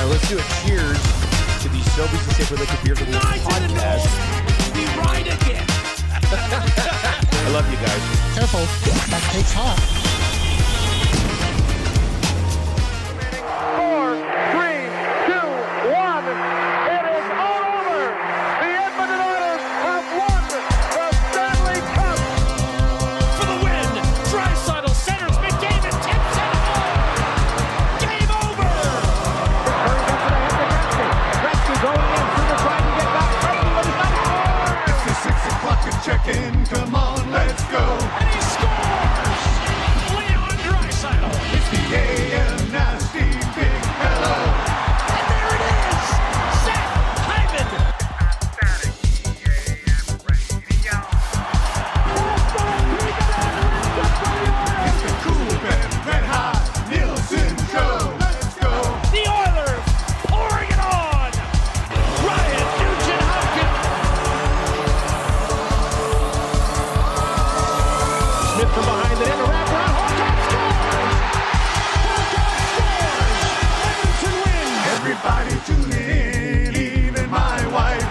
let's do a cheers to the Sobeys and Safer Liquid Beer League podcast. We ride again. I love you guys. Careful, that cake's hot. 4, 3, 2, 1. It is all over. The Edmonton Oilers have won the Stanley Cup. For the win. Draisaitl centers McDavid, tips it home. Game over. Gretzky going in. Suter trying to get back. Gretzky, but he's not scored. It's the 6 o'clock and check-in. Come on, let's go. And he scores. Leon Draisaitl. It's the AM Nasty Big Hello. And there it is. Seth Hyman. It's the cool and red hot Nielson Show. Let's go. The Oilers pouring it on. Ryan Nugent-Hopkins. Smith from behind the net, a wraparound. Horton scores! Edmonton wins! Everybody tune in, even my wife.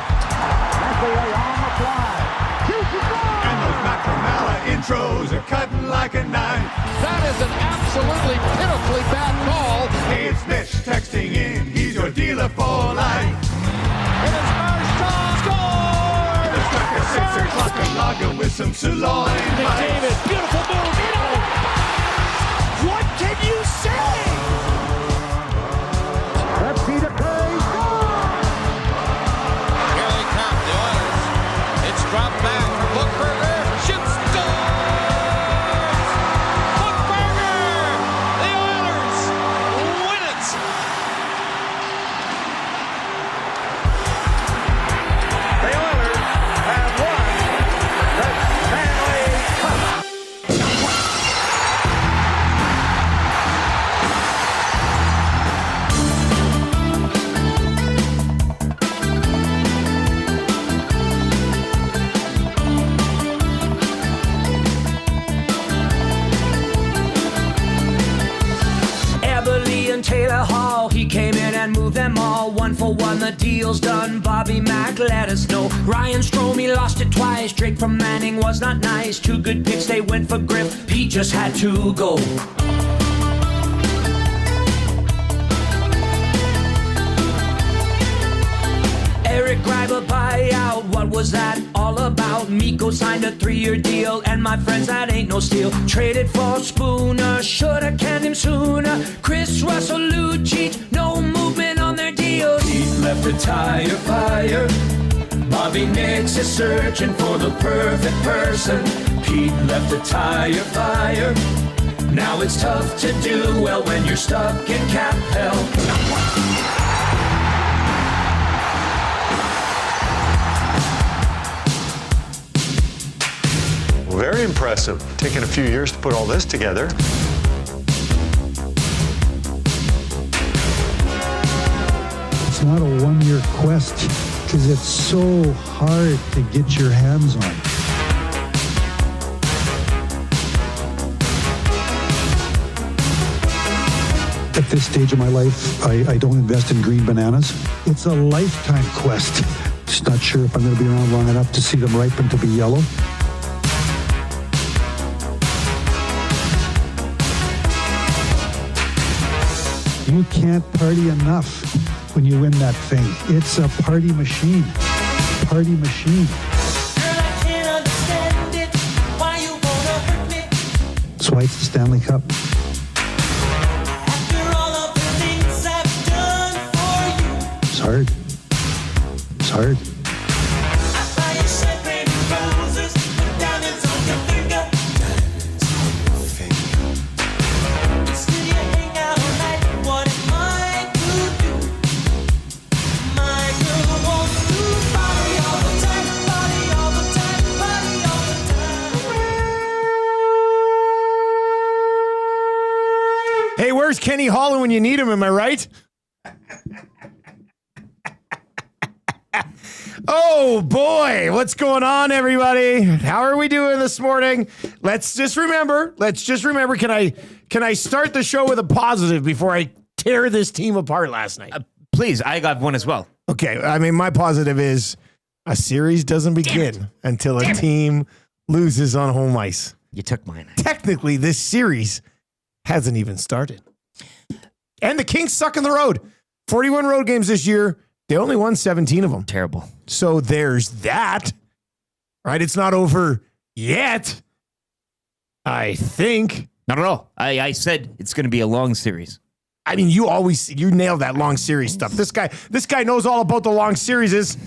And those Macronella intros are cutting like a knife. That is an absolutely pitifully bad call. Hey, it's Mitch texting in. He's your dealer for life. It is Marchand scores. It's like a 6 o'clock and lager with some sirloin bites. McDavid, beautiful move. In on the box. What can you say? That's Peter Curry. Here they come, the Oilers. It's dropped back for Bookberger. Shoots, scores! Bookberger! The Oilers win it! The Oilers have won the Stanley Cup. Eberle and Taylor Hall, he came in and moved them all. 1-for-1, the deal's done. Bobby Mack let us know. Ryan Strome, lost it twice. Drake from Manning was not nice. 2 good picks, they went for Griff. Pete just had to go. Eric Greiber buyout, what was that all about? Mikko signed a 3-year deal, and my friends, that ain't no steal. Traded for Spooner, shoulda canned him sooner. Chris Russell, Lucic, no movement on their deal. Pete left a tire fire. Bobby Nix is searching for the perfect person. Pete left a tire fire. Now it's tough to do well when you're stuck in cap hell. Very impressive. Taking a few years to put all this together. It's not a one-year quest because it's so hard to get your hands on. At this stage of my life, I don't invest in green bananas. It's a lifetime quest. Just not sure if I'm going to be around long enough to see them ripen to be yellow. You can't party enough when you win that thing. It's a party machine. Party machine. Girl, I can't understand it. Why you wanna hurt me? That's why it's the Stanley Cup. After all of the things I've done for you. It's hard. It's hard. I buy you champagne and roses, put diamonds on your finger. Still you hang out all night. What am I to do? My girl wants to party all the time, party all the time, party all the time. Hey, where's Kenny Holland when you need him? Am I right? Oh boy, what's going on, everybody? How are we doing this morning? Let's just remember, can I start the show with a positive before I tear this team apart last night? Please, I got one as well. Okay, I mean, my positive is a series doesn't begin until a team loses on home ice. You took mine. Technically, this series hasn't even started. And the Kings suck on the road. 41 road games this year. They only won 17 of them. Terrible. So there's that. Right? It's not over yet. I think. Not at all. I said it's going to be a long series. I mean, you nailed that long series stuff. This guy knows all about the long series.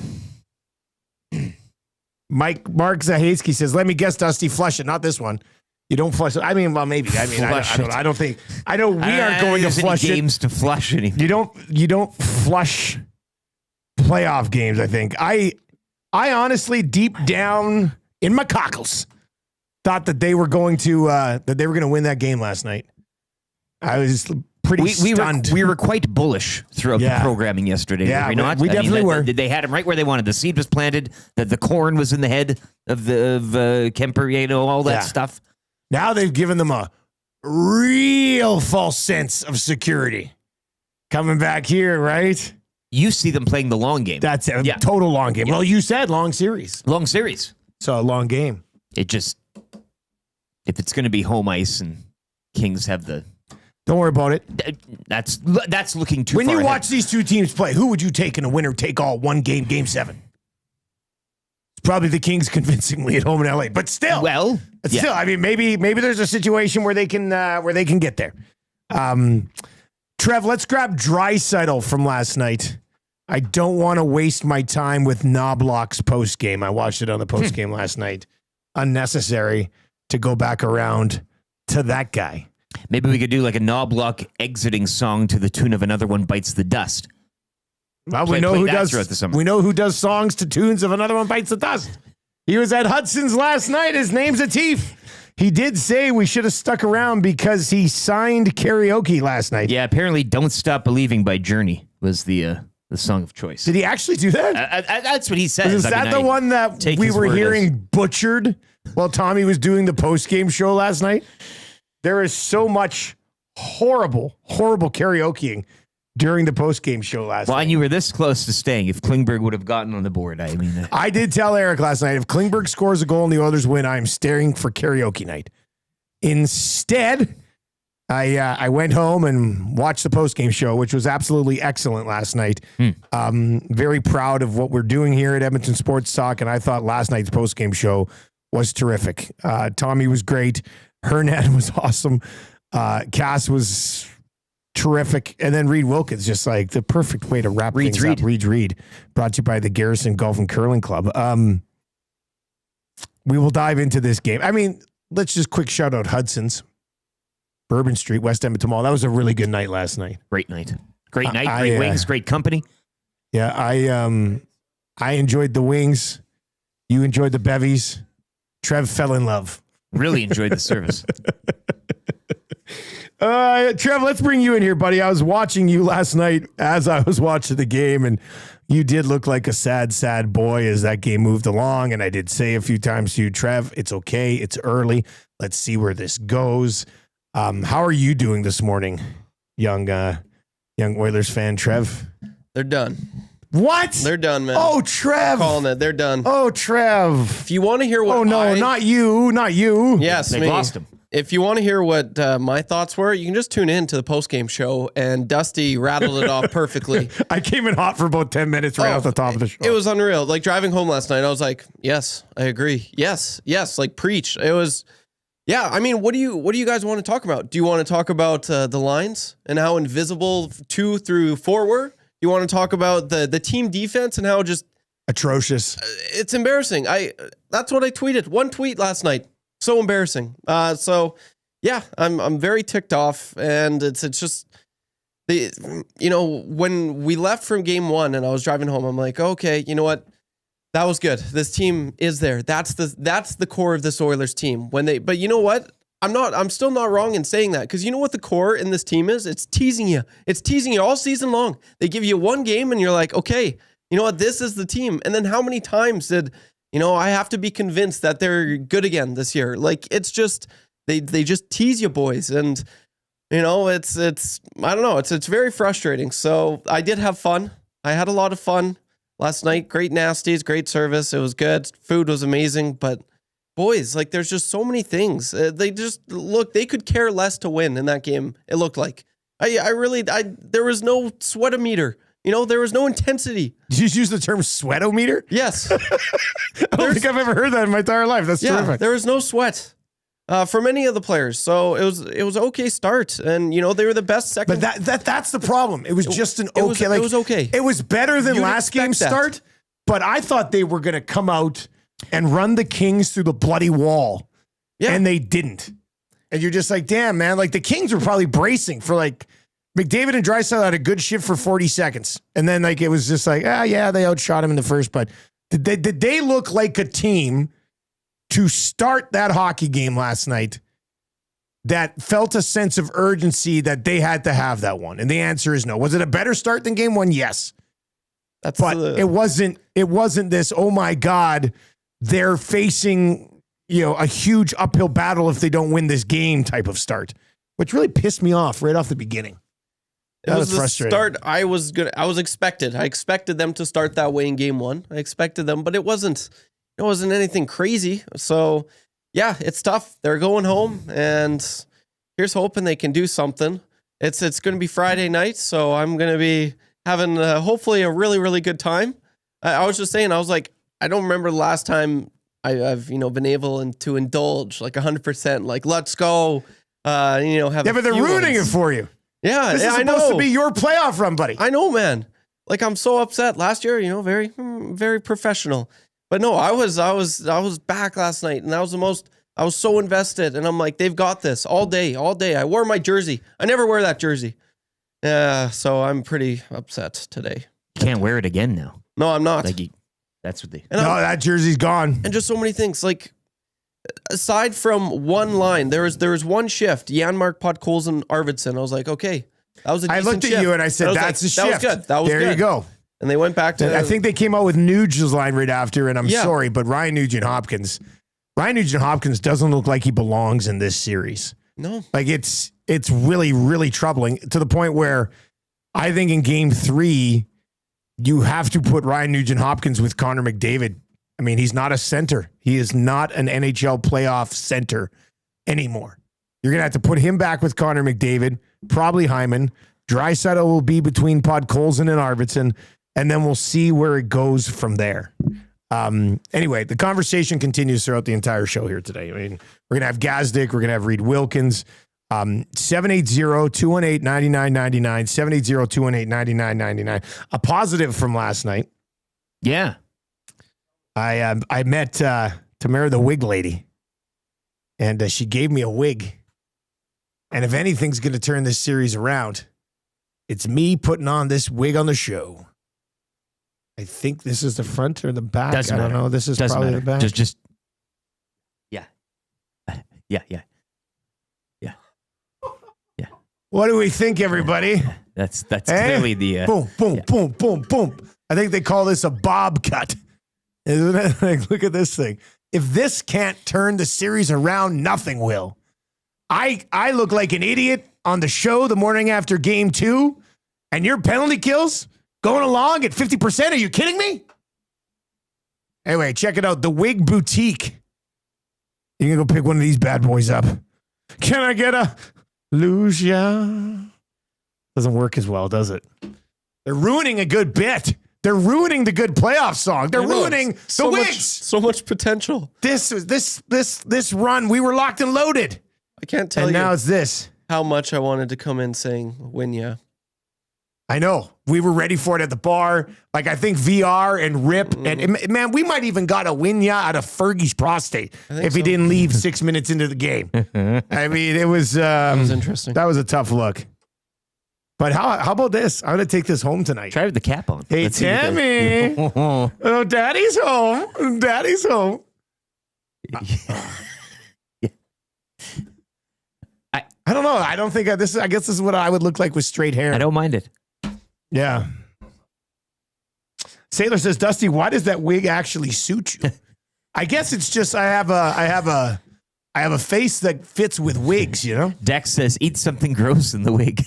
Mark Zahadsky says, let me guess, Dusty, flush it. Not this one. You don't flush it. I mean, well, maybe. I mean, I don't think. I know we aren't going to flush any games to flush anything. You don't flush playoff games, I think. I honestly, deep down in my cockles, thought that they were going to win that game last night. I was pretty stunned. We were quite bullish throughout the programming yesterday. Yeah, were we not? We definitely were. They had him right where they wanted. The seed was planted. The corn was in the head of Kemper. All that stuff. Now they've given them a real false sense of security. Coming back here, right? You see them playing the long game. That's a total long game. Yeah. Well, you said long series. Long series. So a long game. If it's going to be home ice and Kings have the... Don't worry about it. That's looking too far When you ahead. watch these two teams play, who would you take in a winner-take-all one game 7? It's probably the Kings convincingly at home in LA, but still. Well, still, I mean, maybe there's a situation where they can get there. Trev, let's grab Draisaitl from last night. I don't want to waste my time with Knobloch's postgame. I watched it on the postgame last night. Unnecessary to go back around to that guy. Maybe we could do like a Knobloch exiting song to the tune of Another One Bites the Dust. Well, we know who does songs to tunes of Another One Bites the Dust. He was at Hudson's last night. His name's Atif. He did say we should have stuck around because he signed karaoke last night. Yeah, apparently "Don't Stop Believing" by Journey was the song of choice. Did he actually do that? That's what he says. Is that the one that we were hearing butchered while Tommy was doing the post-game show last night? There is so much horrible karaokeing during the post-game show last night. Well, and you were this close to staying. If Klingberg would have gotten on the board, I mean... I did tell Eric last night, if Klingberg scores a goal and the Oilers win, I'm staring for karaoke night. Instead, I went home and watched the post-game show, which was absolutely excellent last night. Very proud of what we're doing here at Edmonton Sports Talk, and I thought last night's post-game show was terrific. Tommy was great. Hernan was awesome. Cass was terrific. And then Reid Wilkins, just like the perfect way to wrap things up. Reid, brought to you by the Garrison Golf and Curling Club. We will dive into this game. I mean, let's just quick shout out Hudson's, Bourbon Street, West Edmonton Mall. That was a really good night last night. Great night. Great night. Great wings. Great company. Yeah, I enjoyed the wings. You enjoyed the bevies. Trev fell in love. Really enjoyed the service. Trev, let's bring you in here, buddy. I was watching you last night as I was watching the game, and you did look like a sad, sad boy as that game moved along. And I did say a few times to you, Trev, it's okay. It's early. Let's see where this goes. How are you doing this morning, young Oilers fan, Trev? They're done. What? They're done, man. Oh, Trev. I'm calling it. They're done. Oh, Trev. If you want to hear what not you. Yes, they lost him. If you want to hear what my thoughts were, you can just tune in to the postgame show, and Dusty rattled it off perfectly. I came in hot for about 10 minutes right off the top of the show. It was unreal. Like driving home last night, I was like, yes, I agree. Yes, like preach. It was, yeah. I mean, what do you guys want to talk about? Do you want to talk about the lines and how invisible 2 through 4 were? You want to talk about the team defense and how just atrocious? It's embarrassing. That's what I tweeted. One tweet last night. So embarrassing. So yeah, I'm very ticked off, and it's just when we left from game 1 and I was driving home, I'm like, okay, you know what? That was good. This team is there. That's the core of this Oilers team. But you know what? I'm still not wrong in saying that, because you know what the core in this team is? It's teasing you. It's teasing you all season long. They give you one game and you're like, okay, you know what? This is the team. And then how many times did, I have to be convinced that they're good again this year? Like, it's just, they just tease you boys. And You know, it's I don't know. It's very frustrating. So I did have fun. I had a lot of fun last night. Great nasties, great service. It was good. Food was amazing. But boys, like there's just so many things. They could care less to win in that game. It looked like there was no sweatometer. You know, there was no intensity. Did you just use the term sweatometer? Yes. I don't think I've ever heard that in my entire life. That's terrific. There was no sweat for many of the players. So it was okay start. And, you know, they were the best second. But that's the problem. It was just an okay. It was okay. It was better than You'd last game's expect that. start, but I thought they were going to come out and run the Kings through the bloody wall. Yeah. And they didn't. And you're just like, damn, man. Like the Kings were probably bracing for like McDavid and Draisaitl had a good shift for 40 seconds. And then like it was just like, yeah, they outshot him in the first. But did they look like a team to start that hockey game last night that felt a sense of urgency that they had to have that one? And the answer is no. Was it a better start than game one? Yes. It wasn't this, oh my God, they're facing, you know, a huge uphill battle if they don't win this game type of start, which really pissed me off right off the beginning. It was the start I expected. I expected them to start that way in game one. I expected them, but it wasn't anything crazy. So yeah, it's tough. They're going home, and here's hoping they can do something. It's going to be Friday night, so I'm going to be having hopefully a really, really good time. I was just saying, I was like, I don't remember the last time I've been able to indulge like 100%. Like, let's go. Have but they're ruining it for you. Yeah, this is I supposed know. to be your playoff run, buddy. I know, man. Like I'm so upset. Last year, very, very professional. But no, I was back last night, and that was the most. I was so invested, and I'm like, they've got this all day. I wore my jersey. I never wear that jersey. So I'm pretty upset today. You can't wear it again now. No, I'm not. That's what they. That jersey's gone. And just so many things. Like aside from one line, there was one shift. Janmark, Podkolzin, Arvidsson. I was like, okay, that was a decent I looked at shift. you and I said, that's a shift. That was good. That was there good. you go. And they went back to. I think they came out with Nugent's line right after, and I'm sorry, but Ryan Nugent-Hopkins doesn't look like he belongs in this series. No, like it's really, really troubling to the point where I think in game 3 you have to put Ryan Nugent-Hopkins with Connor McDavid. I mean, he's not a center. He is not an NHL playoff center anymore. You're going to have to put him back with Connor McDavid, probably Hyman. Draisaitl will be between Podkolzin and Arvidsson, and then we'll see where it goes from there. Anyway, the conversation continues throughout the entire show here today. I mean, we're going to have Gazdic. We're going to have Reid Wilkins. 780-218-9999. 780-218-9999. A positive from last night. Yeah. I met Tamara the wig lady, and she gave me a wig. And if anything's going to turn this series around, it's me putting on this wig on the show. I think this is the front or the back. I don't know. This is probably the back. Just yeah. Yeah. What do we think, everybody? That's clearly the boom, boom, boom. I think they call this a bob cut. Isn't it? Like, look at this thing. If this can't turn the series around, nothing will. I look like an idiot on the show the morning after game 2, and your penalty kills going along at 50%. Are you kidding me? Anyway, check it out. The Wig Boutique. You can go pick one of these bad boys up. Can I get a Lucia? Doesn't work as well, does it? They're ruining a good bit. They're ruining the good playoff song. They're ruining the wigs. So much potential. This run, we were locked and loaded. I can't tell and you. Now it's this. How much I wanted to come in saying win ya. I know. We were ready for it at the bar. Like, I think VR and Rip. And man, we might even got a win ya out of Fergie's prostate if he didn't leave 6 minutes into the game. I mean, it was interesting. That was a tough look. But how about this? I'm going to take this home tonight. Try with the cap on. Hey, Tammy. Oh, Daddy's home. Daddy's home. I don't know. I don't think I guess this is what I would look like with straight hair. I don't mind it. Yeah. Sailor says, Dusty, why does that wig actually suit you? I guess it's just I have I have a face that fits with wigs, you know? Dex says, eat something gross in the wig.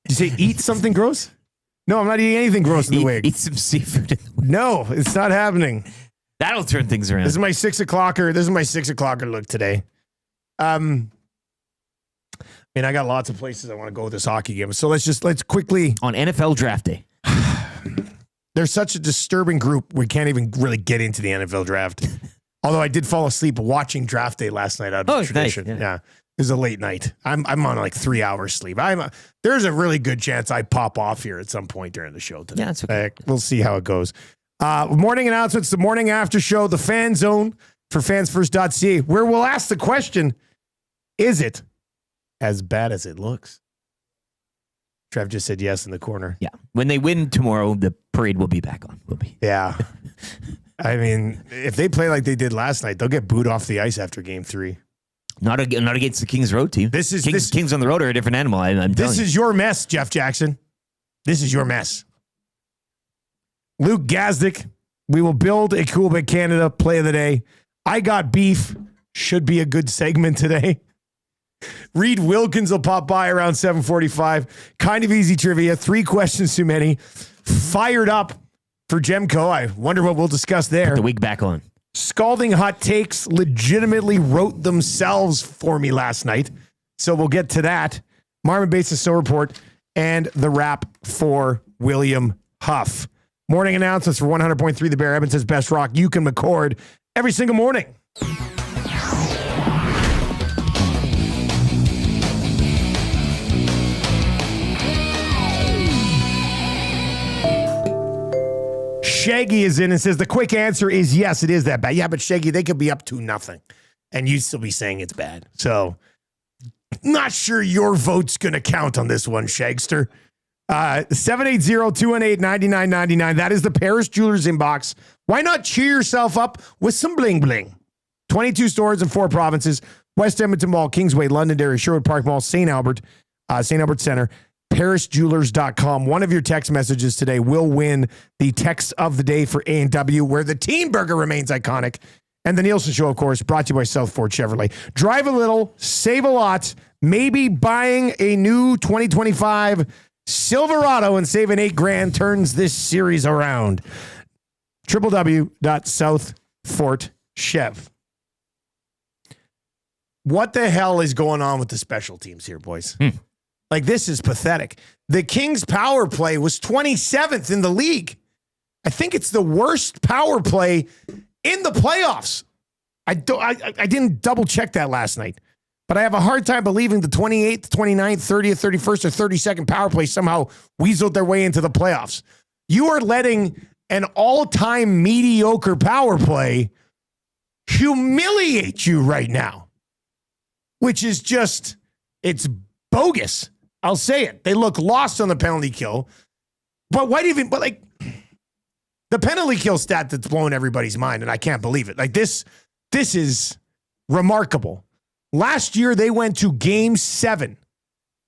You say eat something gross? No, I'm not eating anything gross in the wig. Eat some seafood in the wig. No, it's not happening. That'll turn things around. This is my 6 o'clocker. This is my 6 o'clocker look today. I got lots of places I want to go with this hockey game. So let's quickly. On NFL draft day. They're such a disturbing group. We can't even really get into the NFL draft. Although I did fall asleep watching draft day last night out of tradition. Nice, yeah. It was a late night. I'm on like 3 hours sleep. There's a really good chance I pop off here at some point during the show today. Yeah, that's okay. We'll see how it goes. Morning announcements, the morning after show, the fan zone for fansfirst.ca, where we'll ask the question, is it as bad as it looks? Trev just said yes in the corner. Yeah. When they win tomorrow, the parade will be back on. Will be. Yeah. I mean, if they play like they did last night, they'll get booed off the ice after game 3. Not against the Kings Road team. Kings on the road are a different animal. This is your mess, Jeff Jackson. This is your mess. Luke Gazdic, we will build a Cool Bit Canada play of the day. I got beef. Should be a good segment today. Reid Wilkins will pop by around 7:45. Kind of easy trivia. 3 questions too many. Fired up for Gemco. I wonder what we'll discuss there. Put the wig back on. Scalding hot takes legitimately wrote themselves for me last night. So we'll get to that. Marvin Bates' Snow Report and the wrap for William Huff. Morning announcements for 100.3 The Bear, Edmonton's best rock. You can McCord every single morning. Shaggy is in and says the quick answer is yes, it is that bad. Yeah, but Shaggy, they could be up to nothing, and you'd still be saying it's bad. So, not sure your vote's going to count on this one, Shagster. 780-218-9999. That is the Paris Jewelers inbox. Why not cheer yourself up with some bling bling? 22 stores in 4 provinces: West Edmonton Mall, Kingsway, Londonderry, Sherwood Park Mall, St. Albert Center. ParisJewelers.com. One of your text messages today will win the text of the day for A&W, where the Teen Burger remains iconic. And the Nielsen Show, of course, brought to you by South Ford Chevrolet. Drive a little, save a lot, maybe buying a new 2025 Silverado and saving $8,000 turns this series around. www.southfortchev. What the hell is going on with the special teams here, boys? Like, this is pathetic. The Kings' power play was 27th in the league. I think it's the worst power play in the playoffs. I didn't double check that last night, but I have a hard time believing the 28th, 29th, 30th, 31st, or 32nd power play somehow weaseled their way into the playoffs. You are letting an all-time mediocre power play humiliate you right now, which is just, it's bogus. I'll say it. They look lost on the penalty kill. But the penalty kill stat that's blowing everybody's mind, and I can't believe it. Like, this is remarkable. Last year, they went to Game 7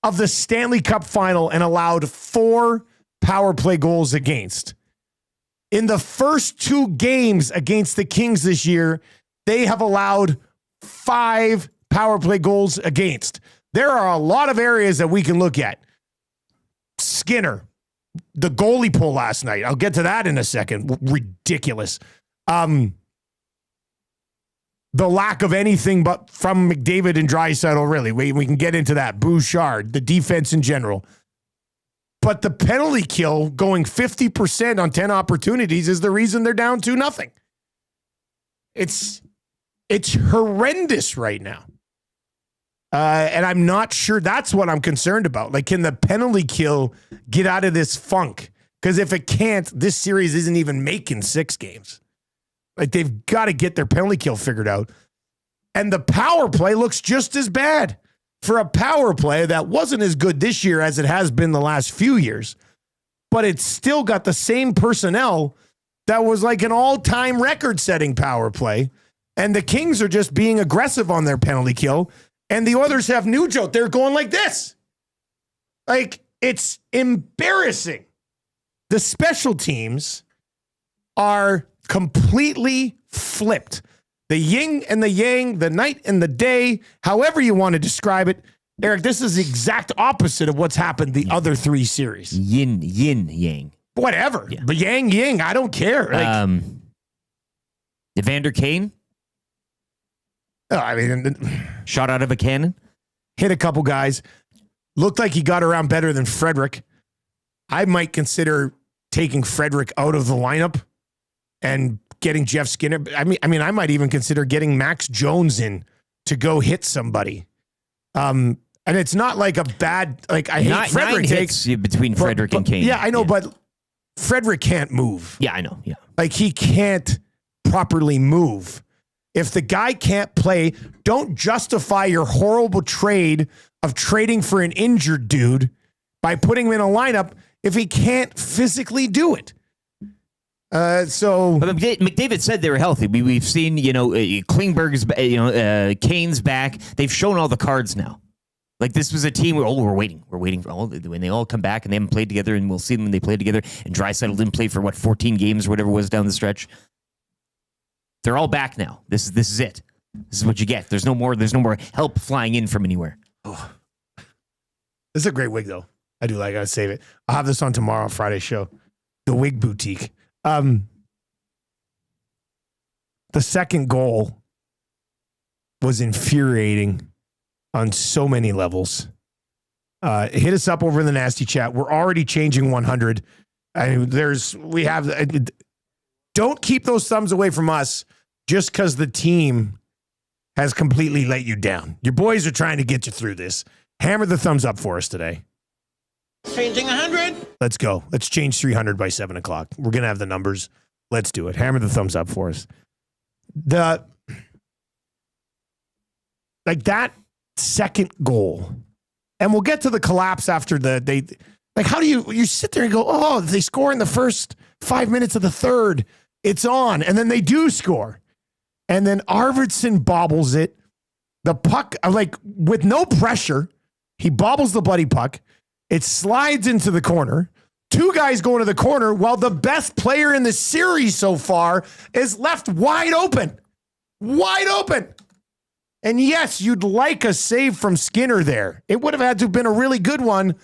of the Stanley Cup Final and allowed 4 power play goals against. In the first 2 games against the Kings this year, they have allowed 5 power play goals against. There are a lot of areas that we can look at. Skinner, the goalie pull last night. I'll get to that in a second. Ridiculous. The lack of anything but from McDavid and Draisaitl, really. We can get into that. Bouchard, the defense in general. But the penalty kill going 50% on 10 opportunities is the reason they're down 2-0. It's horrendous right now. And I'm not sure that's what I'm concerned about. Like, can the penalty kill get out of this funk? Because if it can't, this series isn't even making 6 games. Like, they've got to get their penalty kill figured out. And the power play looks just as bad. For a power play that wasn't as good this year as it has been the last few years, but it's still got the same personnel that was like an all-time record-setting power play. And the Kings are just being aggressive on their penalty kill. And the others have Nugent. They're going like this. Like, it's embarrassing. The special teams are completely flipped. the yin and the yang, the night and the day, however you want to describe it. Eric, this is the exact opposite of what's happened the other 3 series. Yin, yang. Whatever. Yeah. But yang, yin, I don't care. Like, Evander Kane? I mean, shot out of a cannon? Hit a couple guys. Looked like he got around better than Frederick. I might consider taking Frederick out of the lineup and getting Jeff Skinner. I mean, I might even consider getting Max Jones in to go hit somebody. And it's not like a bad, like I hate Frederick takes between Frederick and Kane. Yeah, I know, but Frederick can't move. Yeah, I know. Yeah. Like he can't properly move. If the guy can't play, don't justify your horrible trade of trading for an injured dude by putting him in a lineup if he can't physically do it. So, but McDavid said they were healthy. We've seen, Klingberg's, Kane's back. They've shown all the cards now. Like this was a team where we're waiting for all when they all come back and they haven't played together, and we'll see them when they play together. And Draisaitl didn't play for 14 games or whatever it was down the stretch. They're all back now. This is it. This is what you get. There's no more help flying in from anywhere. Oh. This is a great wig though. I do like it. I'll save it. I'll have this on tomorrow, Friday's show. The Wig Boutique. The second goal was infuriating on so many levels. Hit us up over in the nasty chat. We're already changing 100. Don't keep those thumbs away from us just because the team has completely let you down. Your boys are trying to get you through this. Hammer the thumbs up for us today. Changing 100. Let's go. Let's change 300 by 7 o'clock. We're going to have the numbers. Let's do it. Hammer the thumbs up for us. That second goal, and we'll get to the collapse after how do you sit there and go, oh, they score in the first 5 minutes of the third. It's on. And then they do score. And then Arvidsson bobbles it. The puck, with no pressure, he bobbles the bloody puck. It slides into the corner. 2 guys go into the corner while the best player in the series so far is left wide open. Wide open. And yes, you'd like a save from Skinner there. It would have had to have been a really good one,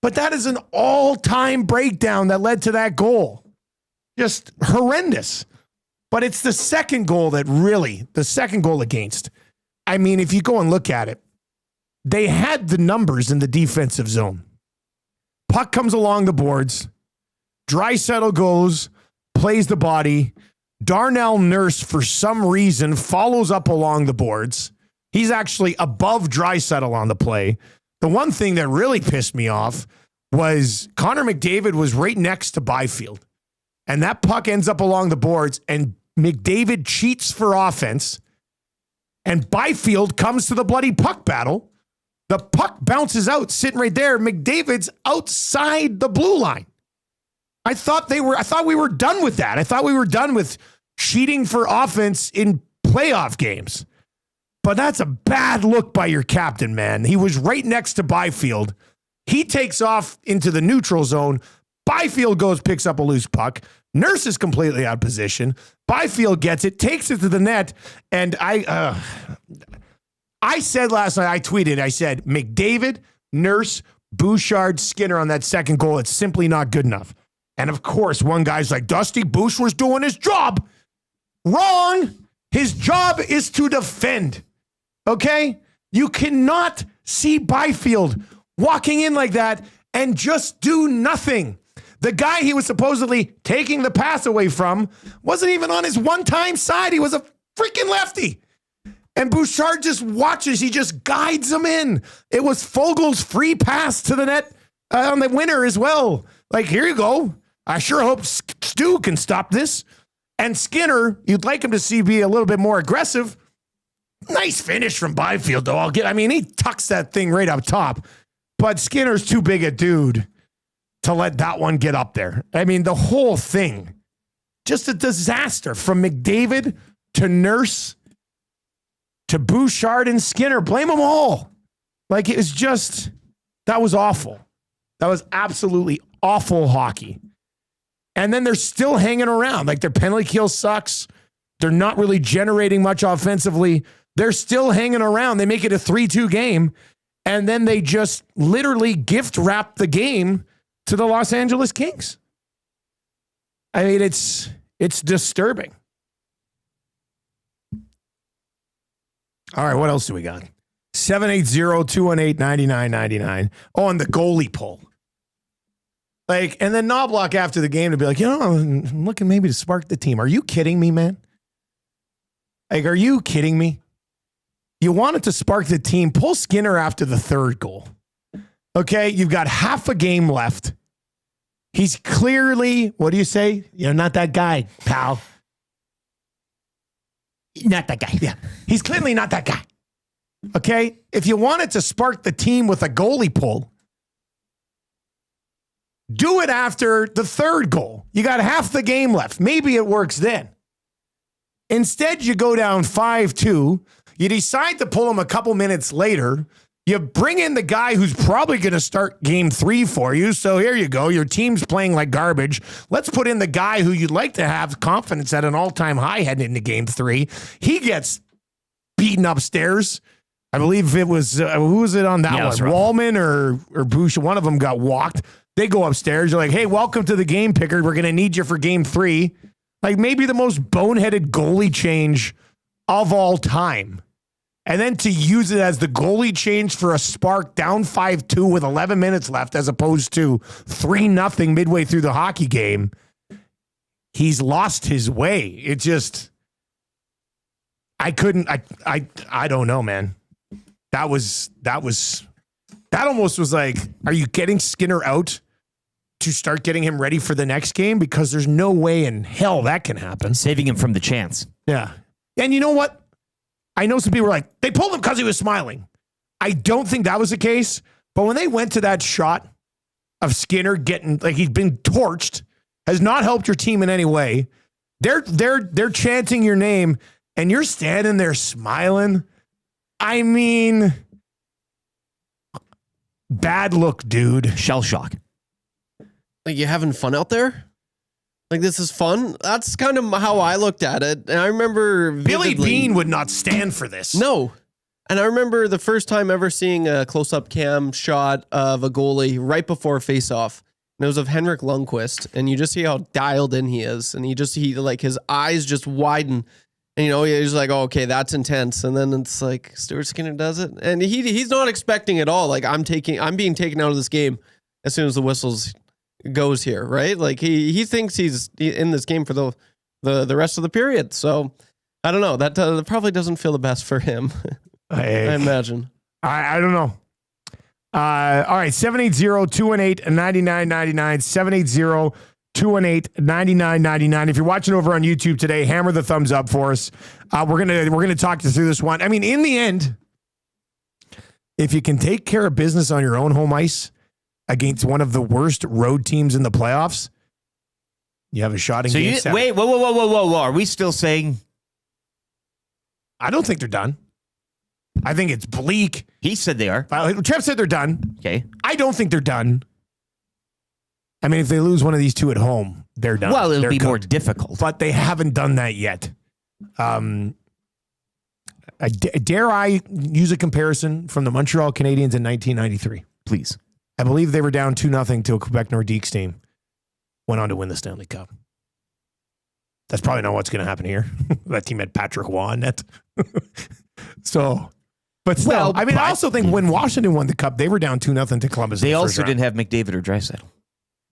but that is an all-time breakdown that led to that goal. Just horrendous. But it's the second goal the second goal against. I mean, if you go and look at it, they had the numbers in the defensive zone. Puck comes along the boards. Draisaitl goes, plays the body. Darnell Nurse, for some reason, follows up along the boards. He's actually above Draisaitl on the play. The one thing that really pissed me off was Connor McDavid was right next to Byfield. And that puck ends up along the boards, and McDavid cheats for offense. And Byfield comes to the bloody puck battle. The puck bounces out, sitting right there. McDavid's outside the blue line. I thought we were done with that. I thought we were done with cheating for offense in playoff games. But that's a bad look by your captain, man. He was right next to Byfield. He takes off into the neutral zone. Byfield picks up a loose puck. Nurse is completely out of position. Byfield gets it, takes it to the net, and I said last night, I tweeted, I said, McDavid, Nurse, Bouchard, Skinner on that second goal. It's simply not good enough. And of course, one guy's like, Dusty Bouch was doing his job. Wrong. His job is to defend. Okay? You cannot see Byfield walking in like that and just do nothing. The guy he was supposedly taking the pass away from wasn't even on his one-time side. He was a freaking lefty. And Bouchard just watches. He just guides him in. It was Fogel's free pass to the net on the winner as well. Like, here you go. I sure hope Stu can stop this. And Skinner, you'd like him to see be a little bit more aggressive. Nice finish from Byfield, though. He tucks that thing right up top. But Skinner's too big a dude to let that one get up there. I mean, the whole thing, just a disaster from McDavid to Nurse to Bouchard and Skinner. Blame them all. Like, it was just, that was awful. That was absolutely awful hockey. And then they're still hanging around. Like, their penalty kill sucks. They're not really generating much offensively. They're still hanging around. They make it a 3-2 game, and then they just literally gift wrap the game to the Los Angeles Kings. I mean, it's disturbing. All right, what else do we got? 780-218-9999. Oh, and the goalie poll. Like, and then Knobloch after the game to be like, I'm looking maybe to spark the team. Are you kidding me, man? Like, are you kidding me? You wanted to spark the team. Pull Skinner after the third goal. Okay, you've got half a game left. He's clearly, what do you say? You're not that guy, pal. Not that guy. Yeah, he's clearly not that guy. Okay, if you wanted to spark the team with a goalie pull, do it after the third goal. You got half the game left. Maybe it works then. Instead, you go down 5-2. You decide to pull him a couple minutes later. You bring in the guy who's probably going to start game 3 for you. So here you go. Your team's playing like garbage. Let's put in the guy who you'd like to have confidence at an all-time high heading into game 3. He gets beaten upstairs. I believe it was, who was it on that one? Wallman or Bush. One of them got walked. They go upstairs. You're like, hey, welcome to the game, Pickard. We're going to need you for game 3. Like maybe the most boneheaded goalie change of all time. And then to use it as the goalie change for a spark down 5-2 with 11 minutes left as opposed to 3-0 midway through the hockey game. He's lost his way. It just, I don't know, man. That almost was like, are you getting Skinner out to start getting him ready for the next game? Because there's no way in hell that can happen. Saving him from the chance. Yeah. And you know what? I know some people were like, they pulled him because he was smiling. I don't think that was the case. But when they went to that shot of Skinner getting, like he's been torched, has not helped your team in any way. They're chanting your name and you're standing there smiling. I mean, bad look, dude. Shell shock. Like, you having fun out there? Like, this is fun? That's kind of how I looked at it. And I remember Billy Bean would not stand for this. No. And I remember the first time ever seeing a close-up cam shot of a goalie right before face-off. And it was of Henrik Lundqvist. And you just see how dialed in he is. And he like, his eyes just widen. And, he's like, oh, okay, that's intense. And then it's like, Stuart Skinner does it. And he's not expecting it all. Like, I'm being taken out of this game as soon as the whistles goes here, right? Like he thinks he's in this game for the rest of the period. So I don't know. That probably doesn't feel the best for him. I imagine. I don't know. All right, 780-218-9999, 780-218-9999. If you're watching over on YouTube today, hammer the thumbs up for us. We're gonna talk you through this one. I mean, in the end, if you can take care of business on your own home ice against one of the worst road teams in the playoffs, you have a shot in game 7. Wait, whoa. Are we still saying? I don't think they're done. I think it's bleak. He said they are. Trev said they're done. Okay. I don't think they're done. I mean, if they lose one of these two at home, they're done. Well, it'll They're be cooked. more difficult. But they haven't done that yet. Dare I use a comparison from the Montreal Canadiens in 1993? Please. I believe they were down 2-0 to a Quebec Nordiques team. Went on to win the Stanley Cup. That's probably not what's going to happen here. That team had Patrick Waugh in net. So, but still, Well, I mean, I also think when Washington won the Cup, they were down 2-0 to Columbus. They in the also first round. didn't have McDavid or Draisaitl.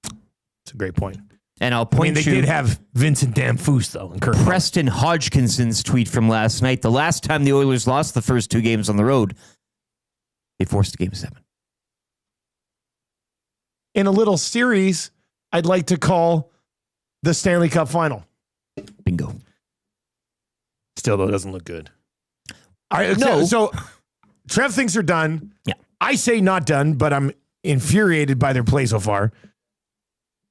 That's a great point. And I'll point they did have Vincent Damphousse, though. And Kirk Preston Hodgkinson's tweet from last night. The last time the Oilers lost the first 2 games on the road, they forced a game 7. In a little series, I'd like to call the Stanley Cup final. Bingo. Still, though, it doesn't look good. All right, No. So Trev thinks they're done. Yeah. I say not done, but I'm infuriated by their play so far.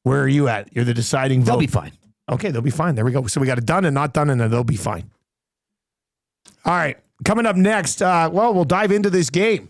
Where are you at? You're the deciding vote. They'll be fine. Okay, they'll be fine. There we go. So we got a done and not done, and they'll be fine. All right. Coming up next, we'll dive into this game.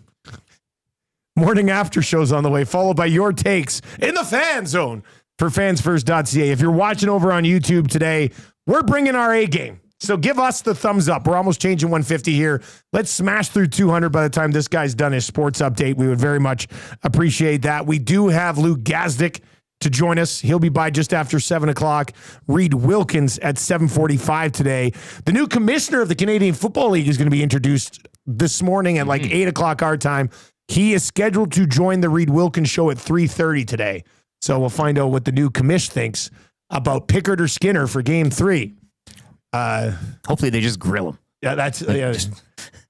Morning after shows on the way, followed by your takes in the fan zone for fansfirst.ca. If you're watching over on YouTube today, we're bringing our A game. So give us the thumbs up. We're almost changing 150 here. Let's smash through 200 by the time this guy's done his sports update. We would very much appreciate that. We do have Luke Gazdic to join us. He'll be by just after 7 o'clock. Reid Wilkins at 7:45 today. The new commissioner of the Canadian Football League is going to be introduced this morning at like 8 o'clock our time. He is scheduled to join the Reid Wilkins show at 3:30 today. So we'll find out what the new commish thinks about Pickard or Skinner for game 3. Hopefully they just grill him. Yeah, that's.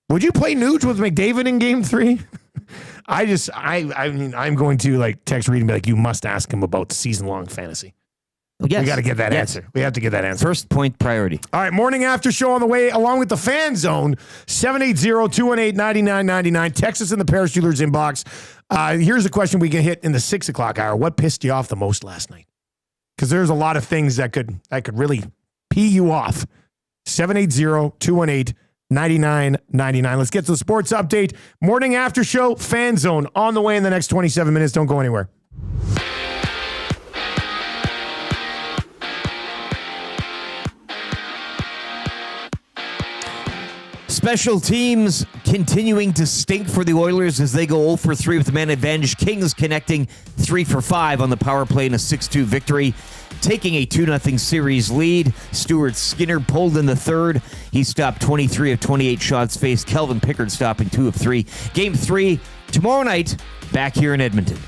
Would you play Nuge with McDavid in game 3? I mean, I'm going to like text Reid and be like, you must ask him about season-long fantasy. Yes. We got to get that answer. We have to get that answer. First point priority. All right, morning after show on the way, along with the Fan Zone, 780-218-9999. Text us in the Paris Jewelers inbox. Here's a question we can hit in the 6 o'clock hour. What pissed you off the most last night? Because there's a lot of things that could really pee you off. 780-218-9999. Let's get to the sports update. Morning after show, Fan Zone on the way in the next 27 minutes. Don't go anywhere. Special teams continuing to stink for the Oilers as they go 0 for 3 with the man advantage. Kings connecting 3 for 5 on the power play in a 6-2 victory, taking a 2-0 series lead. Stuart Skinner pulled in the third. He stopped 23 of 28 shots faced. Kelvin Pickard stopping 2 of 3. Game 3 tomorrow night back here in Edmonton.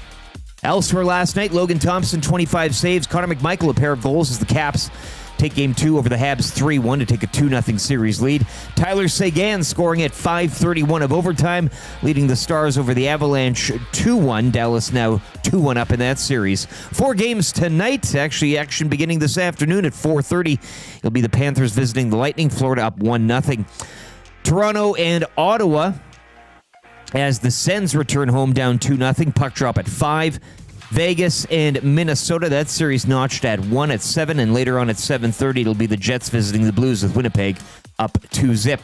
Elsewhere last night, Logan Thompson 25 saves. Connor McMichael a pair of goals as the Caps take game 2 over the Habs 3-1 to take a 2-0 series lead. Tyler Seguin scoring at 5:31 of overtime, leading the Stars over the Avalanche 2-1. Dallas now 2-1 up in that series. 4 games tonight. Actually, action beginning this afternoon at 4:30. It'll be the Panthers visiting the Lightning. Florida up 1-0. Toronto and Ottawa as the Sens return home down 2-0. Puck drop at 5. Vegas and Minnesota, that series notched at 1 at 7, and later on at 7:30, it'll be the Jets visiting the Blues with Winnipeg up 2-0.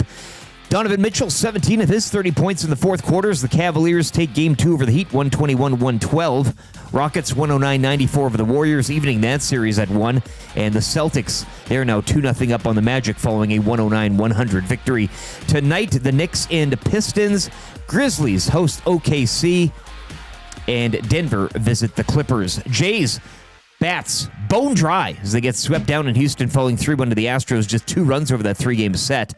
Donovan Mitchell, 17 of his 30 points in the fourth quarter as the Cavaliers take game 2 over the Heat, 121-112. Rockets 109-94 over the Warriors, evening that series at 1. And the Celtics, they're now 2-0 up on the Magic following a 109-100 victory. Tonight, the Knicks and Pistons. Grizzlies host OKC. And Denver visit the Clippers. Jays, bats, bone dry as they get swept down in Houston, falling 3-1 to the Astros. Just 2 runs over that 3-game set.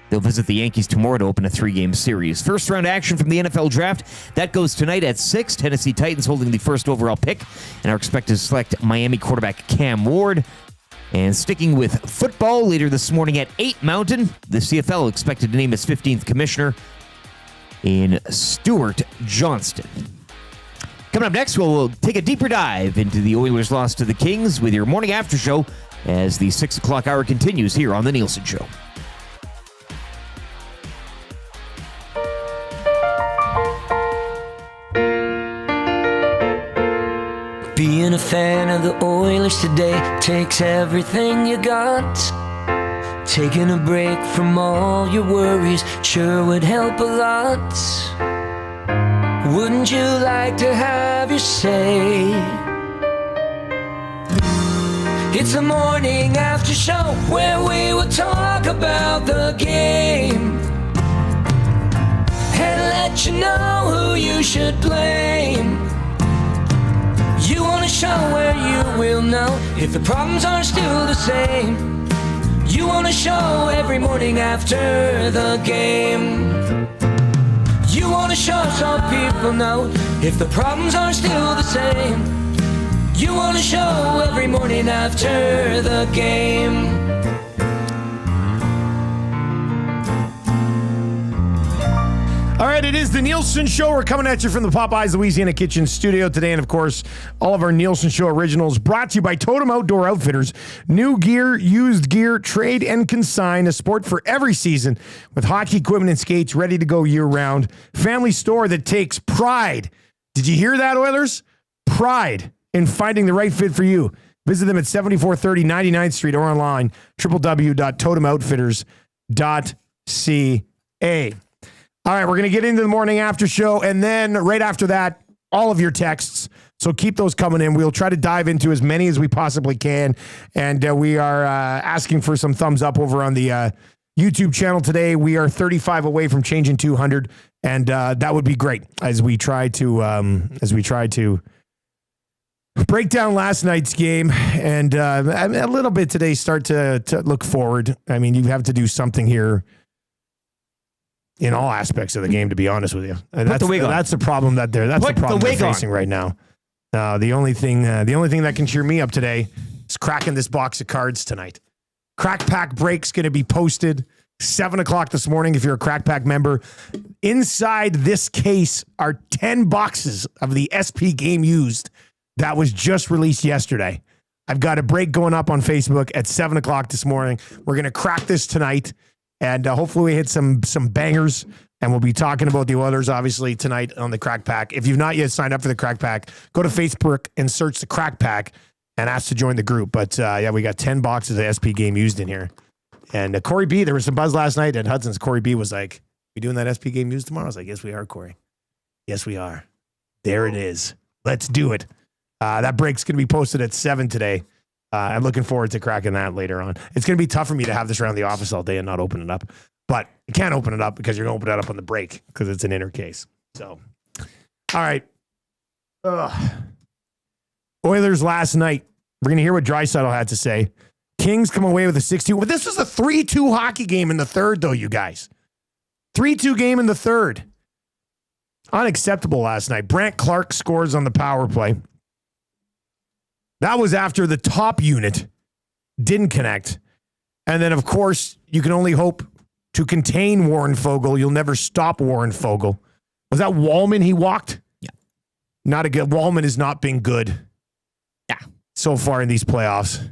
They'll visit the Yankees tomorrow to open a 3-game series. First round action from the NFL Draft. That goes tonight at 6. Tennessee Titans holding the first overall pick and are expected to select Miami quarterback Cam Ward. And sticking with football, later this morning at 8 Mountain, the CFL expected to name its 15th commissioner in Stuart Johnston. Coming up next, we'll take a deeper dive into the Oilers' loss to the Kings with your morning after show as the 6 o'clock hour continues here on The Nielson Show. Being a fan of the Oilers today takes everything you got. Taking a break from all your worries sure would help a lot. Wouldn't you like to have your say? It's the morning after show where we will talk about the game and let you know who you should blame. You want a show where you will know if the problems are still the same. You want a show every morning after the game. You want to show so people know if the problems are still the same. You want to show every morning after the game. All right, it is the Nielsen Show. We're coming at you from the Popeyes Louisiana Kitchen studio today. And, of course, all of our Nielsen Show originals brought to you by Totem Outdoor Outfitters. New gear, used gear, trade and consign, a sport for every season with hockey equipment and skates ready to go year-round. Family store that takes pride. Did you hear that, Oilers? Pride in finding the right fit for you. Visit them at 7430 99th Street or online, www.totemoutfitters.ca. All right, we're going to get into the morning after show, and then right after that, all of your texts. So keep those coming in. We'll try to dive into as many as we possibly can. And we are asking for some thumbs up over on the YouTube channel today. We are 35 away from changing 200. And that would be great as we try to break down last night's game and a little bit today start to look forward. I mean, you have to do something here in all aspects of the game, to be honest with you. And that's the problem that's the problem they're facing right now. The only thing that can cheer me up today is cracking this box of cards tonight. Crack Pack Break's going to be posted 7:00 this morning. If you're a Crack Pack member, inside this case are 10 boxes of the SP Game Used that was just released yesterday. I've got a break going up on Facebook at 7:00 this morning. We're going to crack this tonight, and hopefully we hit some bangers. And we'll be talking about the Oilers, obviously, tonight on the Crack Pack. If you've not yet signed up for the Crack Pack, go to Facebook and search the Crack Pack and ask to join the group. But, yeah, we got 10 boxes of SP Game Used in here. And Corey B, there was some buzz last night at Hudson's. Corey B was like, we doing that SP Game Used tomorrow? I was like, yes, we are, Corey. Yes, we are. There it is. Let's do it. That break's going to be posted at 7 today. I'm looking forward to cracking that later on. It's going to be tough for me to have this around the office all day and not open it up. But you can't open it up because you're going to open it up on the break because it's an inner case. So, all right. Oilers last night. We're going to hear what Draisaitl had to say. Kings come away with a 6-2. Well, this was a 3-2 hockey game in the third, though, you guys. 3-2 game in the third. Unacceptable last night. Brant Clark scores on the power play. That was after the top unit didn't connect. And then, of course, you can only hope to contain Warren Foegele. You'll never stop Warren Foegele. Was that Wallman he walked? Yeah. Not a good. Wallman has not been good. Yeah. So far in these playoffs.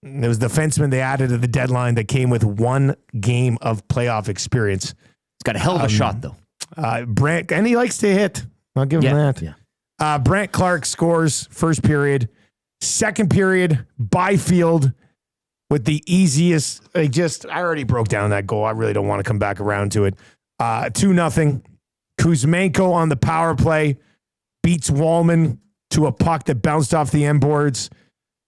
There was the defenseman they added at the deadline that came with 1 game of playoff experience. It's got a hell of a shot, though. Brant, and he likes to hit. I'll give him that. Yeah. Brant Clark scores first period. Second period, Byfield with the easiest, I already broke down that goal. I really don't want to come back around to it. 2-0. Kuzmenko on the power play beats Wallman to a puck that bounced off the end boards.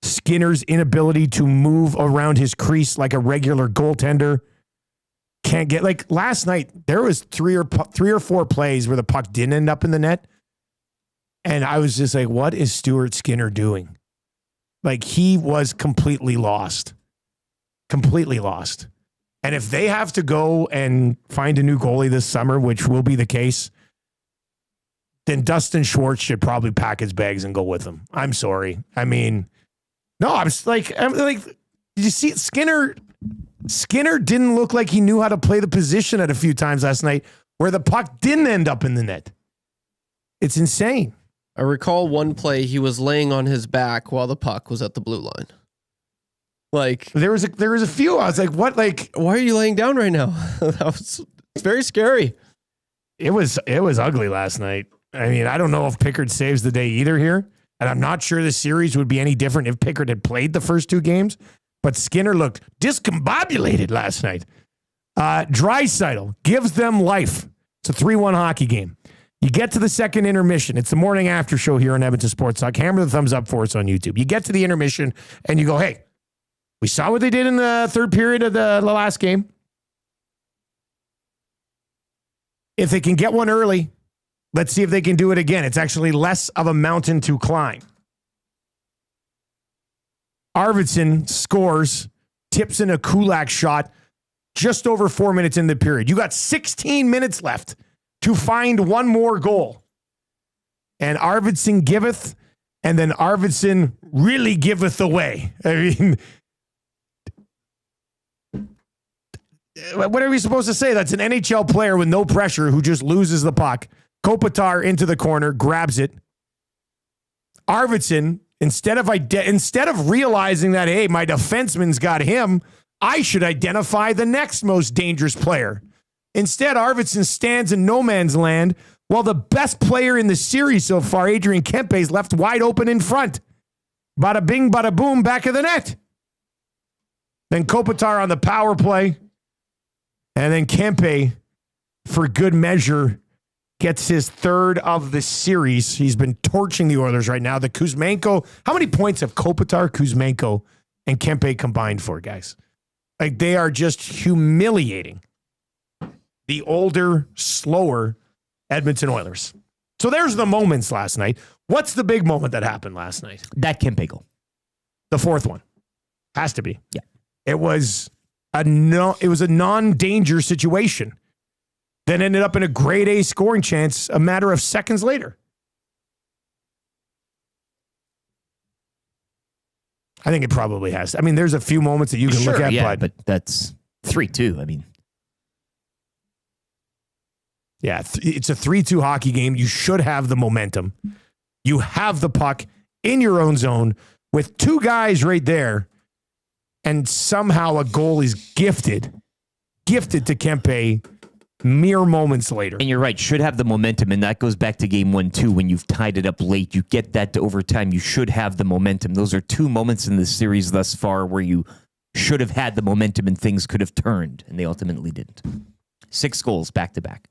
Skinner's inability to move around his crease like a regular goaltender. Can't get, like last night, there was three or four plays where the puck didn't end up in the net. And I was just like, what is Stuart Skinner doing? Like, he was completely lost. Completely lost. And if they have to go and find a new goalie this summer, which will be the case, then Dustin Schwartz should probably pack his bags and go with him. I'm sorry. I mean, no, I'm like, did you see it? Skinner didn't look like he knew how to play the position at a few times last night where the puck didn't end up in the net. It's insane. I recall one play he was laying on his back while the puck was at the blue line. Like, there was a few. I was like, what? Like, why are you laying down right now? It's very scary. It was ugly last night. I mean, I don't know if Pickard saves the day either here. And I'm not sure the series would be any different if Pickard had played the first 2 games. But Skinner looked discombobulated last night. Draisaitl gives them life. It's a 3-1 hockey game. You get to the second intermission. It's the morning after show here on Edmonton Sports Talk. Hammer the thumbs up for us on YouTube. You get to the intermission and you go, hey, we saw what they did in the third period of the last game. If they can get one early, let's see if they can do it again. It's actually less of a mountain to climb. Arvidsson scores, tips in a Kulak shot just over 4 minutes in the period. You got 16 minutes left to find one more goal. And Arvidsson giveth, and then Arvidsson really giveth away. I mean, what are we supposed to say? That's an NHL player with no pressure who just loses the puck. Kopitar into the corner, grabs it. Arvidsson, instead of realizing that, hey, my defenseman's got him, I should identify the next most dangerous player. Instead, Arvidsson stands in no man's land while the best player in the series so far, Adrian Kempe, is left wide open in front. Bada bing, bada boom, back of the net. Then Kopitar on the power play. And then Kempe, for good measure, gets his third of the series. He's been torching the Oilers right now. The Kuzmenko, how many points have Kopitar, Kuzmenko, and Kempe combined for, guys? Like, they are just humiliating the older, slower Edmonton Oilers. So there's the moments last night. What's the big moment that happened last night? That Kempe goal. The fourth one. Has to be. Yeah. It was a non-danger situation. Then ended up in a grade A scoring chance a matter of seconds later. I think it probably has. I mean, there's a few moments that you can look at, but that's 3-2. I mean, yeah, it's a 3-2 hockey game. You should have the momentum. You have the puck in your own zone with two guys right there, and somehow a goal is gifted to Kempe mere moments later. And you're right, should have the momentum, and that goes back to game 1, too. When you've tied it up late, you get that to overtime. You should have the momentum. Those are two moments in this series thus far where you should have had the momentum and things could have turned, and they ultimately didn't. 6 goals back-to-back.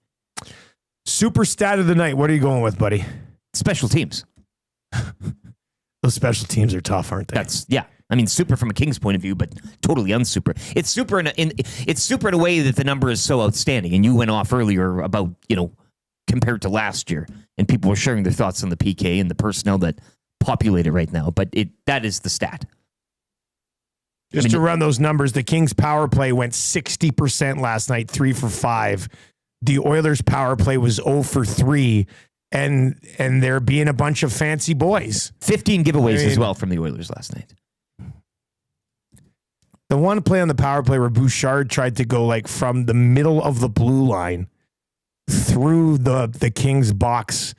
Super stat of the night. What are you going with, buddy? Special teams. Those special teams are tough, aren't they? Yeah. I mean, super from a Kings point of view, but totally unsuper. It's super it's super in a way that the number is so outstanding. And you went off earlier about, compared to last year, and people were sharing their thoughts on the PK and the personnel that populate it right now. But that is the stat. Just to run those numbers, the Kings power play went 60% last night, 3 for 5. The Oilers power play was 0 for 3. And there being a bunch of fancy boys. 15 giveaways as well from the Oilers last night. The one play on the power play where Bouchard tried to go from the middle of the blue line through the Kings box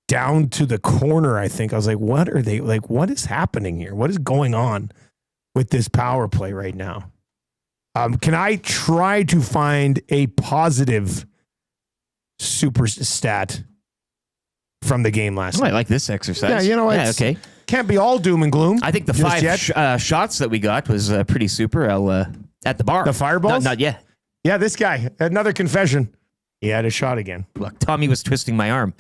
down to the corner, I think. I was like, what are they what is happening here? What is going on with this power play right now? Can I try to find a positive super stat from the game last night? I like this exercise. Yeah, okay. Can't be all doom and gloom. I think the 5 shots that we got was pretty super. At the bar. The fireballs? Not yet. Yeah, this guy, another confession. He had a shot again. Look, Tommy was twisting my arm.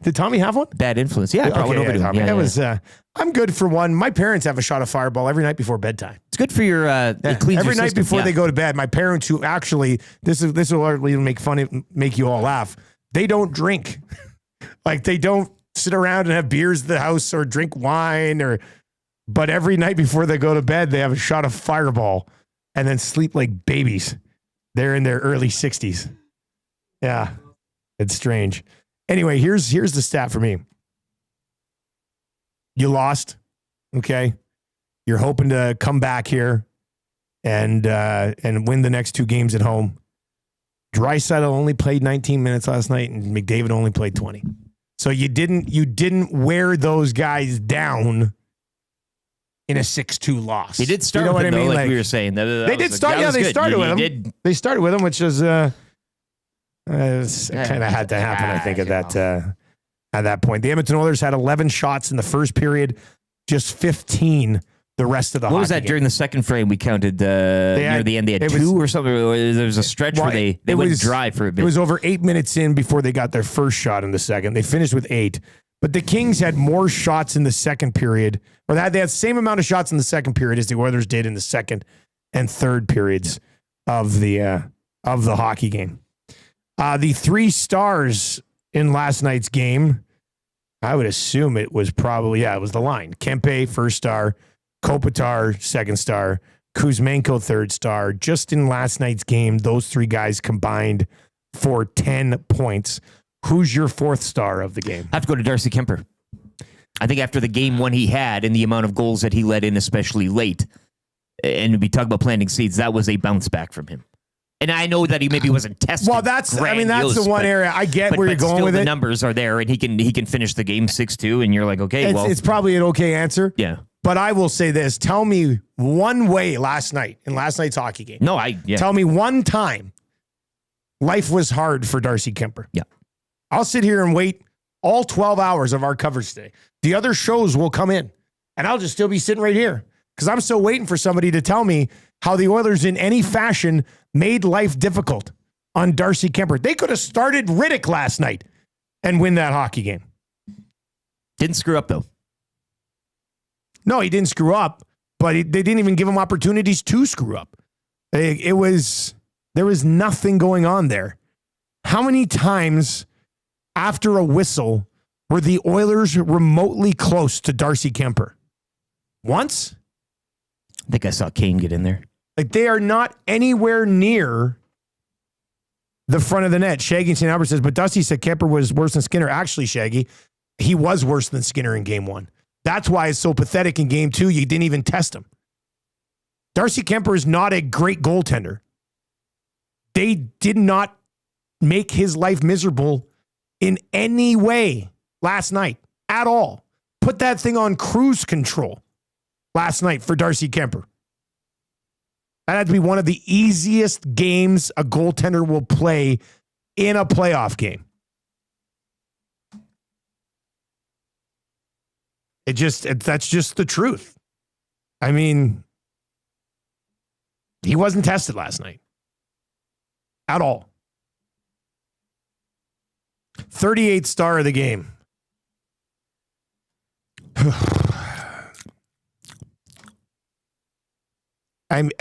Did Tommy have one? Bad influence. Yeah, I probably went over to him. That was. I'm good for one. My parents have a shot of Fireball every night before bedtime. It's good for your. It cleans every your night system. before they go to bed. My parents, who actually this will make you all laugh. They don't drink. They don't sit around and have beers at the house or drink wine but every night before they go to bed, they have a shot of Fireball and then sleep like babies. They're in their early 60s. Yeah, it's strange. Anyway, here's the stat for me. You lost, okay? You're hoping to come back here and win the next 2 games at home. Draisaitl only played 19 minutes last night, and McDavid only played 20. So you didn't wear those guys down in a 6-2 loss. They did start with them, like we were saying. They did start. Yeah, they started with them. They started with them, which is kind of had to happen, I think, at that point. The Edmonton Oilers had 11 shots in the first period, just 15 the rest of the hockey What was that game. during the second frame? We counted near the end. They had 2 or something. There was a stretch where they went dry for a bit. It was over 8 minutes in before they got their first shot in the second. They finished with 8. But the Kings had more shots in the second period, or they had the same amount of shots in the second period as the Oilers did in the second and third periods of the hockey game. The 3 stars in last night's game, I would assume it was probably, it was the line. Kempe, first star. Kopitar, second star. Kuzmenko, third star. Just in last night's game, those 3 guys combined for 10 points. Who's your 4th star of the game? I have to go to Darcy Kemper. I think after the game 1 he had and the amount of goals that he let in, especially late, and we talk about planting seeds, that was a bounce back from him. And I know that he maybe wasn't tested. Well, that's the one area I get where you're going with it. The numbers are there, and he can finish the game 6-2, and you're like, okay, it's probably an okay answer. Yeah. But I will say this. Tell me one way in last night's hockey game. Tell me one time life was hard for Darcy Kemper. Yeah. I'll sit here and wait all 12 hours of our coverage today. The other shows will come in, and I'll just still be sitting right here because I'm still waiting for somebody to tell me how the Oilers in any fashion made life difficult on Darcy Kemper. They could have started Riddick last night and win that hockey game. Didn't screw up, though. No, he didn't screw up, but they didn't even give him opportunities to screw up. There was nothing going on there. How many times after a whistle were the Oilers remotely close to Darcy Kemper? Once? I think I saw Kane get in there. Like, they are not anywhere near the front of the net. Shaggy St. Albert says, but Dusty said Kemper was worse than Skinner. Actually, Shaggy, he was worse than Skinner in game 1. That's why it's so pathetic in game 2. You didn't even test him. Darcy Kemper is not a great goaltender. They did not make his life miserable in any way last night at all. Put that thing on cruise control last night for Darcy Kemper. That had to be one of the easiest games a goaltender will play in a playoff game. That's just the truth. I mean, he wasn't tested last night at all. 38th star of the game.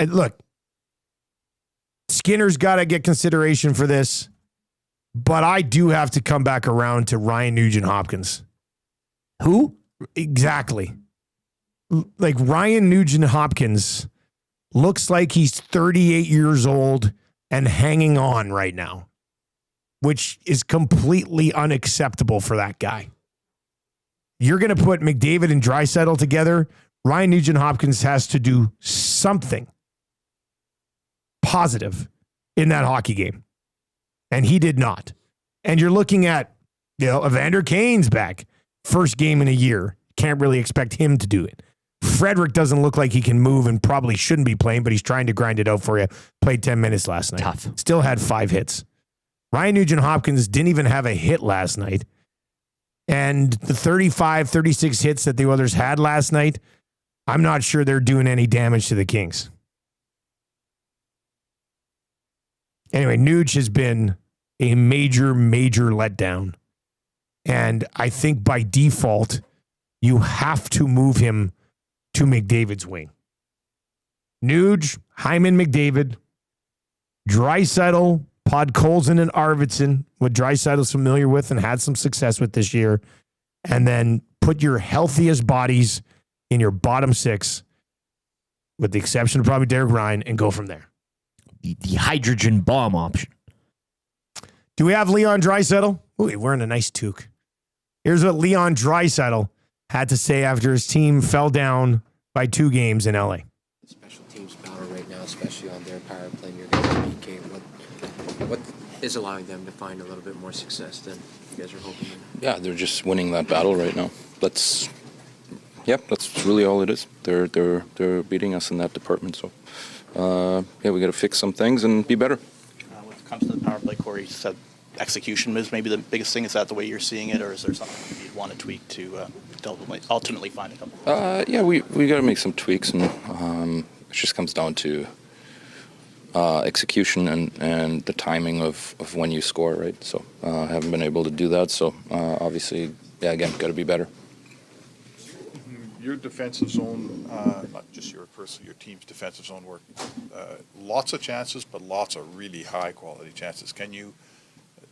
Look, Skinner's got to get consideration for this, but I do have to come back around to Ryan Nugent-Hopkins. Who? Exactly. Like, Ryan Nugent-Hopkins looks like he's 38 years old and hanging on right now, which is completely unacceptable for that guy. You're going to put McDavid and Draisaitl together. Ryan Nugent-Hopkins has to do something positive in that hockey game. And he did not. And you're looking at, Evander Kane's back. First game in a year. Can't really expect him to do it. Frederick doesn't look like he can move and probably shouldn't be playing, but he's trying to grind it out for you. Played 10 minutes last night. Tough. Still had 5 hits. Ryan Nugent-Hopkins didn't even have a hit last night. And the 35, 36 hits that the Oilers had last night, I'm not sure they're doing any damage to the Kings. Anyway, Nuge has been a major, major letdown. And I think by default, you have to move him to McDavid's wing. Nuge, Hyman, McDavid, Draisaitl, Podkolzin, and Arvidsson, what Draisaitl's familiar with and had some success with this year, and then put your healthiest bodies in your bottom 6, with the exception of probably Derek Ryan, and go from there. The hydrogen bomb option. Do we have Leon Draisaitl? Ooh, he's wearing a nice toque. Here's what Leon Draisaitl had to say after his team fell down by 2 games in LA. Special teams battle right now, especially on their power play near the PK. What is allowing them to find a little bit more success than you guys are hoping? Yeah, they're just winning that battle right now. That's really all it is. They're beating us in that department. So, we got to fix some things and be better. When it comes to the power play, Corey said execution is maybe the biggest thing. Is that the way you're seeing it, or is there something you'd want to tweak to ultimately find a couple? We got to make some tweaks, and it just comes down to execution and the timing of when you score, right? So I haven't been able to do that. So obviously, again, got to be better. Your defensive zone, not just your team's defensive zone work, lots of chances, but lots of really high quality chances.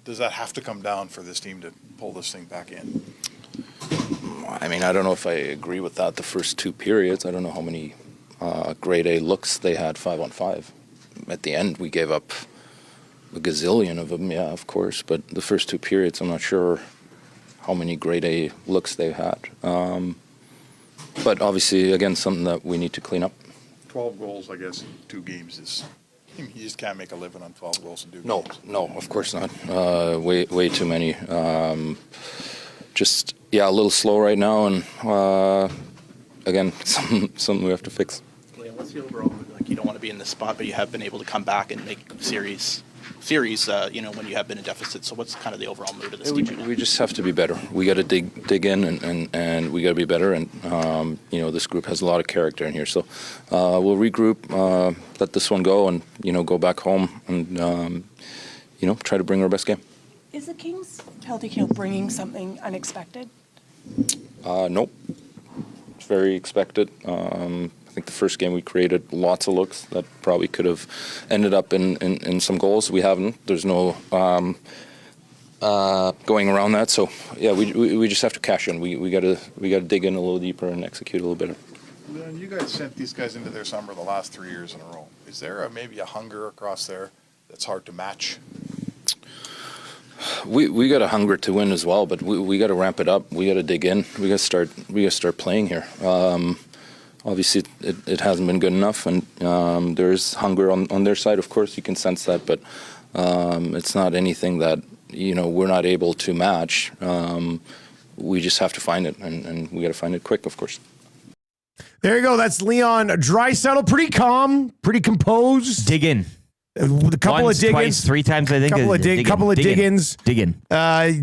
Does that have to come down for this team to pull this thing back in? I mean, I don't know if I agree with that the first 2 periods. I don't know how many grade A looks they had 5-on-5. At the end, we gave up a gazillion of them, of course. But the first 2 periods, I'm not sure how many grade A looks they had. But obviously, again, something that we need to clean up. 12 goals, I guess, in 2 games is... You just can't make a living on 12 goals in 2 games. No, of course not. Way too many. Just, a little slow right now. And, again, something we have to fix. What's the overall, you don't want to be in this spot, but you have been able to come back and make series, when you have been in deficit. So what's kind of the overall mood of this team? We just have to be better. We got to dig in and we got to be better. And, this group has a lot of character in here. So we'll regroup, let this one go and, go back home and, try to bring our best game. Is the Kings penalty kill bringing something unexpected? Nope. It's very expected. I think the first game we created lots of looks that probably could have ended up in some goals. We haven't. There's no going around that. So yeah, we just have to cash in. We got to dig in a little deeper and execute a little better. Leon, you guys sent these guys into their summer the last 3 years in a row. Is there maybe a hunger across there that's hard to match? We got a hunger to win as well, but we got to ramp it up. We got to dig in. We got to start playing here. Obviously, it hasn't been good enough, and there's hunger on their side. Of course, you can sense that, but it's not anything that we're not able to match. We just have to find it, and we got to find it quick, of course. There you go. That's Leon Draisaitl. Pretty calm, pretty composed. Dig in. A couple Once, of dig-ins. twice, 3 times, I think. Couple of dig-ins. Dig in.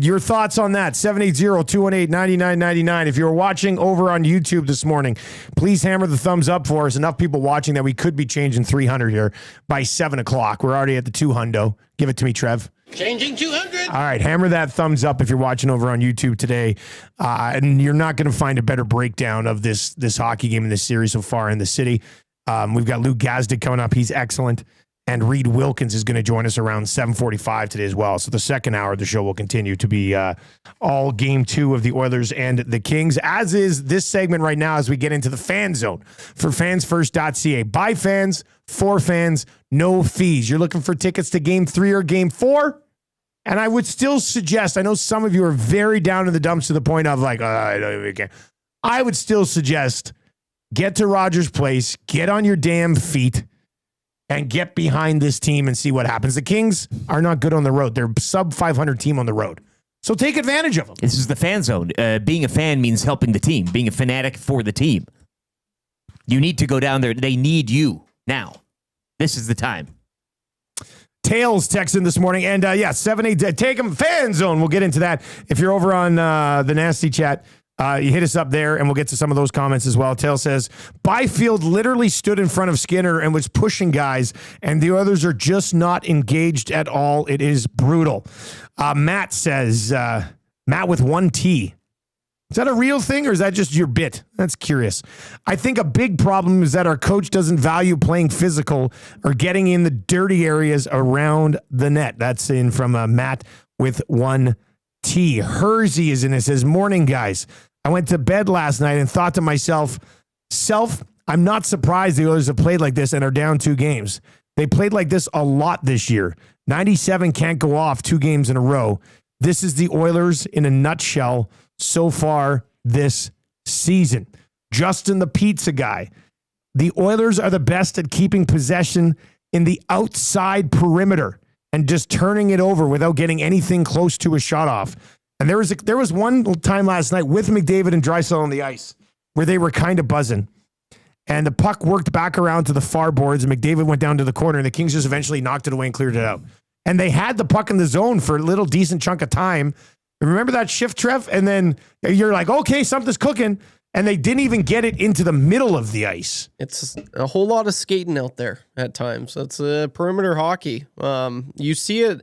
Your thoughts on that? 780-218-9999. If you're watching over on YouTube this morning, please hammer the thumbs up for us. Enough people watching that we could be changing 300 here by 7 o'clock. We're already at the 200. Give it to me, Trev. Changing 200. All right, hammer that thumbs up if you're watching over on YouTube today. And you're not going to find a better breakdown of this hockey game in this series so far in the city. We've got Luke Gazdic coming up. He's excellent. And Reid Wilkins is going to join us around 7:45 today as well. So the second hour of the show will continue to be all game 2 of the Oilers and the Kings, as is this segment right now as we get into the fan zone for fansfirst.ca. By fans, for fans, no fees. You're looking for tickets to game 3 or game 4? And I would still suggest, I know some of you are very down in the dumps to the point of like, I don't even care. I would still suggest get to Rogers Place, get on your damn feet, and get behind this team and see what happens. The Kings are not good on the road. They're sub 500 team on the road. So take advantage of them. This is the fan zone. Being a fan means helping the team, being a fanatic for the team. You need to go down there. They need you now. This is the time. Tails texting this morning. And 7-8, take them fan zone. We'll get into that. If you're over on the Nasty Chat, you hit us up there, and we'll get to some of those comments as well. Tail says, Byfield literally stood in front of Skinner and was pushing guys, and the others are just not engaged at all. It is brutal. Matt says, Matt with 1 T. Is that a real thing, or is that just your bit? That's curious. I think a big problem is that our coach doesn't value playing physical or getting in the dirty areas around the net. That's in from Matt with 1 T. Hersey is in it. Says, morning, guys. I went to bed last night and thought to myself, I'm not surprised the Oilers have played like this and are down 2 games. They played like this a lot this year. 97 can't go off 2 games in a row. This is the Oilers in a nutshell so far this season. Justin the Pizza Guy. The Oilers are the best at keeping possession in the outside perimeter and just turning it over without getting anything close to a shot off. And there was one time last night with McDavid and Draisaitl on the ice where they were kind of buzzing. And the puck worked back around to the far boards, and McDavid went down to the corner, and the Kings just eventually knocked it away and cleared it out. And they had the puck in the zone for a little decent chunk of time. Remember that shift, Trev? And then you're like, okay, something's cooking. And they didn't even get it into the middle of the ice. It's a whole lot of skating out there at times. It's perimeter hockey. You see it,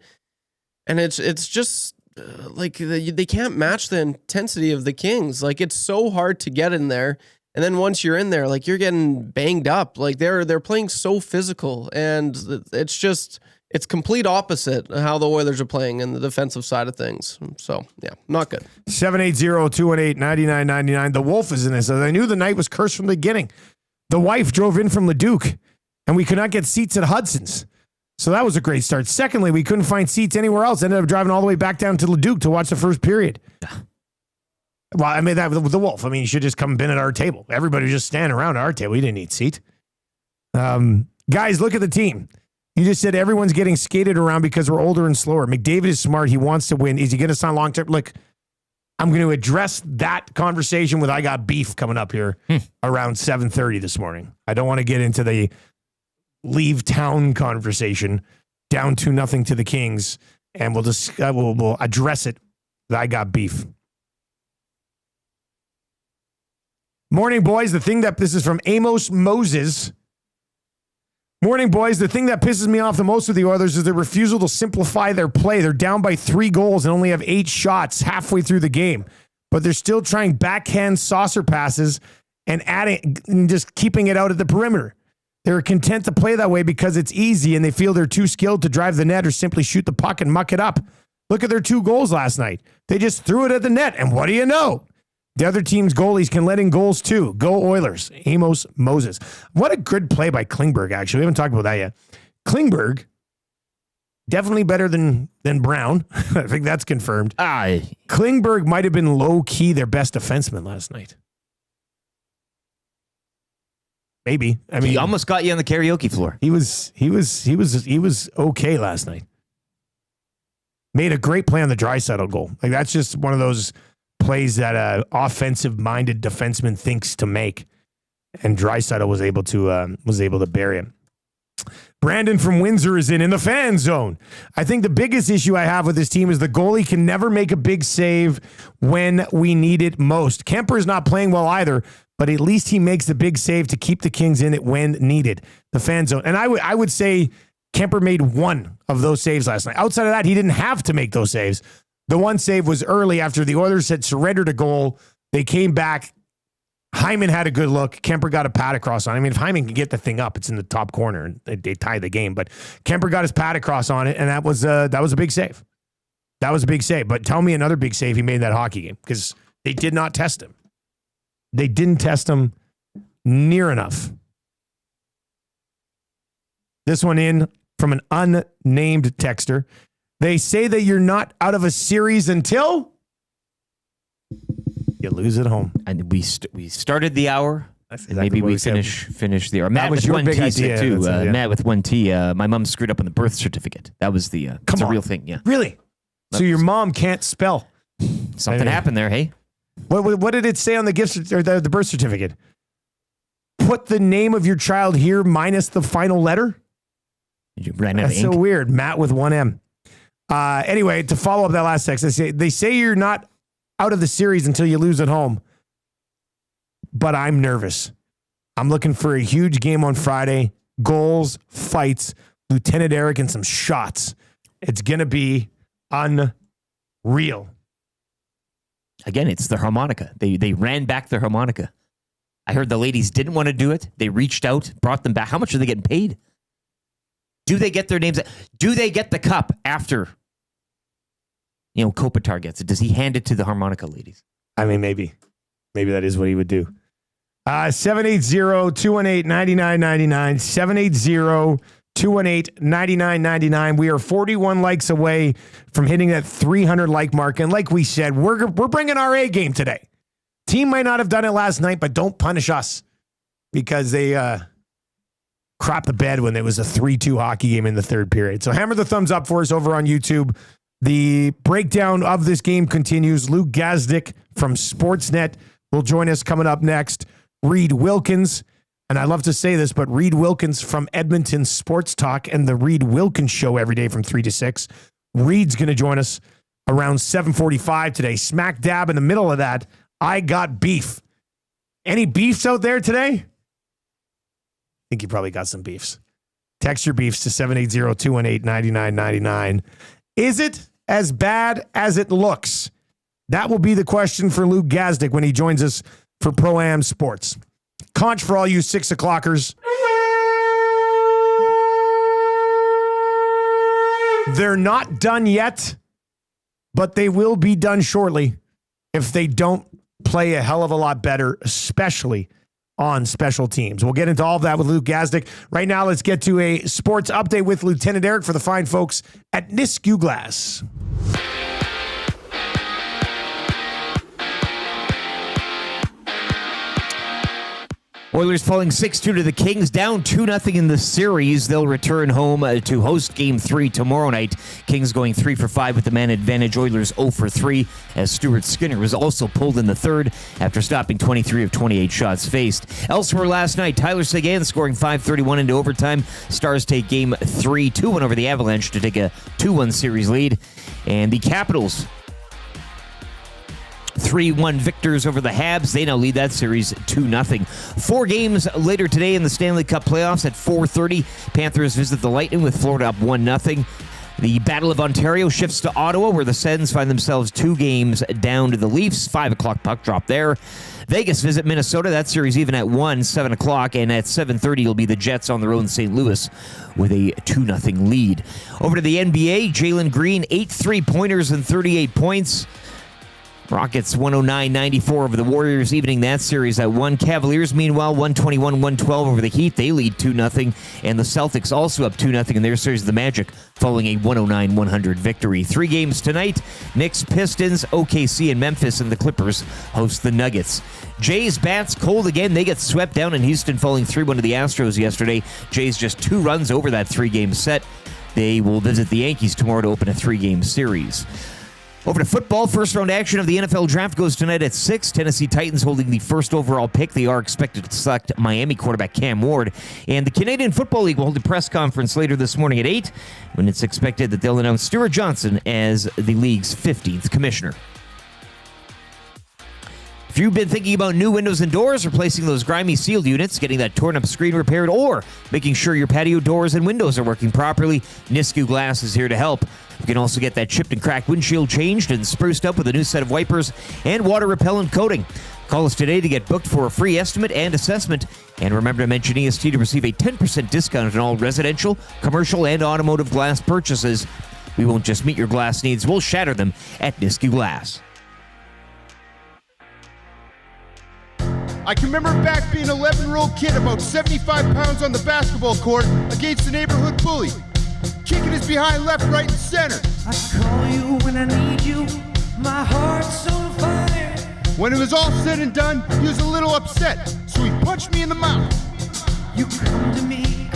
and it's just like they can't match the intensity of the Kings. Like, it's so hard to get in there. And then once you're in there, like, you're getting banged up. Like, they're playing so physical, and it's complete opposite of how the Oilers are playing in the defensive side of things. So, yeah, not good. 780-218-9999. The Wolf is in this. I knew the night was cursed from the beginning. The wife drove in from Leduc, and we could not get seats at Hudson's. So that was a great start. Secondly, we couldn't find seats anywhere else. Ended up driving all the way back down to Leduc to watch the first period. Well, I mean, that with the Wolf. I mean, you should just come and been at our table. Everybody was just standing around our table. We didn't need seat. Guys, look at the team. You just said everyone's getting skated around because we're older and slower. McDavid is smart. He wants to win. Is he going to sign long-term? Look, I'm going to address that conversation with I got beef coming up here around 7:30 this morning. I don't want to get into the leave town conversation, down 2-0 to the Kings, and we'll address it. I got beef. Morning, boys. This is from Amos Moses. Morning, boys. The thing that pisses me off the most with the Oilers is their refusal to simplify their play. They're down by 3 goals and only have 8 shots halfway through the game. But they're still trying backhand saucer passes and just keeping it out at the perimeter. They're content to play that way because it's easy and they feel they're too skilled to drive the net or simply shoot the puck and muck it up. Look at their 2 goals last night. They just threw it at the net, and what do you know? The other team's goalies can let in goals too. Go Oilers. Amos Moses. What a good play by Klingberg, actually. We haven't talked about that yet. Klingberg, definitely better than Brown. I think that's confirmed. Klingberg might have been low-key their best defenseman last night. Maybe. I mean, he almost got you on the karaoke floor. He was okay last night. Made a great play on the Draisaitl goal. Like, that's just one of those plays that an offensive-minded defenseman thinks to make, and Draisaitl was able to bury him. Brandon from Windsor is in the fan zone. I think the biggest issue I have with this team is the goalie can never make a big save when we need it most. Kemper's not playing well either, but at least he makes the big save to keep the Kings in it when needed. The fan zone. And I would say Kemper made 1 of those saves last night. Outside of that, he didn't have to make those saves. The one save was early after the Oilers had surrendered a goal. They came back. Hyman had a good look. Kemper got a pad across on it. I mean, if Hyman can get the thing up, it's in the top corner, and they tie the game. But Kemper got his pad across on it, and that was a big save. That was a big save. But tell me another big save he made in that hockey game, because they did not test him. They didn't test him near enough. This one in from an unnamed texter. They say that you're not out of a series until you lose at home. And we started the hour. Exactly maybe we finish the hour. Matt with one T too. Matt with one T. My mom screwed up on the birth certificate. That was the it's a real thing. Yeah. Really? So your mom can't spell. Something happened there. Hey. What did it say on the gift or the birth certificate? Put the name of your child here minus the final letter. You ran out of ink. That's so weird. Matt with 1M. Anyway, to follow up that last text, they say you're not out of the series until you lose at home. But I'm nervous. I'm looking for a huge game on Friday. Goals, fights, Lieutenant Eric, and some shots. It's going to be unreal. Again, it's the harmonica. They ran back the harmonica. I heard the ladies didn't want to do it. They reached out, brought them back. How much are they getting paid? Do they get their names? Do they get the cup after, Kopitar gets it? Does he hand it to the harmonica ladies? I mean, maybe. Maybe that is what he would do. 780-218-9999. 780-218-9999. We are 41 likes away from hitting that 300 like mark. And like we said, we're bringing our A game today. Team might not have done it last night, but don't punish us because they crap the bed when there was a 3-2 hockey game in the third period. So hammer the thumbs up for us over on YouTube. The breakdown of this game continues. Luke Gazdic from Sportsnet will join us coming up next. Reid Wilkins, and I love to say this, but Reid Wilkins from Edmonton Sports Talk and the Reid Wilkins Show every day from 3 to 6. Reid's going to join us around 7:45 today. Smack dab in the middle of that, I got beef. Any beefs out there today? I think you probably got some beefs. Text your beefs to 780-218-9999. Is it as bad as it looks? That will be the question for Luke Gazdic when he joins us for Pro-Am Sports. Conch for all you 6 o'clockers. They're not done yet, but they will be done shortly if they don't play a hell of a lot better, especially on special teams. We'll get into all of that with Luke Gazdic. Right now, let's get to a sports update with Lieutenant Eric for the fine folks at Nisku Glass. Oilers falling 6-2 to the Kings, down 2-0 in the series. They'll return home to host Game 3 tomorrow night. Kings going 3 for 5 with the man advantage. Oilers 0 for 3 as Stuart Skinner was also pulled in the third after stopping 23 of 28 shots faced. Elsewhere last night, Tyler Seguin scoring 5:31 into overtime. Stars take Game 3, 2-1 over the Avalanche to take a 2-1 series lead. And the Capitals 3-1 victors over the Habs. They now lead that series 2-0. 4 games later today in the Stanley Cup playoffs at 4:30. Panthers visit the Lightning with Florida up 1-0. The Battle of Ontario shifts to Ottawa, where the Sens find themselves 2 games down to the Leafs. 5 o'clock puck drop there. Vegas visit Minnesota. That series even at 1, 7 o'clock. And at 7:30 will be the Jets on the road in St. Louis with a 2-0 lead. Over to the NBA, Jalen Green, 8 3-pointers and 38 points. Rockets 109-94 over the Warriors, evening that series at 1. Cavaliers, meanwhile, 121-112 over the Heat. They lead 2-0. And the Celtics also up 2-0 in their series of the Magic, following a 109-100 victory. 3 games tonight. Knicks, Pistons, OKC, and Memphis, and the Clippers host the Nuggets. Jays bats cold again. They get swept down in Houston, falling 3-1 to the Astros yesterday. Jays just 2 runs over that 3-game set. They will visit the Yankees tomorrow to open a 3-game series. Over to football. First round action of the NFL draft goes tonight at 6. Tennessee Titans holding the first overall pick. They are expected to select Miami quarterback Cam Ward. And the Canadian Football League will hold a press conference later this morning at 8, when it's expected that they'll announce Stuart Johnson as the league's 15th commissioner. If you've been thinking about new windows and doors, replacing those grimy sealed units, getting that torn-up screen repaired, or making sure your patio doors and windows are working properly, Nisku Glass is here to help. You can also get that chipped and cracked windshield changed and spruced up with a new set of wipers and water-repellent coating. Call us today to get booked for a free estimate and assessment. And remember to mention EST to receive a 10% discount on all residential, commercial, and automotive glass purchases. We won't just meet your glass needs, we'll shatter them at Nisku Glass. I can remember back being an 11-year-old kid, about 75 pounds on the basketball court against the neighborhood bully, kicking his behind left, right, and center. I call you when I need you, my heart's on fire. When it was all said and done, he was a little upset, so he punched me in the mouth. You come to me,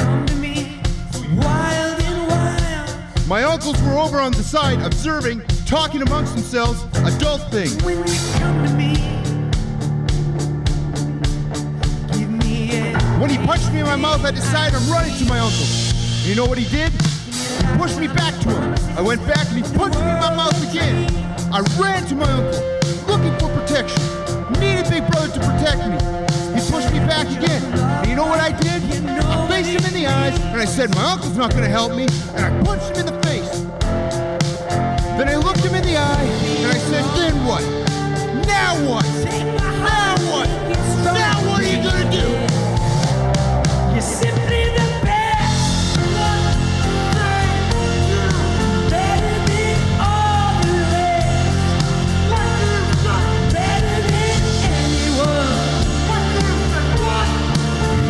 wild and wild. My uncles were over on the side, observing, talking amongst themselves, adult things. When you come to me, when he punched me in my mouth, I decided I'm running to my uncle. And you know what he did? He pushed me back to him. I went back and he punched me in my mouth again. I ran to my uncle, looking for protection. Needed Big Brother to protect me. He pushed me back again. And you know what I did? I faced him in the eyes and I said, my uncle's not going to help me. And I punched him in the face. Then I looked him in the eye and I said, then what? Now what? Now what? Now what are you going to do? you're simply the best. Better than all the rest. Better than anyone.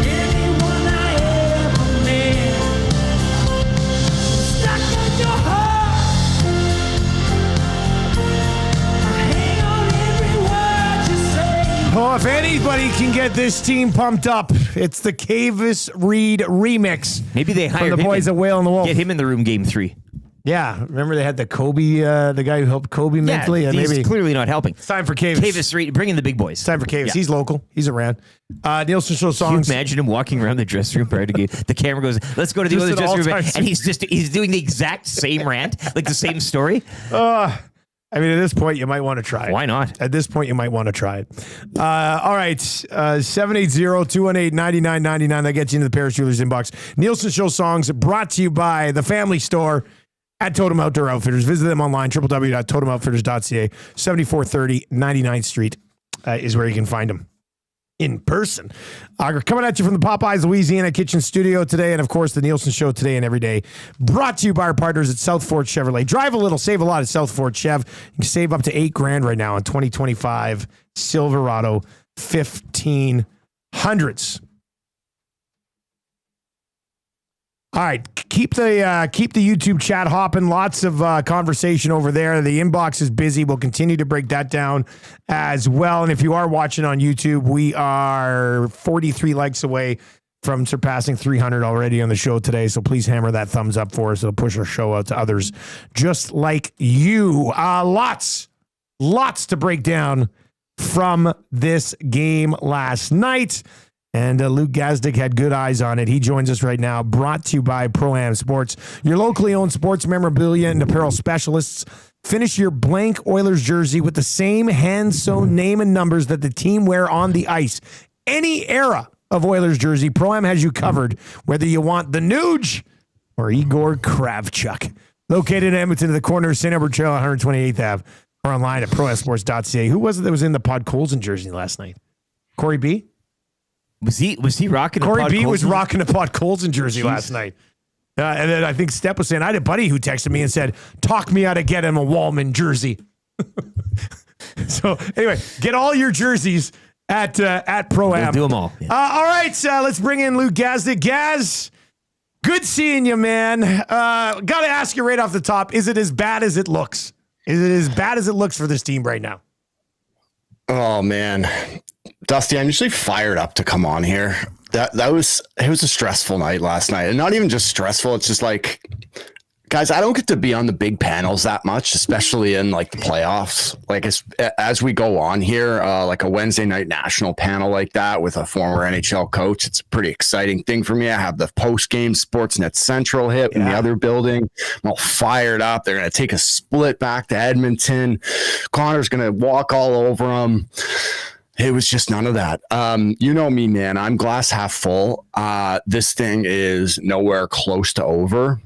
Anyone I ever met. Stuck in your heart. I hang on every word you say. Oh, if anybody can get this team pumped up, it's the Cavis Reid remix. Maybe they hired from the boys him at Whale and the Wolf. Get him in the room game 3. Yeah, remember they had the Kobe, the guy who helped Kobe mentally? Yeah, he's maybe clearly not helping. It's time for Cavis. Cavis Reid, bring in the big boys. It's time for Cavis. Yeah. He's local. He's around. Nielson Show Can you songs. imagine him walking around the dressing room prior to game? The camera goes, let's go to the Just other an dressing room. all-time And he's doing the exact same rant, like the same story. I mean, at this point, you might want to try it. Why not? At this point, you might want to try it. All right. 780-218-9999. That gets you into the Paris Jewelers inbox. Nielson Show songs brought to you by the Family Store at Totem Outdoor Outfitters. Visit them online, www.totemoutfitters.ca. 7430 99th Street is where you can find them in person. Coming at you from the Popeyes Louisiana Kitchen Studio today, and of course the Nielsen Show today and every day, brought to you by our partners at South Fort Chevrolet. Drive a little, save a lot at South Fort Chev. You can save up to $8,000 right now on 2025 Silverado 1500s. All right, keep the YouTube chat hopping. Lots of conversation over there. The inbox is busy. We'll continue to break that down as well. And if you are watching on YouTube, we are 43 likes away from surpassing 300 already on the show today. So please hammer that thumbs up for us. It'll push our show out to others just like you. Lots to break down from this game last night. And Luke Gazdic had good eyes on it. He joins us right now, brought to you by Pro-Am Sports, your locally owned sports memorabilia and apparel specialists. Finish your blank Oilers jersey with the same hand-sewn name and numbers that the team wear on the ice. Any era of Oilers jersey, Pro-Am has you covered, whether you want the Nuge or Igor Kravchuk. Located in Edmonton, at the corner of St. Albert Trail, 128th Ave, or online at prosports.ca. Who was it that was in the Pod Colson jersey last night? Corey B? Was he rocking Corey a Pod B Colson? was rocking a Pod Colson jersey last night. And then I think Step was saying, I had a buddy who texted me and said, talk me out of getting him a Wallman jersey. So anyway, get all your jerseys at Pro-Am. We'll do them all. Yeah. All right, let's bring in Luke Gazdic. Gaz, good seeing you, man. Got to ask you right off the top, is it as bad as it looks? Is it as bad as it looks for this team right now? Oh, man. Dusty, I'm usually fired up to come on here. It was a stressful night last night, and not even just stressful. It's just like, guys, I don't get to be on the big panels that much, especially in like the playoffs. Like as we go on here, like a Wednesday night national panel like that with a former NHL coach, it's a pretty exciting thing for me. I have the post-game Sportsnet Central hit in the other building. I'm all fired up. They're going to take a split back to Edmonton. Connor's going to walk all over them. It was just none of that. You know me, man. I'm glass half full. This thing is nowhere close to over,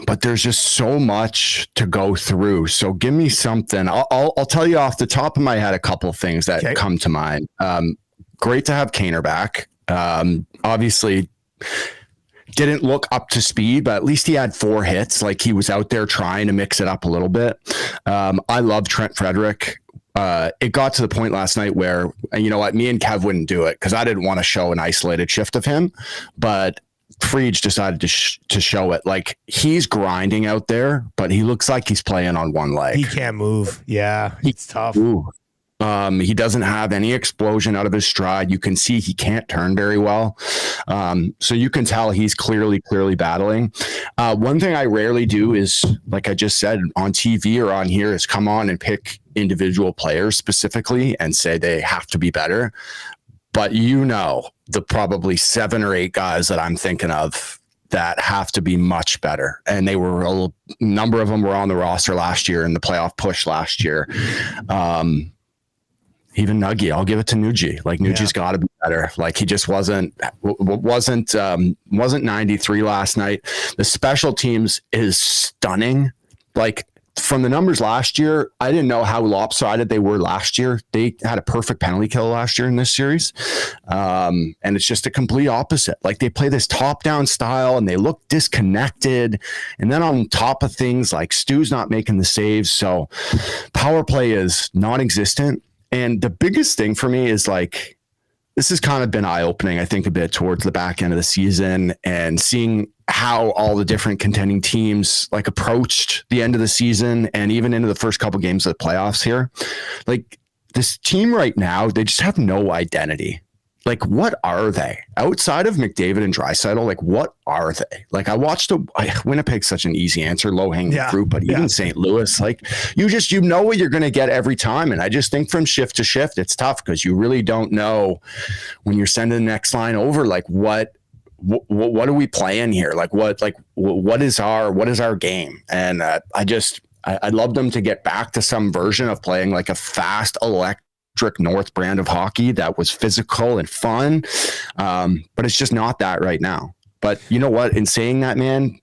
but there's just so much to go through. So give me something. I'll tell you off the top of my head a couple of things that come to mind. Great to have Kaner back. Obviously didn't look up to speed, but at least he had 4 hits. Like he was out there trying to mix it up a little bit. I love Trent Frederick. It got to the point last night where, you know what, me and Kev wouldn't do it because I didn't want to show an isolated shift of him, but Friedge decided to show it. Like he's grinding out there, but he looks like he's playing on one leg. He can't move. Yeah, it's tough. He doesn't have any explosion out of his stride. You can see he can't turn very well. So you can tell he's clearly battling. One thing I rarely do is, like I just said, on TV or on here, is come on and pick individual players specifically and say they have to be better. But you know, the probably 7 or 8 guys that I'm thinking of that have to be much better. And they were a number of them were on the roster last year in the playoff push last year. Even Nuggie, I'll give it to Nugie. Like Nugie's got to be better. Like he just wasn't 93 last night. The special teams is stunning. Like from the numbers last year, I didn't know how lopsided they were last year. They had a perfect penalty kill last year in this series. And it's just a complete opposite. Like they play this top-down style and they look disconnected. And then on top of things, like Stu's not making the saves. So power play is non-existent. And the biggest thing for me is like, this has kind of been eye-opening, I think, a bit towards the back end of the season and seeing how all the different contending teams like approached the end of the season and even into the first couple games of the playoffs here. Like this team right now, they just have no identity. Like, what are they outside of McDavid and Draisaitl? Like, what are they? Like, I watched Winnipeg's such an easy answer, low hanging fruit, but even St. Louis, like you know what you're going to get every time. And I just think from shift to shift, it's tough because you really don't know when you're sending the next line over, like what are we playing here? Like what is our game? And I'd love them to get back to some version of playing like a fast electric North brand of hockey that was physical and fun. But it's just not that right now. But you know what? In saying that, man,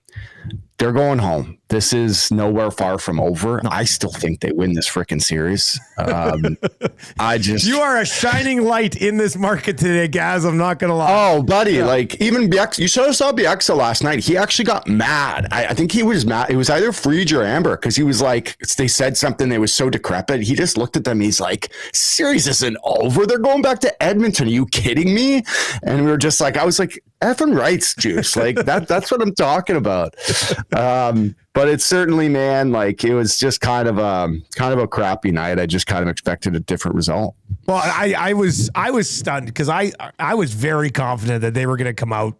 they're going home. This is nowhere far from over. I still think they win this freaking series. You are a shining light in this market today, Gaz. I'm not gonna lie. Oh, buddy, like even Bieksa, you saw Bieksa last night. He actually got mad. I think he was mad. It was either Friedge or Amber because he was like, they said something that was so decrepit. He just looked at them. He's like, series isn't over. They're going back to Edmonton. Are you kidding me? And we were just like, I was like, effing rights, juice. Like that's what I'm talking about. But it's certainly, man, like it was just kind of a crappy night. I just kind of expected a different result. Well, I was stunned because I was very confident that they were going to come out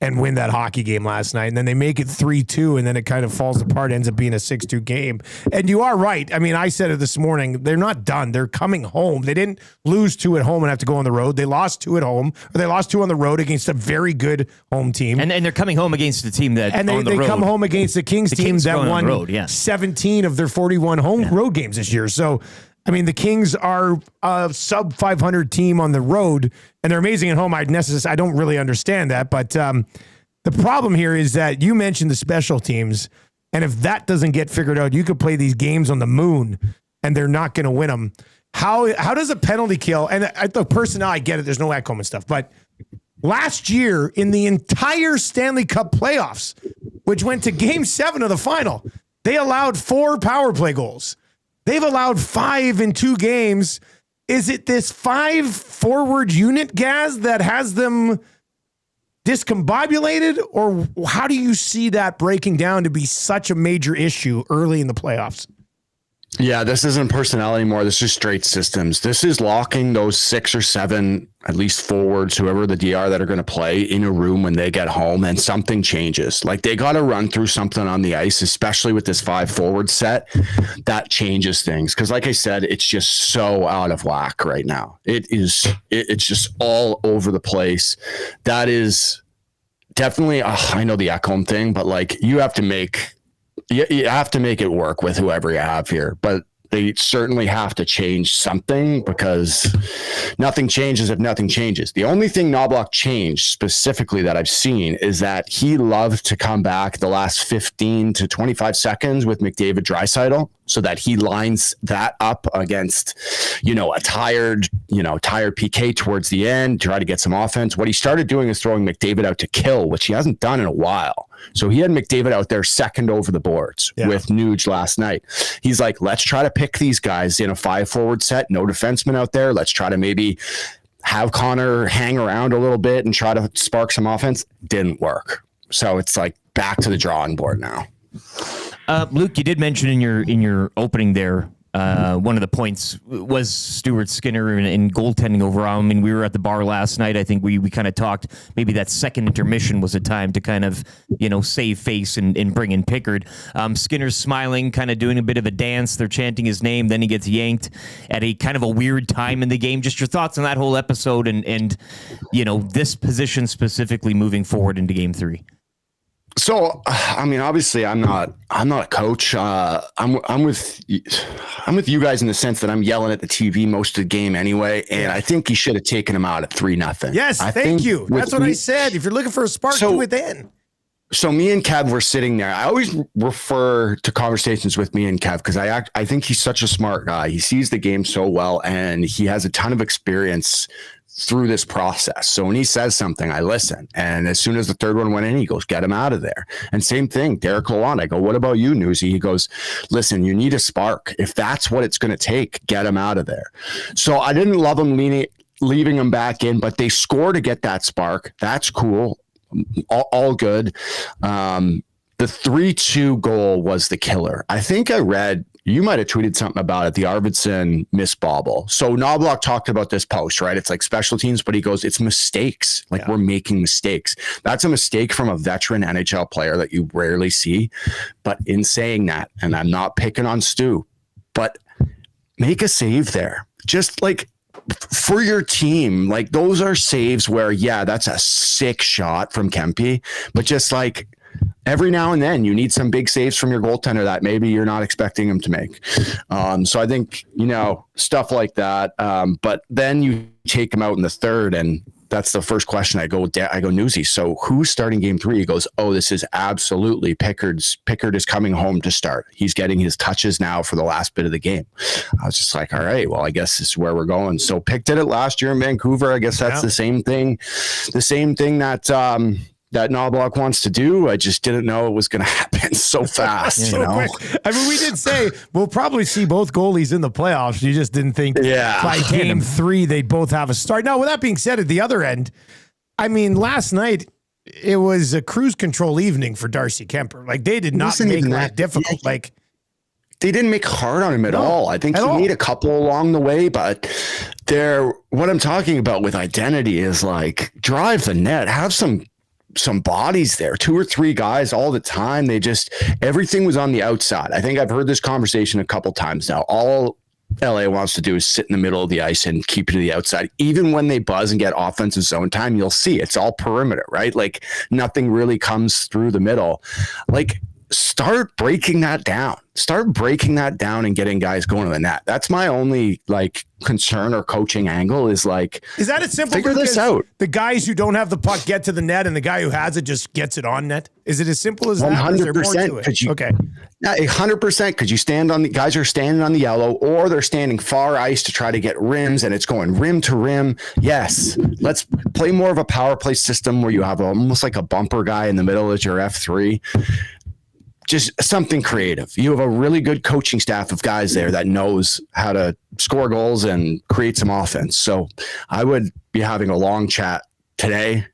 and win that hockey game last night. And then they make it 3-2, and then it kind of falls apart, ends up being a 6-2 game. And you are right. I mean, I said it this morning. They're not done. They're coming home. They didn't lose 2 at home and have to go on the road. They lost 2 at home, or they lost 2 on the road against a very good home team. And they're coming home against a team that they come home against the Kings team that won 17 of their 41 road games this year. So, I mean, the Kings are a sub 500 team on the road, and they're amazing at home. I don't really understand that, but the problem here is that you mentioned the special teams, and if that doesn't get figured out, you could play these games on the moon, and they're not going to win them. How does a penalty kill? And the personnel, I get it. There's no Ekholm and stuff, but last year in the entire Stanley Cup playoffs, which went to Game 7 of the final, they allowed 4 power play goals. They've allowed 5 in 2 games. Is it this 5-forward unit, Gaz, that has them discombobulated? Or how do you see that breaking down to be such a major issue early in the playoffs? Yeah, this isn't personnel anymore. This is straight systems. This is locking those 6 or 7, at least forwards, whoever the DR that are going to play in a room when they get home, and something changes. Like, they got to run through something on the ice, especially with this 5-forward set. That changes things. Because like I said, it's just so out of whack right now. It's just all over the place. That is definitely, I know the Ekholm thing, but like, you have to make it work with whoever you have here, but they certainly have to change something, because nothing changes if nothing changes. The only thing Knoblauch changed specifically that I've seen is that he loved to come back the last 15 to 25 seconds with McDavid Draisaitl, so that he lines that up against, a tired PK towards the end, try to get some offense. What he started doing is throwing McDavid out to kill, which he hasn't done in a while. So he had McDavid out there second over the boards with Nuge last night. He's like, let's try to pick these guys in a 5-forward set, no defenseman out there. Let's try to maybe have Connor hang around a little bit and try to spark some offense. Didn't work. So it's like back to the drawing board now. Luke, you did mention in your opening there, one of the points was Stuart Skinner and goaltending overall. I mean, we were at the bar last night. I think we kind of talked, maybe that second intermission was a time to kind of, save face and bring in Pickard. Skinner's smiling, kind of doing a bit of a dance. They're chanting his name. Then he gets yanked at a kind of a weird time in the game. Just your thoughts on that whole episode and this position specifically moving forward into Game 3. So, I mean, obviously I'm not a coach. I'm with you guys in the sense that I'm yelling at the TV most of the game anyway. And I think he should have taken him out at 3-0. Yes. Thank you. That's what I said. If you're looking for a spark, do it then. So me and Kev were sitting there. I always refer to conversations with me and Kev because I think he's such a smart guy. He sees the game so well, and he has a ton of experience through this process. So when he says something, I listen. And as soon as the third one went in, he goes, get him out of there. And same thing, Derek Lalonde. I go, what about you, Newsy? He goes, listen, you need a spark. If that's what it's going to take, get him out of there. So I didn't love him leaving him back in, but they score to get that spark. That's cool. All good. The 3-2 goal was the killer. I think I read, you might have tweeted something about it, the Arvidsson misbobble. So Knoblauch talked about this post, right? It's like special teams, but he goes, it's mistakes. Like we're making mistakes. That's a mistake from a veteran NHL player that you rarely see. But in saying that, and I'm not picking on Stu, but make a save there. Just like for your team, like those are saves where, yeah, that's a sick shot from Kempe, but just like every now and then you need some big saves from your goaltender that maybe you're not expecting him to make. So I think, stuff like that. But then you take him out in the third, and that's the first question I go, Newsy, so who's starting Game 3? He goes, oh, this is absolutely Pickard is coming home to start. He's getting his touches now for the last bit of the game. I was just like, all right, well, I guess this is where we're going. So Pick did it last year in Vancouver. I guess that's the same thing that Knoblauch wants to do. I just didn't know it was going to happen so fast. Quick. I mean, we did say we'll probably see both goalies in the playoffs. You just didn't think by Game 3 they'd both have a start. Now, with that being said, at the other end, I mean, last night it was a cruise control evening for Darcy Kemper. Like, they did not make that difficult. Like, they didn't make hard on him at all. I think he made a couple along the way, but what I'm talking about with identity is like drive the net, have some some bodies there, 2 or 3 guys all the time. Everything was on the outside. I think I've heard this conversation a couple times now. All LA wants to do is sit in the middle of the ice and keep it to the outside. Even when they buzz and get offensive zone time, you'll see it's all perimeter, right? Like nothing really comes through the middle. Like start breaking that down. Start breaking that down and getting guys going to the net. That's my only like concern or coaching angle is like, is that as simple? Figure this out. The guys who don't have the puck get to the net and the guy who has it just gets it on net. Is it as simple as that? 100%. Okay. Yeah, 100%. Because you stand on the guys are standing on the yellow or they're standing far ice to try to get rims and it's going rim to rim. Yes. Let's play more of a power play system where you have almost like a bumper guy in the middle as your F3. Just something creative. You have a really good coaching staff of guys there that knows how to score goals and create some offense. So I would be having a long chat today,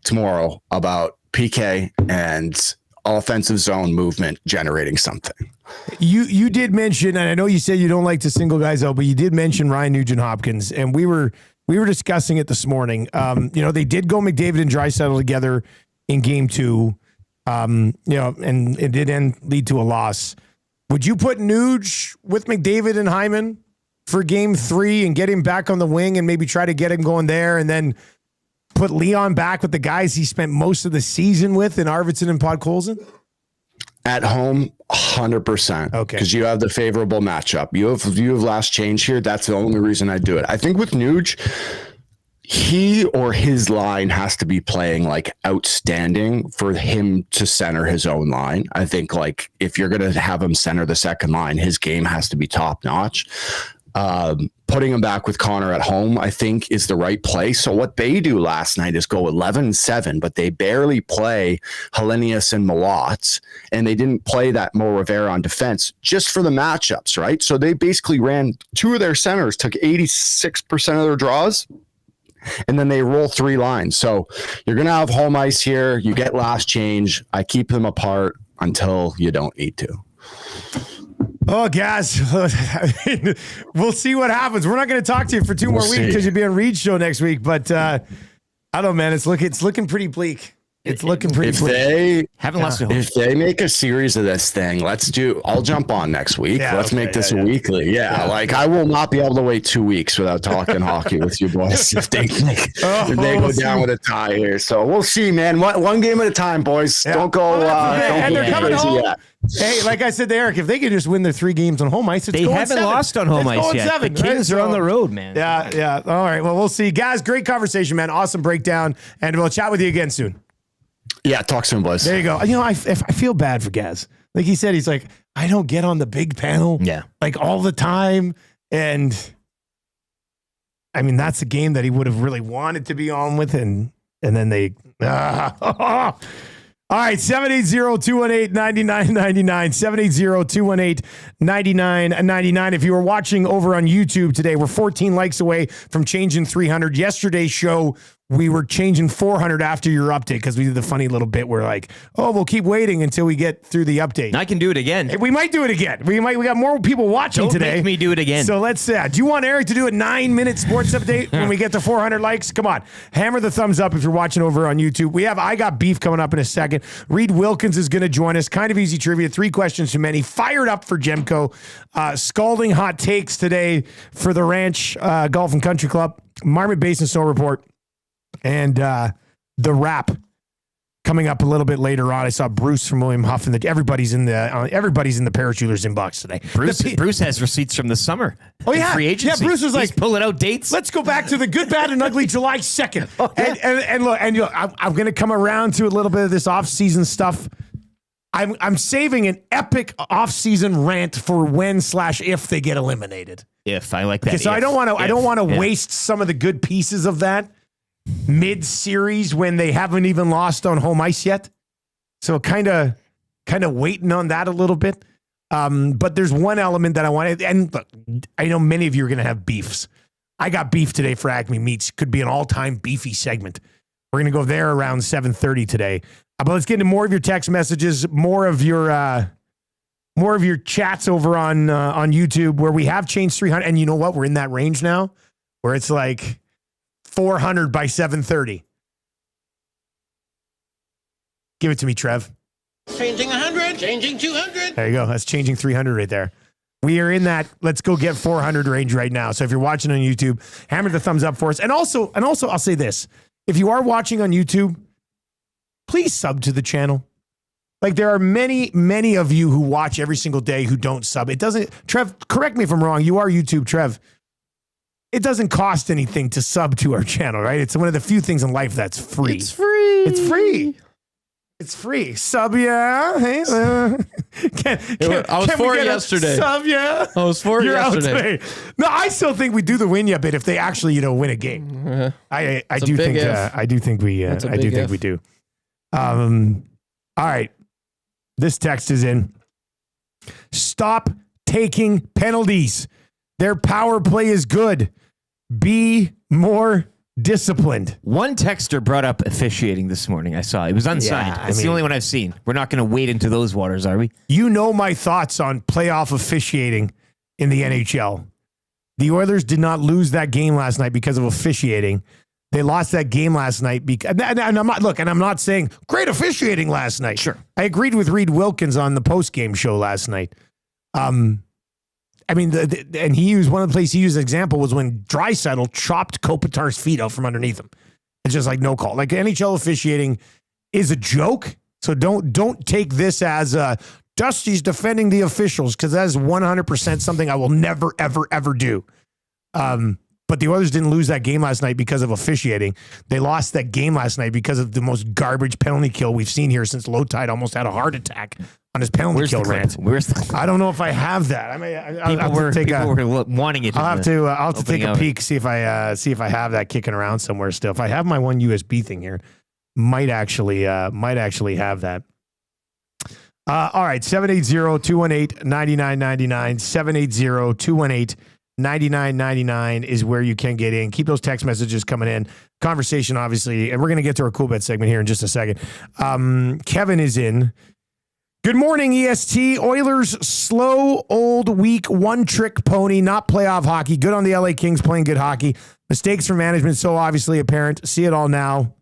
tomorrow about PK and offensive zone movement generating something. You did mention, and I know you said you don't like to single guys out, but you did mention Ryan Nugent-Hopkins, and we were discussing it this morning. They did go McDavid and Draisaitl together in game 2. And it did lead to a loss. Would you put Nuge with McDavid and Hyman for game 3 and get him back on the wing and maybe try to get him going there and then put Leon back with the guys he spent most of the season with in Arvidsson and Podkolzin? At home, 100%. Okay. Because you have the favorable matchup. You have last change here. That's the only reason I do it. I think with Nuge, he or his line has to be playing like outstanding for him to center his own line. I think like if you're going to have him center the second line, his game has to be top notch. Putting him back with Connor at home, I think is the right play. So what they do last night is go 11-7, but they barely play Hellenius and Malott, and they didn't play that Mo Rivera on defense just for the matchups, right? So they basically ran 2 of their centers, took 86% of their draws, and then they roll 3 lines. So you're going to have home ice here. You get last change. I keep them apart until you don't need to. Oh, guys, we'll see what happens. We're not going to talk to you for 2 more weeks because you'll be on Reid's show next week. But I don't know, man. It's looking pretty bleak. It's looking pretty bleak. If they make a series of this thing, I'll jump on next week. Let's make this a weekly. Like I will not be able to wait 2 weeks without talking hockey with you boys if they go down with a tie here. So we'll see, man. One game at a time, boys. Don't go. And they're coming home. Hey, like I said to Eric, if they could just win their 3 games on home ice, they haven't lost on home ice yet. 7, the Kings are on the road, man. Yeah. All right. Well, we'll see, guys. Great conversation, man. Awesome breakdown, and we'll chat with you again soon. Yeah, talk soon, boys. There you go. I feel bad for Gaz. Like he said, he's like, I don't get on the big panel, like all the time, and I mean that's a game that he would have really wanted to be on with, and then they. All right, 780-218-9999, 780-218-9999. If you were watching over on YouTube today, we're 14 likes away from changing 300. Yesterday's show, we were changing 400 after your update because we did the funny little bit where like, oh, we'll keep waiting until we get through the update. I can do it again. We might do it again. We got more people watching today. Don't make me do it again. So let's do you want Eric to do a 9-minute sports update when we get to 400 likes? Come on. Hammer the thumbs up if you're watching over on YouTube. I Got Beef coming up in a second. Reid Wilkins is going to join us. Kind of easy trivia. 3 questions too many. Fired up for Gemco. Scalding hot takes today for the Ranch Golf and Country Club. Marmot Basin Snow Report. And the wrap coming up a little bit later on. I saw Bruce from William Huff, and everybody's in the parachuters inbox today. Bruce has receipts from the summer. Oh yeah, free agency. Yeah, Bruce was like, he's pulling out dates. Let's go back to the good, bad, and ugly July 2nd. And look, I'm going to come around to a little bit of this off-season stuff. I'm saving an epic off-season rant for when/if they get eliminated. If I like that. Okay, so I don't want to waste some of the good pieces of that mid-series when they haven't even lost on home ice yet. So kind of waiting on that a little bit. But there's one element that I wanted, and look, I know many of you are going to have beefs. I got beef today for Acme Meats. Could be an all-time beefy segment. We're going to go there around 7:30 today. But let's get into more of your text messages, more of your chats over on YouTube where we have changed 300. And you know what? We're in that range now where it's like 400 by 7:30. Give it to me, Trev. Changing 100, changing 200. There you go. That's changing 300 right there. We are in that let's go get 400 range right now. So if you're watching on YouTube, hammer the thumbs up for us. And also I'll say this. If you are watching on YouTube, please sub to the channel. Like there are many, many of you who watch every single day who don't sub. It doesn't, Trev, correct me if I'm wrong. You are YouTube, Trev. It doesn't cost anything to sub to our channel, right? It's one of the few things in life that's free. It's free. It's free. It's free. Sub, yeah. Hey, I was for it yesterday. Sub, yeah. I was for it You're yesterday. out today. No, I still think we do the win ya bit if they actually, win a game. I do think we do. All right. This text is in. Stop taking penalties. Their power play is good. Be more disciplined. One texter brought up officiating this morning. I saw it was unsigned. Yeah, it's the only one I've seen. We're not going to wade into those waters, are we? You know my thoughts on playoff officiating in the NHL. The Oilers did not lose that game last night because of officiating. They lost that game last night because, and I'm not saying great officiating last night. Sure. I agreed with Reid Wilkins on the post-game show last night. And he used one of the places he used an example was when Draisaitl chopped Kopitar's feet out from underneath him. It's just like no call. Like NHL officiating is a joke. So don't take this as Dusty's defending the officials, because that is 100% something I will never, ever, ever do. But the Oilers didn't lose that game last night because of officiating. They lost that game last night because of the most garbage penalty kill we've seen here since Lowtide almost had a heart attack on his penalty kill rant. I don't know if I have that. People were wanting it. I'll have to take a peek, see if I have that kicking around somewhere still. If I have my one USB thing here, might actually have that. All right, 780-218-9999, 780-218-9999 is where you can get in. Keep those text messages coming in. Conversation, obviously, and we're going to get to our cool bet segment here in just a second. Kevin is in. Good morning, EST. Oilers, slow, old, weak, one-trick pony, not playoff hockey. Good on the LA Kings playing good hockey. Mistakes from management, so obviously apparent. See it all now.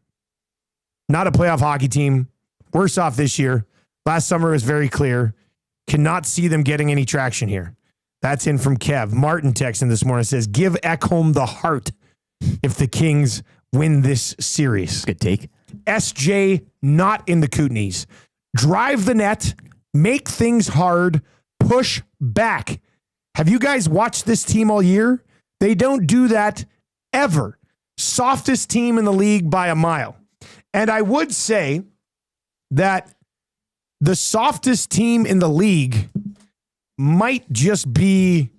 Not a playoff hockey team. Worse off this year. Last summer was very clear. Cannot see them getting any traction here. That's in from Kev. Martin texting this morning says, give Ekholm the heart if the Kings win this series. Good take. SJ not in the Kootenays. Drive the net, make things hard, push back. Have you guys watched this team all year? They don't do that ever. Softest team in the league by a mile. And I would say that the softest team in the league might just be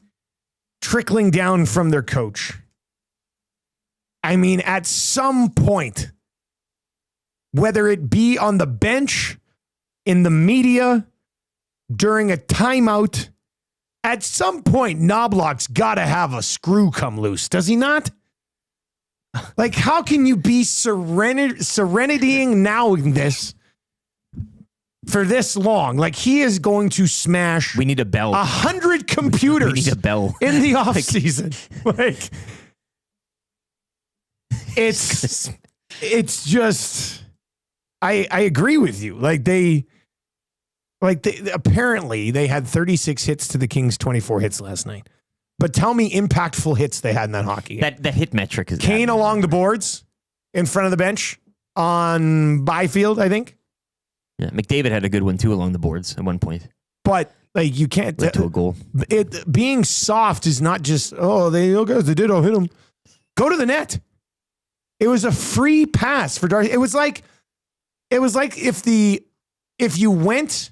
trickling down from their coach. I mean, at some point, whether it be on the bench, in the media, during a timeout, at some point, Knobloch's got to have a screw come loose, does he not? Like, how can you be serenitying now in this for this long? Like, he is going to smash. We need a bell. 100 computers. We need a bell in the offseason. Like, it's just. I agree with you. Apparently they had 36 hits to the Kings' 24 hits last night. But tell me impactful hits they had in that hockey game. That hit metric is Kane along the boards in front of the bench on Byfield, I think. Yeah, McDavid had a good one too along the boards at one point. But like you can't led to a goal. It being soft is not just they did hit him. Go to the net. It was a free pass for Darcy. It was like if you went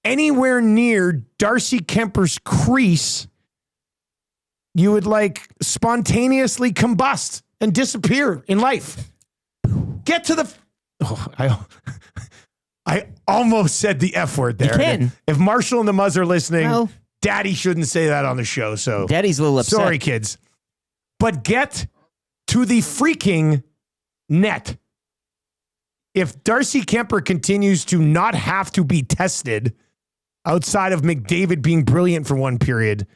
anywhere near Darcy Kemper's crease, you would like spontaneously combust and disappear in life. Get to the. I almost said the F word there. You can. If Marshall and the Muzz are listening, Daddy shouldn't say that on the show. So Daddy's a little upset. Sorry, kids. But get to the freaking net. If Darcy Kemper continues to not have to be tested outside of McDavid being brilliant for one period,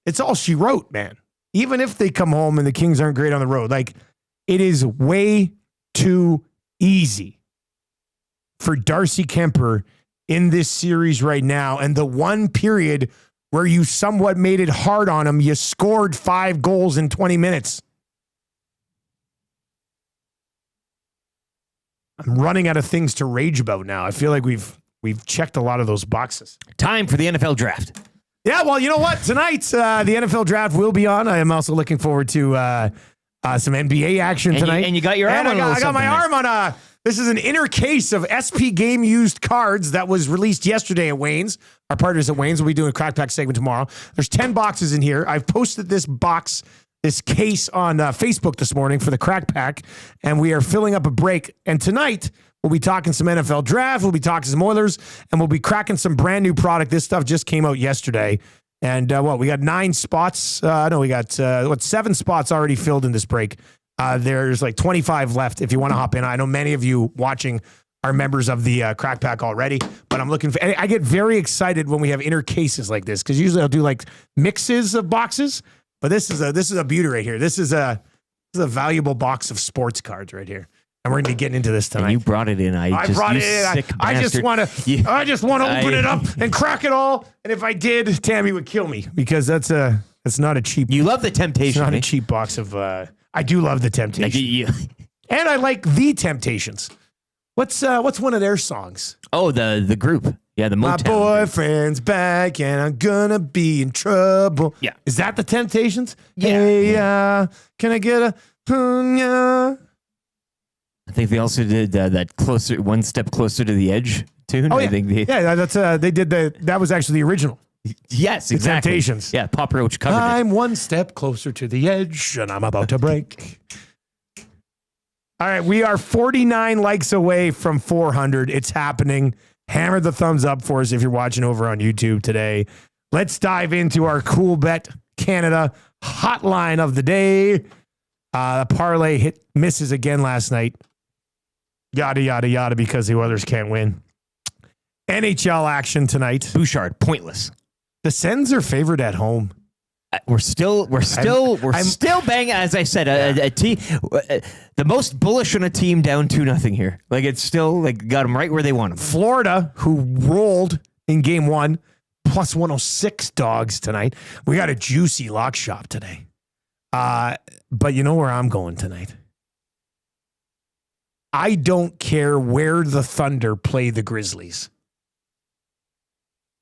it's all she wrote, man. Even if they come home and the Kings aren't great on the road, like it is way too easy for Darcy Kemper in this series right now. And the one period where you somewhat made it hard on him, you scored 5 goals in 20 minutes. I'm running out of things to rage about now. I feel like we've checked a lot of those boxes. Time for the NFL draft. Yeah, well, you know what? Tonight, the NFL draft will be on. I am also looking forward to some NBA action tonight. And you got your arm on I got my arm on this is an inner case of SP game used cards that was released yesterday at Wayne's. Our partners at Wayne's will be doing a Crack Pack segment tomorrow. There's 10 boxes in here. I've posted this case on Facebook this morning for the Crack Pack, and we are filling up a break. And tonight, we'll be talking some NFL draft, we'll be talking some Oilers, and we'll be cracking some brand new product. This stuff just came out yesterday. And we got 9 spots. We got 7 spots already filled in this break. There's like 25 left if you want to hop in. I know many of you watching are members of the Crack Pack already, but I'm looking for, I get very excited when we have inner cases like this, because usually I'll do like mixes of boxes, but this is a beauty right here. This is a valuable box of sports cards right here. And we're going to be getting into this tonight. And you brought it in. I just want to open it up and crack it all. And if I did, Tammy would kill me, because that's not a cheap. You love the temptation. It's not a cheap box of. I do love the Temptations, and I like the Temptations. What's one of their songs? Oh, the group. Yeah, the Motown. My boyfriend's back and I'm gonna be in trouble. Yeah, is that the Temptations? Yeah. Hey, can I get a? Yeah. I think they also did that closer, one step closer to the edge tune. Oh, yeah. I think that's they did that was actually the original. Yes, exactly. The Temptations. Yeah, Pop Roach covered it. I'm one step closer to the edge, and I'm about to break. All right, we are 49 likes away from 400. It's happening. Hammer the thumbs up for us if you're watching over on YouTube today. Let's dive into our Cool Bet Canada hotline of the day. The parlay misses again last night. Yada, yada, yada, because the Oilers can't win. NHL action tonight. Bouchard, pointless. The Sens are favored at home. We're still banging. As I said, a team, the most bullish on a team down 2-0 here. Like, it's still like got them right where they want them. Florida, who rolled in game 1, plus 106 dogs tonight. We got a juicy lock shop today. But you know where I'm going tonight? I don't care where the Thunder play the Grizzlies.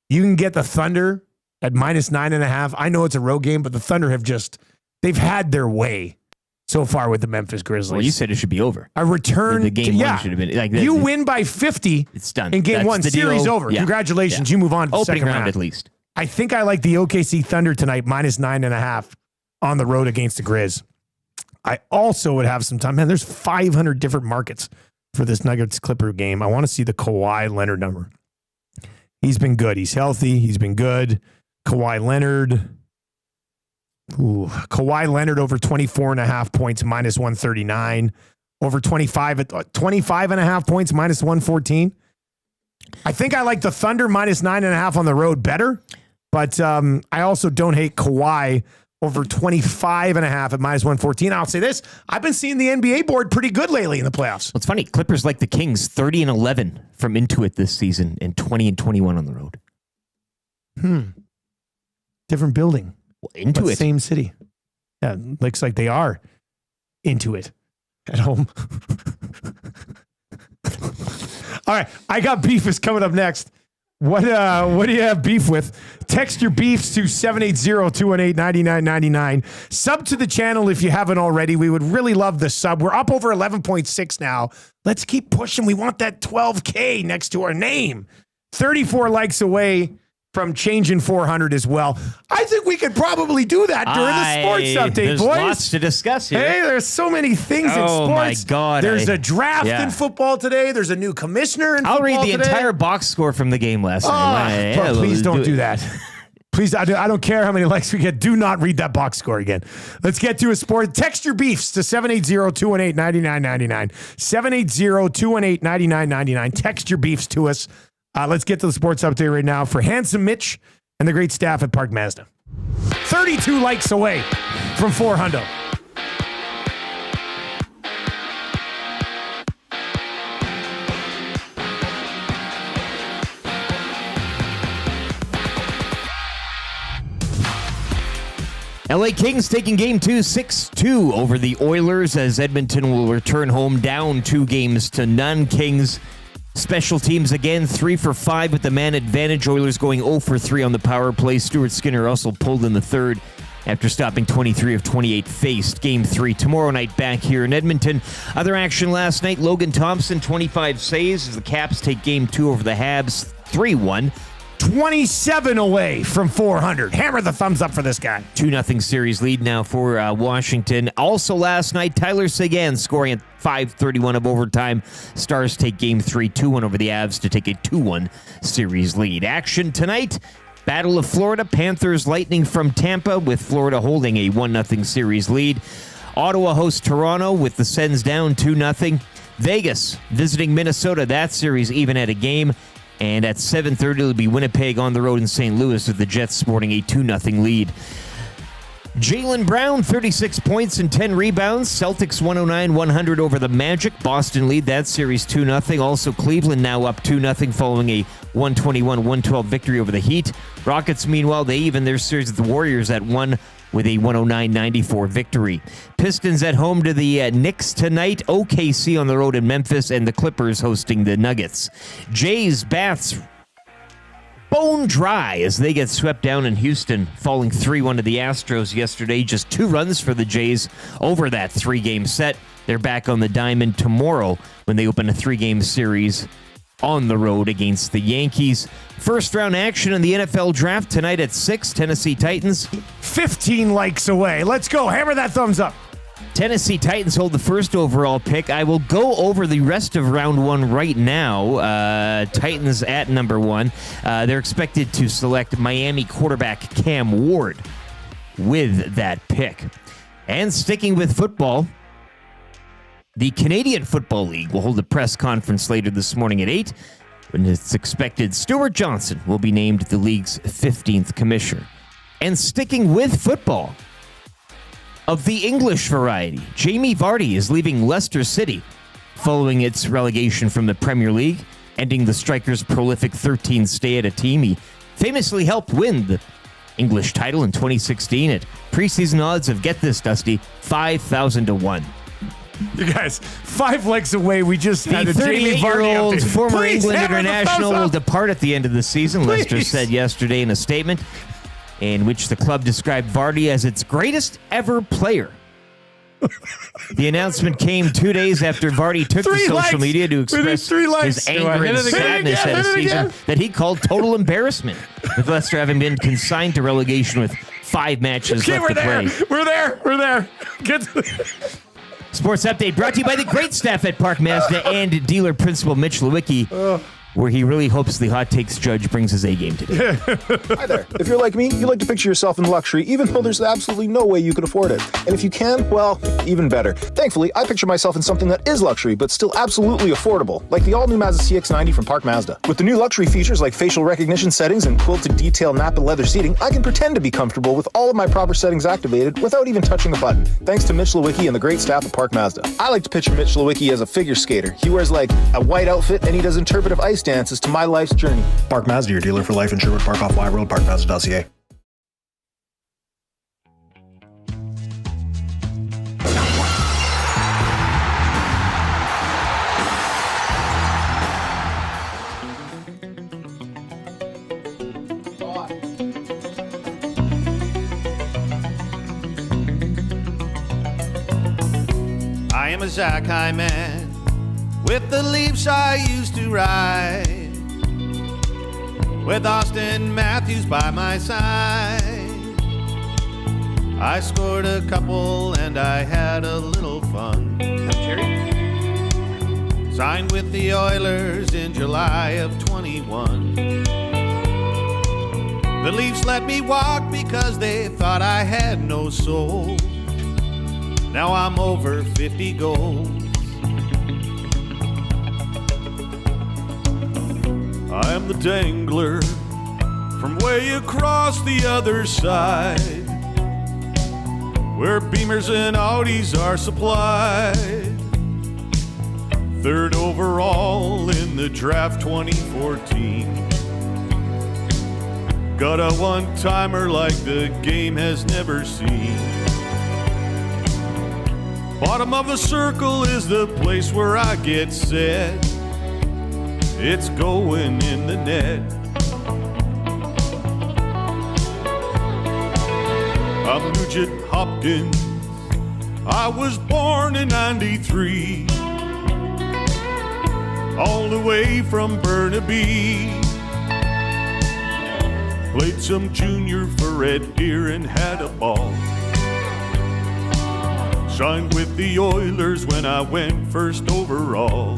You can get the Thunder at minus 9.5. I know it's a road game, but the Thunder they've had their way so far with the Memphis Grizzlies. Well, you said it should be over. A return. The game one should have been. Like, you win by 50. It's done. In game 1, series over. Yeah. Congratulations. Yeah. You move on to the second round at least. I think I like the OKC Thunder tonight, minus 9.5 on the road against the Grizz. I also would have some time. Man, there's 500 different markets for this Nuggets Clipper game. I want to see the Kawhi Leonard number. He's been good. He's healthy. He's been good. Kawhi Leonard. Kawhi Leonard over 24.5 points, minus 139. Over 25.5 points, minus 114. I think I like the Thunder minus 9.5 on the road better, but I also don't hate Kawhi over 25.5 at minus 114. I'll say this. I've been seeing the NBA board pretty good lately in the playoffs. Well, it's funny. Clippers like the Kings, 30-11 from Intuit this season and 20-21 on the road. Different building. Well, Intuit. Same city. Yeah, looks like they are into it at home. All right. I got beef is coming up next. What do you have beef with? Text your beefs to 780-218-9999. Sub to the channel if you haven't already. We would really love the sub. We're up over 11.6 now. Let's keep pushing. We want that 12K next to our name. 34 likes away from changing 400 as well. I think we could probably do that during the sports update, boys. There's lots to discuss here. Hey, there's so many things in sports. Oh, my God. There's a draft in football today. There's a new commissioner in football today. I'll read the entire box score from the game last night. Please don't do that. Please, I don't care how many likes we get. Do not read that box score again. Let's get to a sport. Text your beefs to 780-218-9999. 780-218-9999. Text your beefs to us. Let's get to the sports update right now for Handsome Mitch and the great staff at Park Mazda. 32 likes away from 400. LA Kings taking game 2, 6-2 over the Oilers as Edmonton will return home down 2-0. Kings special teams again, 3 for 5 with the man advantage. Oilers going 0 for 3 on the power play. Stuart Skinner also pulled in the third after stopping 23 of 28 faced. Game 3 tomorrow night back here in Edmonton. Other action last night, Logan Thompson, 25 saves as the Caps take game 2 over the Habs, 3-1. 27 away from 400. Hammer the thumbs up for this guy. 2-0 series lead now for Washington. Also last night, Tyler Seguin scoring at 5:31 of overtime. Stars take game 3, 2-1 over the Avs to take a 2-1 series lead. Action tonight, Battle of Florida, Panthers Lightning from Tampa with Florida holding a 1-0 series lead. Ottawa hosts Toronto with the Sens down 2-0. Vegas visiting Minnesota, that series even at a game. And at 7:30, it'll be Winnipeg on the road in St. Louis with the Jets sporting a 2-0 lead. Jaylen Brown, 36 points and 10 rebounds. Celtics 109-100 over the Magic. Boston lead that series 2-0. Also, Cleveland now up 2-0 following a 121-112 victory over the Heat. Rockets, meanwhile, they even their series with the Warriors at 1 with a 109-94 victory. Pistons at home to the Knicks tonight. OKC on the road in Memphis, and the Clippers hosting the Nuggets. Jays, Bats, bone dry as they get swept down in Houston, falling 3-1 to the Astros yesterday. Just 2 runs for the Jays over that 3-game set. They're back on the diamond tomorrow when they open a 3-game series on the road against the Yankees. First round action in the NFL draft tonight at 6. Tennessee Titans 15 likes away. Let's go. Hammer that thumbs up. Tennessee Titans hold the first overall pick. I will go over the rest of round 1 right now. Titans at number 1. They're expected to select Miami quarterback Cam Ward with that pick. And sticking with football, the Canadian Football League will hold a press conference later this morning at 8 when it's expected Stuart Johnson will be named the league's 15th commissioner. And sticking with football, of the English variety, Jamie Vardy is leaving Leicester City following its relegation from the Premier League, ending the striker's prolific 13 stay at a team he famously helped win the English title in 2016 at preseason odds of, get this, Dusty, 5,000 to 1. You guys, 5 legs away. We just had The a Jamie Vardy 38-year-old update. former Please, England hammer the international thumbs will up. depart at the end of the season, Leicester Please. said yesterday in a statement in which the club described Vardy as its greatest ever player. The announcement came 2 days after Vardy took to social media to express his anger and sadness at a season that he called total embarrassment, with Leicester having been consigned to relegation with 5 matches left to play. We're there. Get to Sports Update brought to you by the great staff at Park Mazda and dealer principal Mitch Lewicki, where he really hopes the hot takes judge brings his A game today. Hi there. If you're like me, you like to picture yourself in luxury, even though there's absolutely no way you could afford it. And if you can, well, even better. Thankfully, I picture myself in something that is luxury, but still absolutely affordable, like the all-new Mazda CX-90 from Park Mazda. With the new luxury features like facial recognition settings and quilted detail Napa leather seating, I can pretend to be comfortable with all of my proper settings activated without even touching a button, thanks to Mitch Lewicki and the great staff at Park Mazda. I like to picture Mitch Lewicki as a figure skater. He wears like a white outfit and he does interpretive ice dances to my life's journey. Park Mazda, your dealer for life in Sherwood Park off Y Road, parkmazda.ca. I am a Zakai man with the Leafs I used to ride, with Austin Matthews by my side. I scored a couple and I had a little fun. Signed with the Oilers in July of 21. The Leafs let me walk because they thought I had no soul. Now I'm over 50 goals. I am the dangler from way across the other side, where Beamers and Audis are supplied. 3rd overall in the draft 2014. Got a one-timer like the game has never seen. Bottom of the circle is the place where I get set. It's going in the net. I'm Nugent Hopkins. I was born in 93. All the way from Burnaby. Played some junior for Red Deer and had a ball. Signed with the Oilers when I went first overall.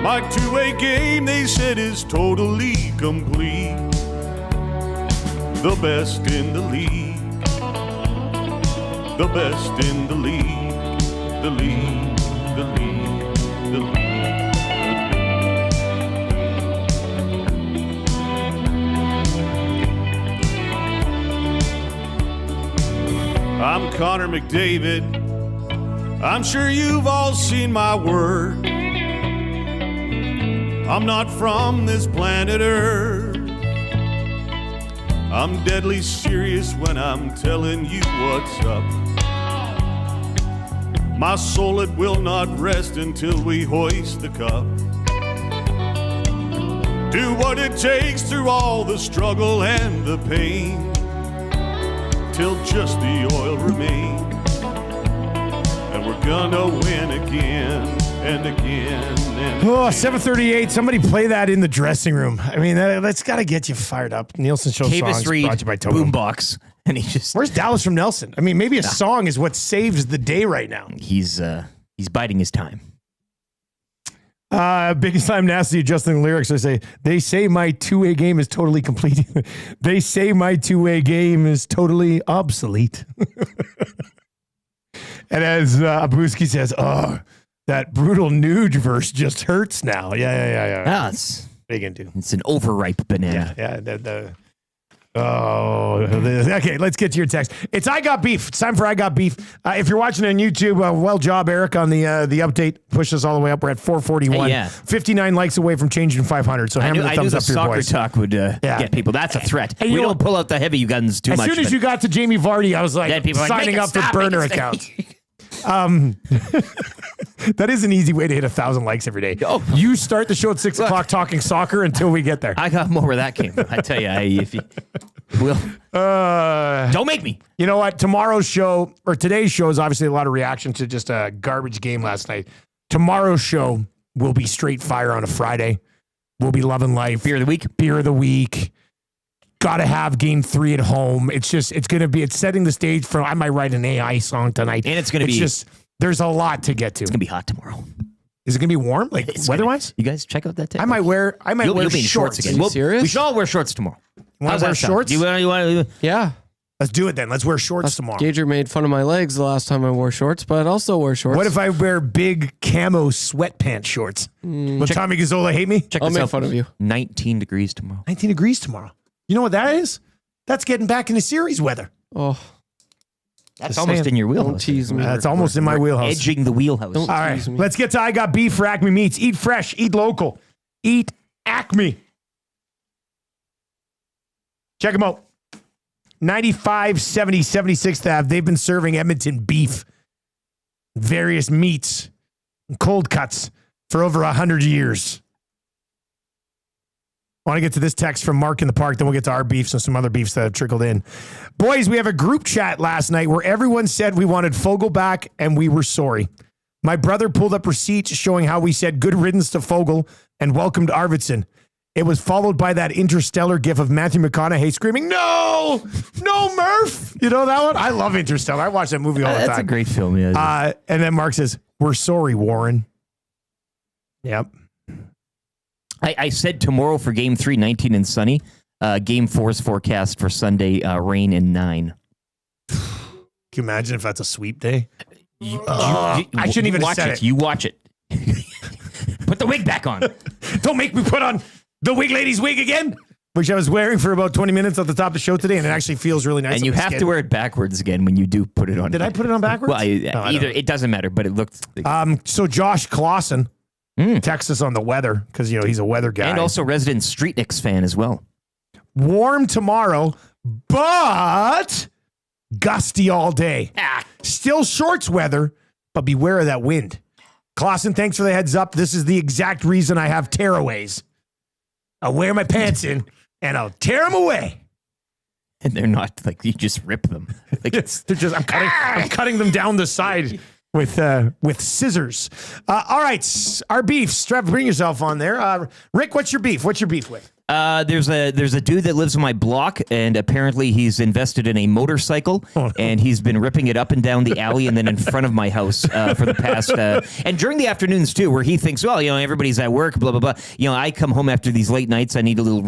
My two-way game, they said, is totally complete. The best in the league. The best in the league. The league, the league, the league. I'm Connor McDavid. I'm sure you've all seen my work. I'm not from this planet Earth. I'm deadly serious when I'm telling you what's up. My soul, it will not rest until we hoist the cup. Do what it takes through all the struggle and the pain, till just the oil remains. And we're gonna win again and again and Oh, 7:38. Somebody play that in the dressing room. I mean, that's got to get you fired up. Nielson Show songs Reid, brought to you by Togo. Boombox. And he just... Where's Dallas from Nelson? I mean, maybe a song is what saves the day right now. He's biding his time. Biggest time nasty adjusting the lyrics. They say my two-way game is totally complete. They say my two-way game is totally obsolete. And as Abuski says, oh, that brutal nude verse just hurts now. Yeah. Ah, it's big into. It's an overripe banana. Yeah. Okay, let's get to your text. It's I Got Beef. It's time for I Got Beef. If you're watching on YouTube, well job, Eric, on the update. Pushed us all the way up. We're at 441. Hey, yeah. 59 likes away from changing 500. So hammer the thumbs up for your soccer boys. talk would get people. That's a threat. Hey, we don't pull out the heavy guns too much. As soon as you got to Jamie Vardy, I was like signing up for burner accounts. That is an easy way to hit 1,000 likes every day. Oh. You start the show at 6 o'clock talking soccer until we get there. I got more where that came from. I tell you, if you will, don't make me. You know what? Tomorrow's show or today's show is obviously a lot of reaction to just a garbage game last night. Tomorrow's show will be straight fire on a Friday. We'll be loving life. Beer of the week. Beer of the week. Got to have game 3 at home. It's setting the stage for, I might write an AI song tonight. And it's going to be just, there's a lot to get to. It's going to be hot tomorrow. Is it going to be warm? Like weather-wise? You guys check out that tip. I might wear You'll be in shorts again. Are you serious? We should all wear shorts tomorrow. Want to wear shorts? You want Yeah. Let's do it then. Let's wear shorts tomorrow. Gager made fun of my legs the last time I wore shorts, but I'll still wear shorts. What if I wear big camo sweatpants shorts? Will Tommy Gazzola hate me? I'll make fun of you. 19 degrees tomorrow. 19 degrees tomorrow. You know what that is? That's getting back into series weather. Oh, that's almost in your wheelhouse. Don't tease me. That's almost in my wheelhouse. Edging the wheelhouse. Don't All right, tease me. let's get to I Got Beef for Acme Meats. Eat fresh, eat local, eat Acme. Check them out. 9570 76th Ave. They've been serving Edmonton beef, various meats, and cold cuts for over 100 years. I want to get to this text from Mark in the park, then we'll get to our beefs and some other beefs that have trickled in. Boys, we have a group chat last night where everyone said we wanted Fogle back and we were sorry. My brother pulled up receipts showing how we said good riddance to Fogle and welcomed Arvidsson. It was followed by that interstellar gif of Matthew McConaughey screaming, no, Murph. You know that one? I love Interstellar. I watch that movie all the time. That's a great film, yeah. And then Mark says, we're sorry, Warren. Yep. I said tomorrow for game 3, 19 and sunny. Game 4's forecast for Sunday, rain and 9. Can you imagine if that's a sweep day? I shouldn't even watch have said it. You watch it. Put the wig back on. Don't make me put on the wig lady's wig again, which I was wearing for about 20 minutes at the top of the show today, and it actually feels really nice. And you have to wear it backwards again when you do put it on. Did I put it on backwards? Well, either it doesn't matter, but it looked. So Josh Clausen texts us on the weather because he's a weather guy, and also resident Streetniks fan as well. Warm tomorrow, but gusty all day. Still shorts weather, but beware of that wind. Clausen, thanks for the heads up. This is the exact reason I have tearaways. I'll wear my pants in, and I'll tear them away. And they're not like you just rip them. Like they're just I'm cutting them down the side with scissors. All right, our beefs. Trev, bring yourself on there. Rick, what's your beef? What's your beef with? There's a dude that lives on my block, and apparently he's invested in a motorcycle, and he's been ripping it up and down the alley and then in front of my house for the past and during the afternoons too, where he thinks, well, everybody's at work, blah blah blah. I come home after these late nights. I need a little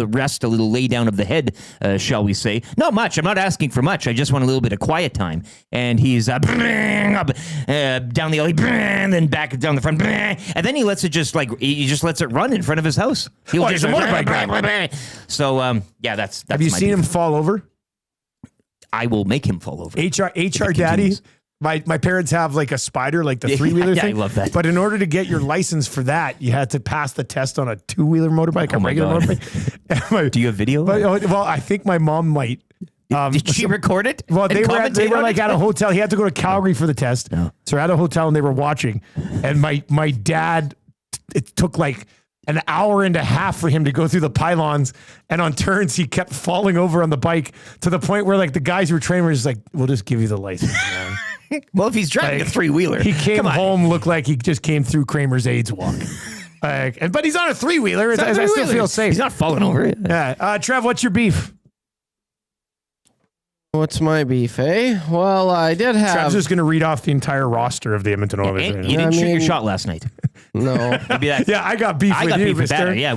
rest, a little lay down of the head, shall we say? Not much. I'm not asking for much. I just want a little bit of quiet time. And he's up down the alley, and then back down the front, and then he lets it he just lets it run in front of his house. He'll He's a motorbike. So that's Have you seen him fall over? I will make him fall over. HR daddy. My parents have like a Spider, like the 3-wheeler thing. I love that. But in order to get your license for that, you had to pass the test on a 2-wheeler motorbike, a regular motorbike. Do you have video? Well, I think my mom might. Did she record it? Well, they were like at a hotel. He had to go to Calgary for the test. No. So we're at a hotel and they were watching. And my dad, it took like an hour and a half for him to go through the pylons, and on turns he kept falling over on the bike to the point where like the guys who were training were just like, "We'll just give you the license, man." Well, if he's driving a 3-wheeler, he came home looked like he just came through Kramer's AIDS walk. But he's on a 3-wheeler. I still feel safe. He's not falling over. Yeah. Trev, what's your beef? What's my beef, eh? Well, I did have... Trev's just going to read off the entire roster of the Edmonton Oilers. You didn't shoot your shot last night. No. Yeah, I got beef with you, mister. Yeah,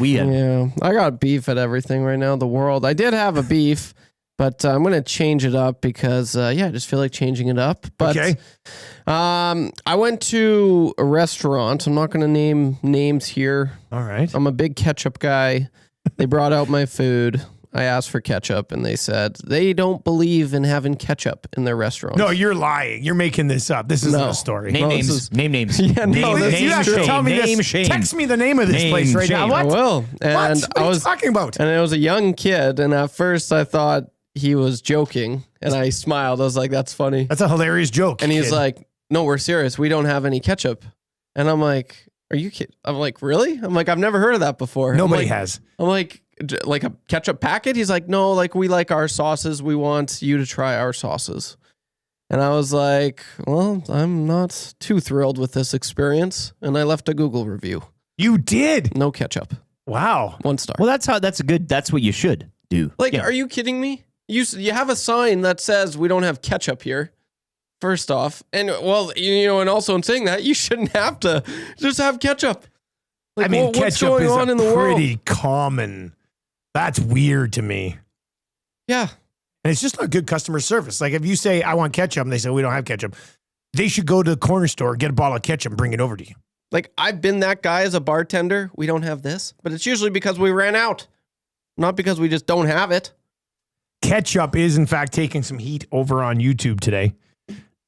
I got beef at everything right now in the world. I did have a beef, but I'm going to change it up because, I just feel like changing it up. But, okay. I went to a restaurant. I'm not going to name names here. All right. I'm a big ketchup guy. They brought out my food. I asked for ketchup, and they said they don't believe in having ketchup in their restaurant. No, you're lying. You're making this up. This isn't a story. Name names. Name names. Yeah, you have to tell me this. Shame. Text me the name of this place right now. What? I will. And what are you talking about? And it was a young kid, and at first I thought he was joking, and I smiled. I was like, "That's funny. That's a hilarious joke." And he's kid. like, "No, we're serious. We don't have any ketchup." And I'm like, "Are you kidding?" I'm like, "Really?" I'm like, "I've never heard of that before." Nobody has. I'm like a ketchup packet? He's like, "No, like we like our sauces. We want you to try our sauces." And I was like, "Well, I'm not too thrilled with this experience." And I left a Google review. You did? No ketchup. Wow. 1 star. Well, that's what you should do. Like, are you kidding me? You have a sign that says we don't have ketchup here. First off, and well, and also in saying that, you shouldn't have to just have ketchup. Like, I mean, what's ketchup going is on in the world? pretty common. That's weird to me. Yeah. And it's just not good customer service. Like if you say, "I want ketchup," and they say, "We don't have ketchup," they should go to the corner store, get a bottle of ketchup, and bring it over to you. Like I've been that guy as a bartender. We don't have this, but it's usually because we ran out, not because we just don't have it. Ketchup is, in fact, taking some heat over on YouTube today.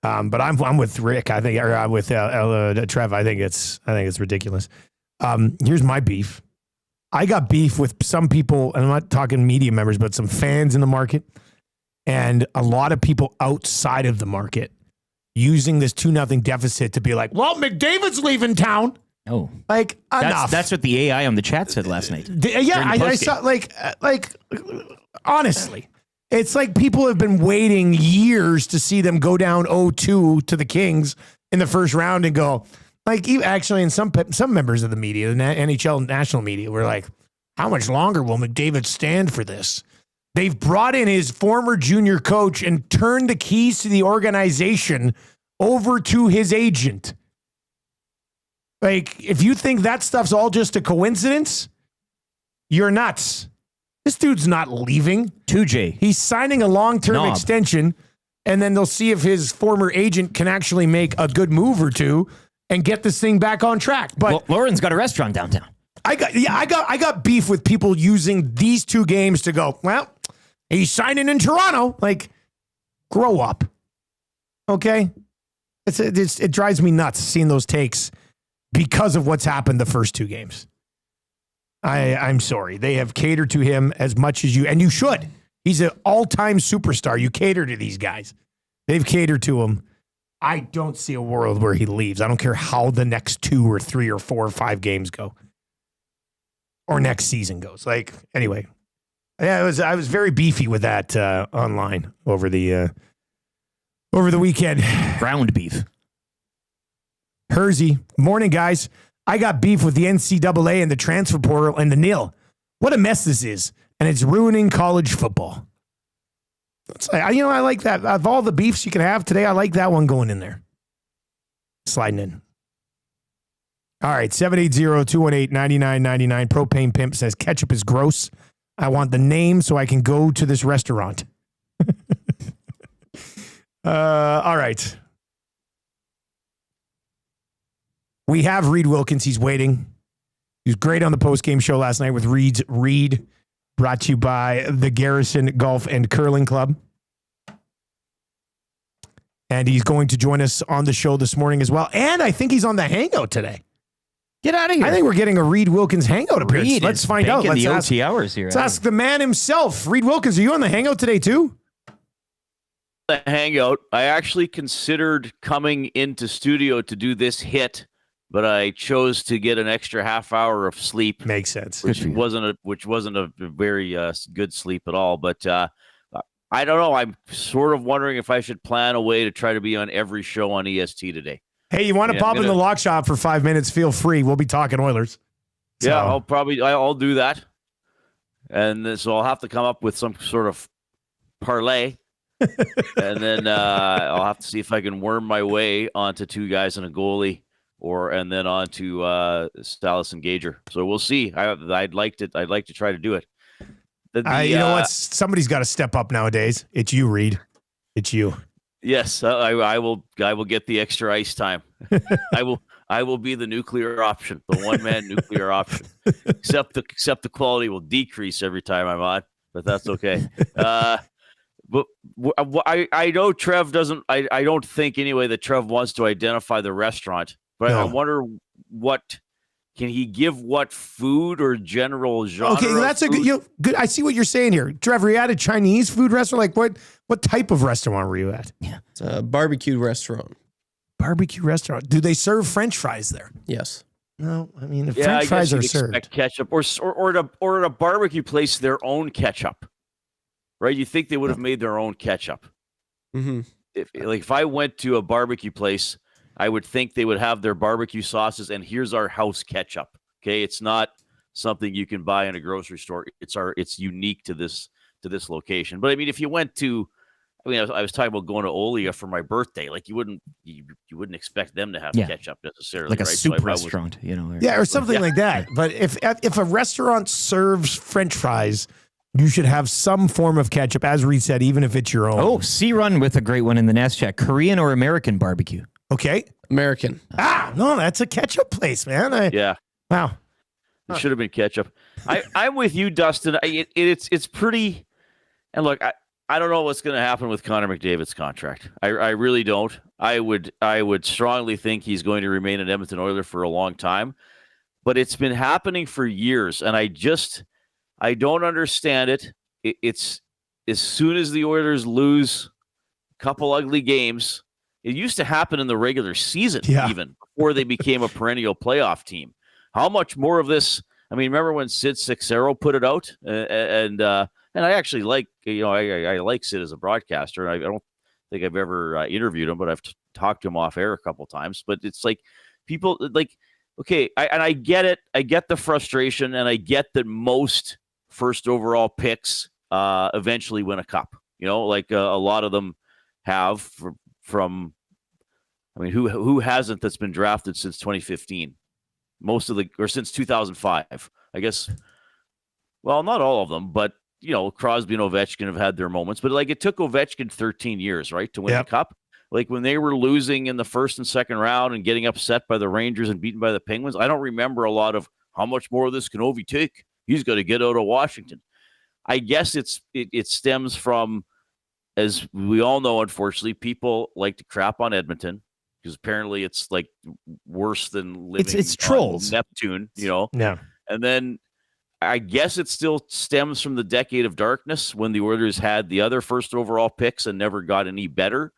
But I'm with Rick. I think, or with Trev. I think it's ridiculous. Here's my beef. I got beef with some people, and I'm not talking media members, but some fans in the market, and a lot of people outside of the market using this 2-0 deficit to be like, "Well, McDavid's leaving town." Oh, like enough. That's what the AI on the chat said last night. I saw like honestly. It's like people have been waiting years to see them go down 0-2 to the Kings in the first round and go, like, actually, in some members of the media, the NHL national media, were like, how much longer will McDavid stand for this? They've brought in his former junior coach and turned the keys to the organization over to his agent. Like, if you think that stuff's all just a coincidence, you're nuts. This dude's not leaving. 2J. He's signing a long-term extension, and then they'll see if his former agent can actually make a good move or two and get this thing back on track. But Lauren's got a restaurant downtown. I got beef with people using these 2 games to go, well, he's signing in Toronto. Like, grow up. Okay? It drives me nuts seeing those takes because of what's happened the first 2 games. I'm sorry. They have catered to him as much as you, and you should. He's an all-time superstar. You cater to these guys. They've catered to him. I don't see a world where he leaves. I don't care how the next 2 or 3 or 4 or 5 games go, or next season goes. Like, anyway, yeah, I was very beefy with that online over the weekend. Ground beef. Hersey, morning, guys. I got beef with the NCAA and the transfer portal and the NIL. What a mess this is, and it's ruining college football. I like that. Of all the beefs you can have today, I like that one going in there. Sliding in. All right, 780-218-9999. Propane Pimp says, ketchup is gross. I want the name so I can go to this restaurant. All right. We have Reid Wilkins. He's waiting. He was great on the postgame show last night with Reid, brought to you by the Garrison Golf and Curling Club. And he's going to join us on the show this morning as well. And I think he's on the Hangout today. Get out of here. I think we're getting a Reid Wilkins Hangout appearance. Let's find out. Let's ask the OT hours here. Let's ask the man himself. Reid Wilkins, are you on the Hangout today too? The Hangout. I actually considered coming into studio to do this hit, but I chose to get an extra half hour of sleep. Makes sense. Which wasn't a very good sleep at all. But I don't know. I'm sort of wondering if I should plan a way to try to be on every show on EST today. Hey, you want to pop in the lock shop for 5 minutes? Feel free. We'll be talking Oilers. So. Yeah, I'll do that. And so I'll have to come up with some sort of parlay. And then I'll have to see if I can worm my way onto 2 guys and a goalie, and then onto Stalis and Gager. So we'll see. I'd like to try to do it. You know what? Somebody's got to step up nowadays. It's you, Reid. It's you. Yes, I will get the extra ice time. I will be the nuclear option, the one-man nuclear option. Except the quality will decrease every time I'm on, but that's okay. But I know Trev doesn't. I don't think anyway that Trev wants to identify the restaurant. But no. I wonder can he give what food or general genre? Okay, that's a good. I see what you're saying here, Trevor. You at a Chinese food restaurant? Like what type of restaurant were you at? Yeah, it's a barbecue restaurant. Barbecue restaurant. Do they serve French fries there? Yes. No, I mean, French fries are served. Ketchup or at a barbecue place, their own ketchup, right? You think they would have made their own ketchup? Mm-hmm. If I went to a barbecue place, I would think they would have their barbecue sauces, and here's our house ketchup. Okay, it's not something you can buy in a grocery store. It's unique to this location. But I mean, if you went to, I was talking about going to Olia for my birthday. Like you wouldn't expect them to have ketchup necessarily, like a right? soup restaurant, or something like that. But if a restaurant serves French fries, you should have some form of ketchup, as Reid said, even if it's your own. Oh, C-Run with a great one in the Nest chat. Korean or American barbecue? Okay. American. No, that's a ketchup place, man. Yeah. Wow. It should have been ketchup. I'm with you, Dustin. It's pretty. And look, I don't know what's going to happen with Connor McDavid's contract. I really don't. I would strongly think he's going to remain an Edmonton Oiler for a long time. But it's been happening for years, and I don't understand it. It's as soon as the Oilers lose a couple ugly games. It used to happen in the regular season, even before they became a perennial playoff team. How much more of this? I mean, remember when Sid Sixero put it out, and I actually like, I like Sid as a broadcaster, and I don't think I've ever interviewed him, but I've talked to him off air a couple times. But it's like people like, okay, I get it, I get the frustration, and I get that most first overall picks eventually win a cup. Like a lot of them have. From, who hasn't that's been drafted since 2015? Or since 2005, I guess. Well, not all of them, but Crosby and Ovechkin have had their moments. But it took Ovechkin 13 years, right, to win the cup. Like when they were losing in the first and second round and getting upset by the Rangers and beaten by the Penguins, I don't remember a lot of how much more of this can Ovi take. He's got to get out of Washington. I guess it stems from. As we all know, unfortunately, people like to crap on Edmonton because apparently it's like worse than living it's trolls. on Neptune, Yeah. And then I guess it still stems from the decade of darkness when the Oilers had the other first overall picks and never got any better.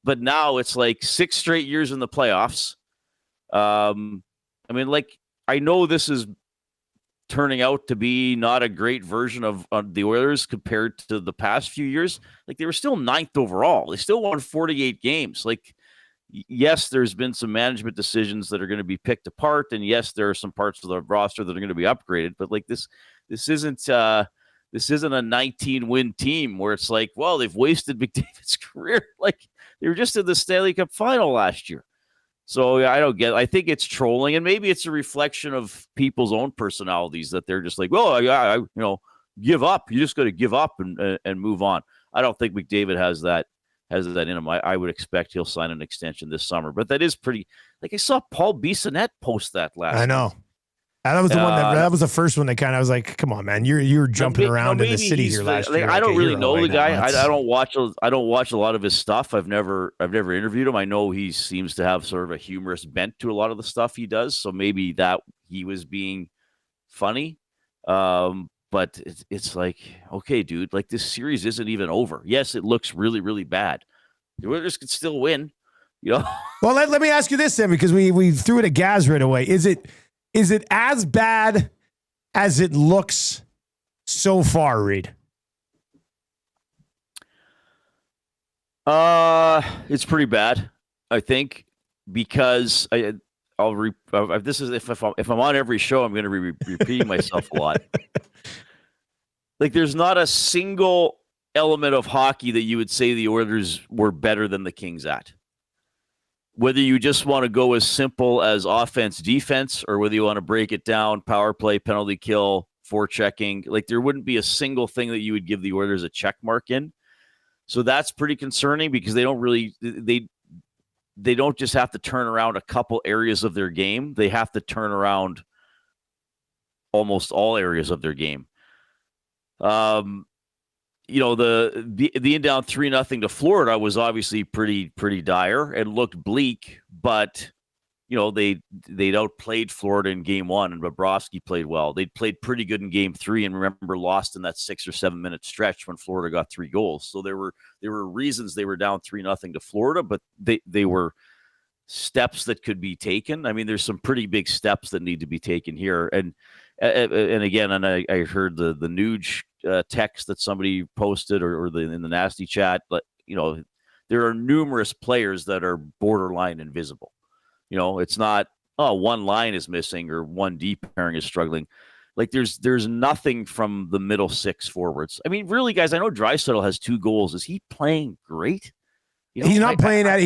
But now it's like 6 straight years in the playoffs. I mean, like, I know this is turning out to be not a great version of the Oilers compared to the past few years. Like, they were still 9th overall. They still won 48 games. Like, yes, there's been some management decisions that are going to be picked apart, and yes, there are some parts of the roster that are going to be upgraded. But like this isn't a 19-win team where it's like, well, they've wasted McDavid's career. Like, they were just in the Stanley Cup final last year. So I don't get it. I think it's trolling, and maybe it's a reflection of people's own personalities that they're just like, well, I give up. You just got to give up and move on. I don't think McDavid has that in him. I would expect he'll sign an extension this summer. But that is pretty. Like, I saw Paul Bissonnette post that last. I know. That was the one that was the first one that kind of was like, come on, man, you're jumping around in the city here last year. I don't really know the guy. Now. I don't watch a lot of his stuff. I've never interviewed him. I know he seems to have sort of a humorous bent to a lot of the stuff he does. So maybe that he was being funny. But it's like, okay, dude, like, this series isn't even over. Yes, it looks really, really bad. The Oilers could still win, you know. Well, let me ask you this then, because we threw it at Gaz right away. Is it as bad as it looks so far, Reid? It's pretty bad, I think, because if I'm on every show, I'm going to be repeating myself a lot. Like, there's not a single element of hockey that you would say the Oilers were better than the Kings at. Whether you just want to go as simple as offense, defense, or whether you want to break it down, power play, penalty kill, forechecking, like, there wouldn't be a single thing that you would give the Oilers a check mark in. So that's pretty concerning, because they don't just have to turn around a couple areas of their game. They have to turn around almost all areas of their game. The being down 3-0 to Florida was obviously pretty dire and looked bleak, but they'd outplayed Florida in game 1, and Bobrovsky played well. They'd played pretty good in game 3, and remember, lost in that 6 or 7 minute stretch when Florida got 3 goals. So there were reasons they were down 3-0 to Florida, but they were steps that could be taken. I mean, there's some pretty big steps that need to be taken here. And again, I heard the Nuge text that somebody posted or in the nasty chat, but there are numerous players that are borderline invisible. It's not, one line is missing or one deep pairing is struggling. Like, there's nothing from the middle 6 forwards. I mean, really, guys, I know Draisaitl has 2 goals. Is he playing great? He's not playing at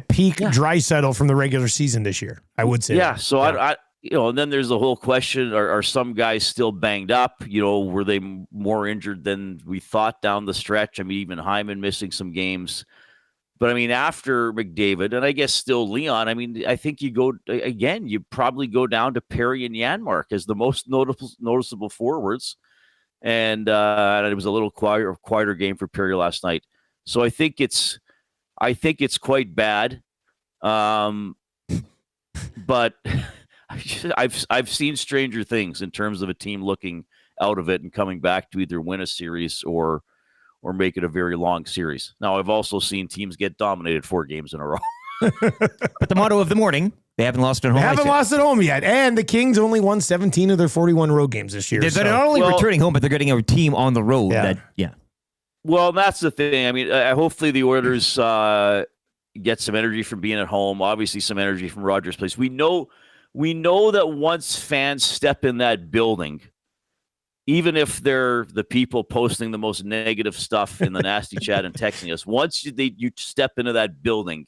peak Draisaitl from the regular season this year, I would say. Yeah. So I and then there's the whole question, are some guys still banged up? Were they more injured than we thought down the stretch? I mean, even Hyman missing some games. But I mean, after McDavid, and I guess still Leon, I mean, I think you probably go down to Perry and Janmark as the most noticeable forwards. And it was a little quieter game for Perry last night. So I think it's quite bad. But I've seen stranger things in terms of a team looking out of it and coming back to either win a series or make it a very long series. Now, I've also seen teams get dominated 4 games in a row. But the motto of the morning, they haven't lost at home. They haven't lost at home yet. And the Kings only won 17 of their 41 road games this year. They're not only returning home, but they're getting a team on the road. Yeah. Well, that's the thing. I mean, hopefully the Oilers get some energy from being at home. Obviously, some energy from Rogers Place. We know that once fans step in that building, even if they're the people posting the most negative stuff in the nasty chat and texting us, once you step into that building,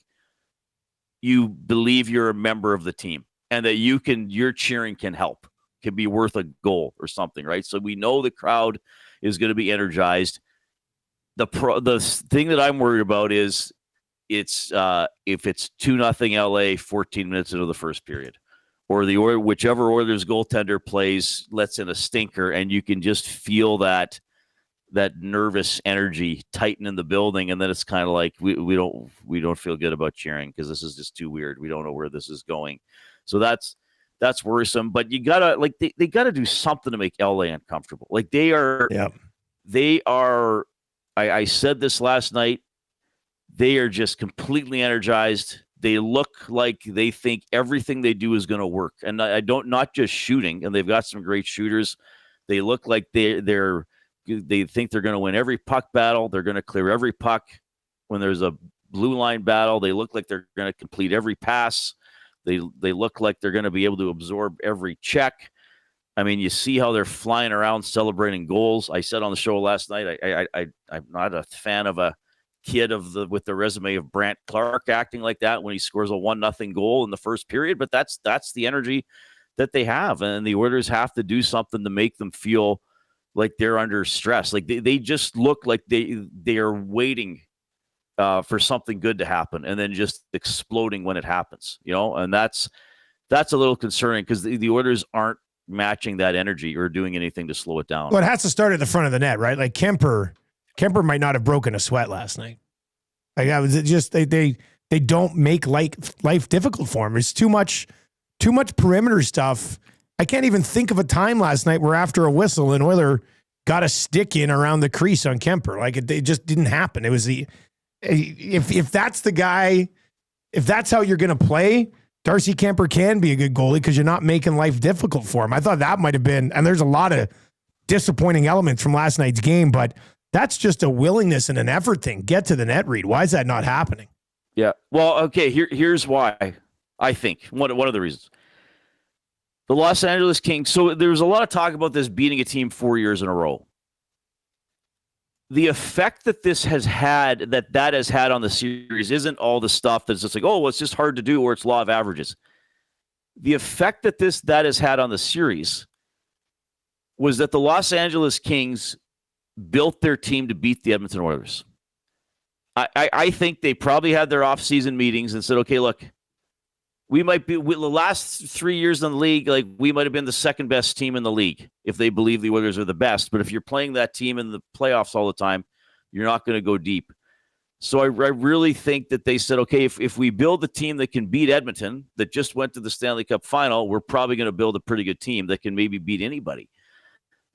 you believe you're a member of the team and that your cheering can help, can be worth a goal or something, right? So we know the crowd is going to be energized. The thing that I'm worried about is if it's 2-0 LA 14 minutes into the first period, or whichever Oilers goaltender plays lets in a stinker, and you can just feel that nervous energy tighten in the building, and then it's kind of like we don't feel good about cheering because this is just too weird. We don't know where this is going. So that's That's worrisome. But you gotta they gotta do something to make LA uncomfortable. Like they are. I said this last night. They are just completely energized. They look like they think everything they do is going to work, and not just shooting. And they've got some great shooters. They look like they think they're going to win every puck battle. They're going to clear every puck. When there's a blue line battle, they look like they're going to complete every pass. They look like they're going to be able to absorb every check. I mean, you see how they're flying around celebrating goals. I said on the show last night, I'm not a fan of a kid with the resume of Brant Clark acting like that when he scores a 1-0 goal in the first period, but that's the energy that they have, and the Oilers have to do something to make them feel like they're under stress. Like they just look like they are waiting for something good to happen and then just exploding when it happens, and that's a little concerning because the Oilers aren't matching that energy or doing anything to slow it down. Well, it has to start at the front of the net, right? Like Kemper might not have broken a sweat last night. Like that was just they don't make life difficult for him. It's too much perimeter stuff. I can't even think of a time last night where after a whistle an Oiler got a stick in around the crease on Kemper. Like it just didn't happen. It was if that's the guy, if that's how you're going to play, Darcy Kemper can be a good goalie because you're not making life difficult for him. I thought that might have been, and there's a lot of disappointing elements from last night's game, but that's just a willingness and an effort thing. Get to the net, Reid. Why is that not happening? Yeah. Well, okay, here's why I think. One of the reasons. The Los Angeles Kings, so there's a lot of talk about this beating a team 4 years in a row. The effect that this has had, that has had on the series isn't all the stuff that's just like, oh, well, it's just hard to do or it's law of averages. The effect that has had on the series was that the Los Angeles Kings built their team to beat the Edmonton Oilers. I think they probably had their offseason meetings and said, okay, look, we might be the last 3 years in the league, like we might have been the second best team in the league if they believe the Oilers are the best. But if you're playing that team in the playoffs all the time, you're not going to go deep. So I really think that they said, okay, if we build a team that can beat Edmonton, that just went to the Stanley Cup final, we're probably going to build a pretty good team that can maybe beat anybody.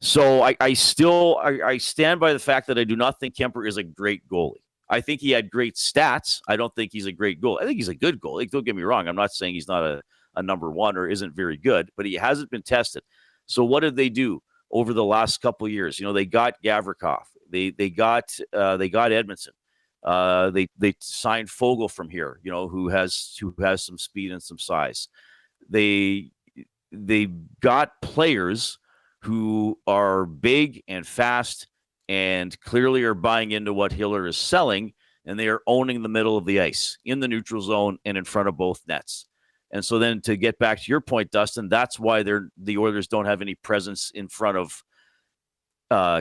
So I stand by the fact that I do not think Kemper is a great goalie. I think he had great stats. I don't think he's a great goalie. I think he's a good goalie. Don't get me wrong. I'm not saying he's not a number one or isn't very good, but he hasn't been tested. So what did they do over the last couple of years? They got Gavrikov. They got Edmondson. They signed Fogle from here, who has some speed and some size. They got players who are big and fast and clearly are buying into what Hiller is selling, and they are owning the middle of the ice in the neutral zone and in front of both nets. And so then to get back to your point, Dustin, that's why the Oilers don't have any presence in front of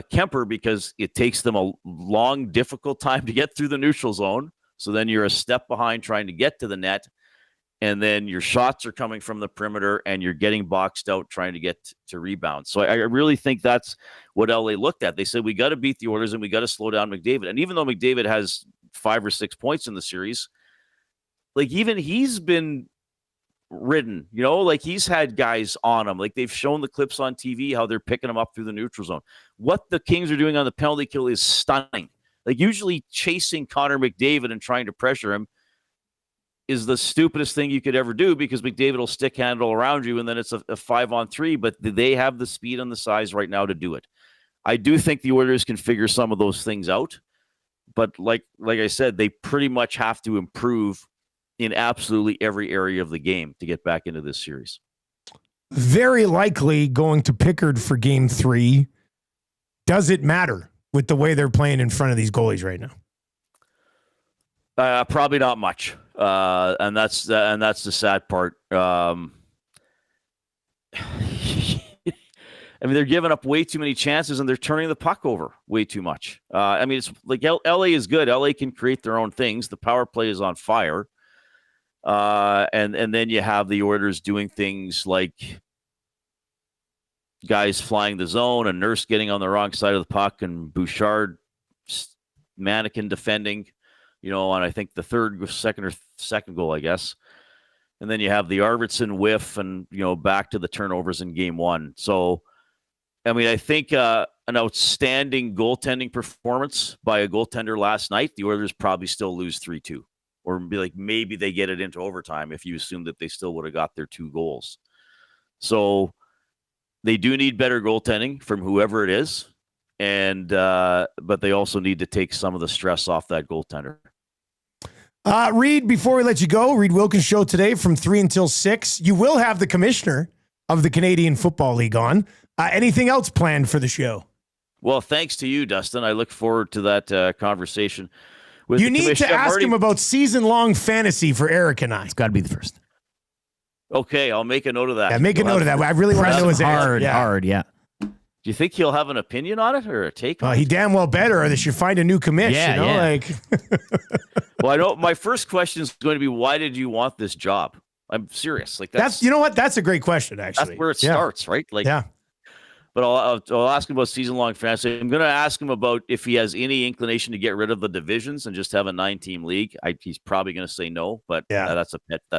Kemper, because it takes them a long, difficult time to get through the neutral zone. So then you're a step behind trying to get to the net, and then your shots are coming from the perimeter and you're getting boxed out trying to get to rebound. So I really think that's what LA looked at. They said, we got to beat the Oilers and we got to slow down McDavid. And even though McDavid has 5 or 6 points in the series, like even he's been ridden, like he's had guys on him. Like they've shown the clips on TV, how they're picking him up through the neutral zone. What the Kings are doing on the penalty kill is stunning. Like usually chasing Connor McDavid and trying to pressure him is the stupidest thing you could ever do, because McDavid will stick handle around you and then it's a 5-on-3, but they have the speed and the size right now to do it. I do think the Oilers can figure some of those things out, but like I said, they pretty much have to improve in absolutely every area of the game to get back into this series. Very likely going to Pickard for game 3. Does it matter with the way they're playing in front of these goalies right now? Probably not much. And that's the sad part. I mean, they're giving up way too many chances and they're turning the puck over way too much. I mean, it's like LA is good. LA can create their own things. The power play is on fire. And then you have the Oilers doing things like guys flying the zone and Nurse getting on the wrong side of the puck and Bouchard mannequin defending, on I think the second goal, I guess. And then you have the Arvidsson whiff and, back to the turnovers in game one. So, I mean, I think an outstanding goaltending performance by a goaltender last night, the Oilers probably still lose 3-2. Or be like, maybe they get it into overtime if you assume that they still would have got their 2 goals. So they do need better goaltending from whoever it is. And but they also need to take some of the stress off that goaltender. Reid, before we let you go, Reid Wilkins show today from 3 until 6. You will have the commissioner of the Canadian Football League on. Anything else planned for the show? Well, thanks to you, Dustin. I look forward to that conversation. With you need to ask him about season-long fantasy for Eric and I. It's got to be the first. Okay, I'll make a note of that. Yeah, make a note of that. I really want to know his hard, yeah. Do you think he'll have an opinion on it or a take on it? He damn well better, or they should find a new commish. Yeah. Well, I know my first question is going to be, why did you want this job? I'm serious. Like that's you know what? That's a great question, actually. That's where it starts, right? Like, yeah. But I'll ask him about season-long fantasy. I'm going to ask him about if he has any inclination to get rid of the divisions and just have a 9-team league. He's probably going to say no, but that's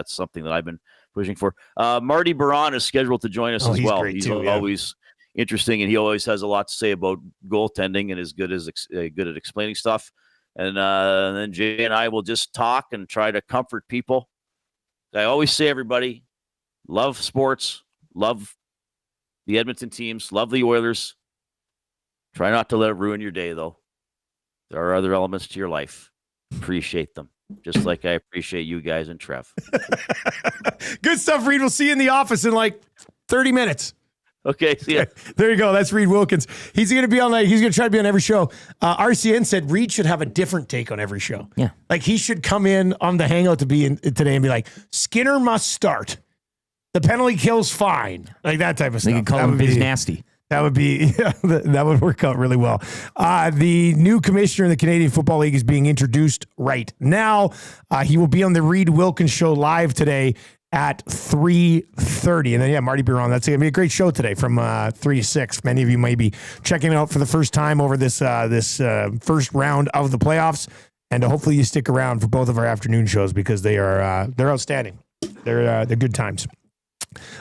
something that I've been pushing for. Marty Baron is scheduled to join us as well. He's always interesting, and he always has a lot to say about goaltending and is good at explaining stuff. And then Jay and I will just talk and try to comfort people. I always say, everybody, love sports, love the Edmonton teams, love the Oilers. Try not to let it ruin your day, though. There are other elements to your life. Appreciate them, just like I appreciate you guys and Trev. Good stuff, Reid. We'll see you in the office in like 30 minutes. Okay, see ya. There you go. That's Reid Wilkins. He's going to be on. He's going to try to be on every show. RCN said Reid should have a different take on every show. Yeah, like he should come in on the Hangout to be in today and be like, Skinner must start. The penalty kill's fine, like that type of stuff. They could call him Biz Nasty. That would be that would work out really well. The new commissioner in the Canadian Football League is being introduced right now. He will be on the Reid Wilkins show live today at 3:30. And then, Marty Baron. That's going to be a great show today from 3 to 6. Many of you may be checking it out for the first time over this first round of the playoffs. And hopefully you stick around for both of our afternoon shows because they're outstanding. They're good times.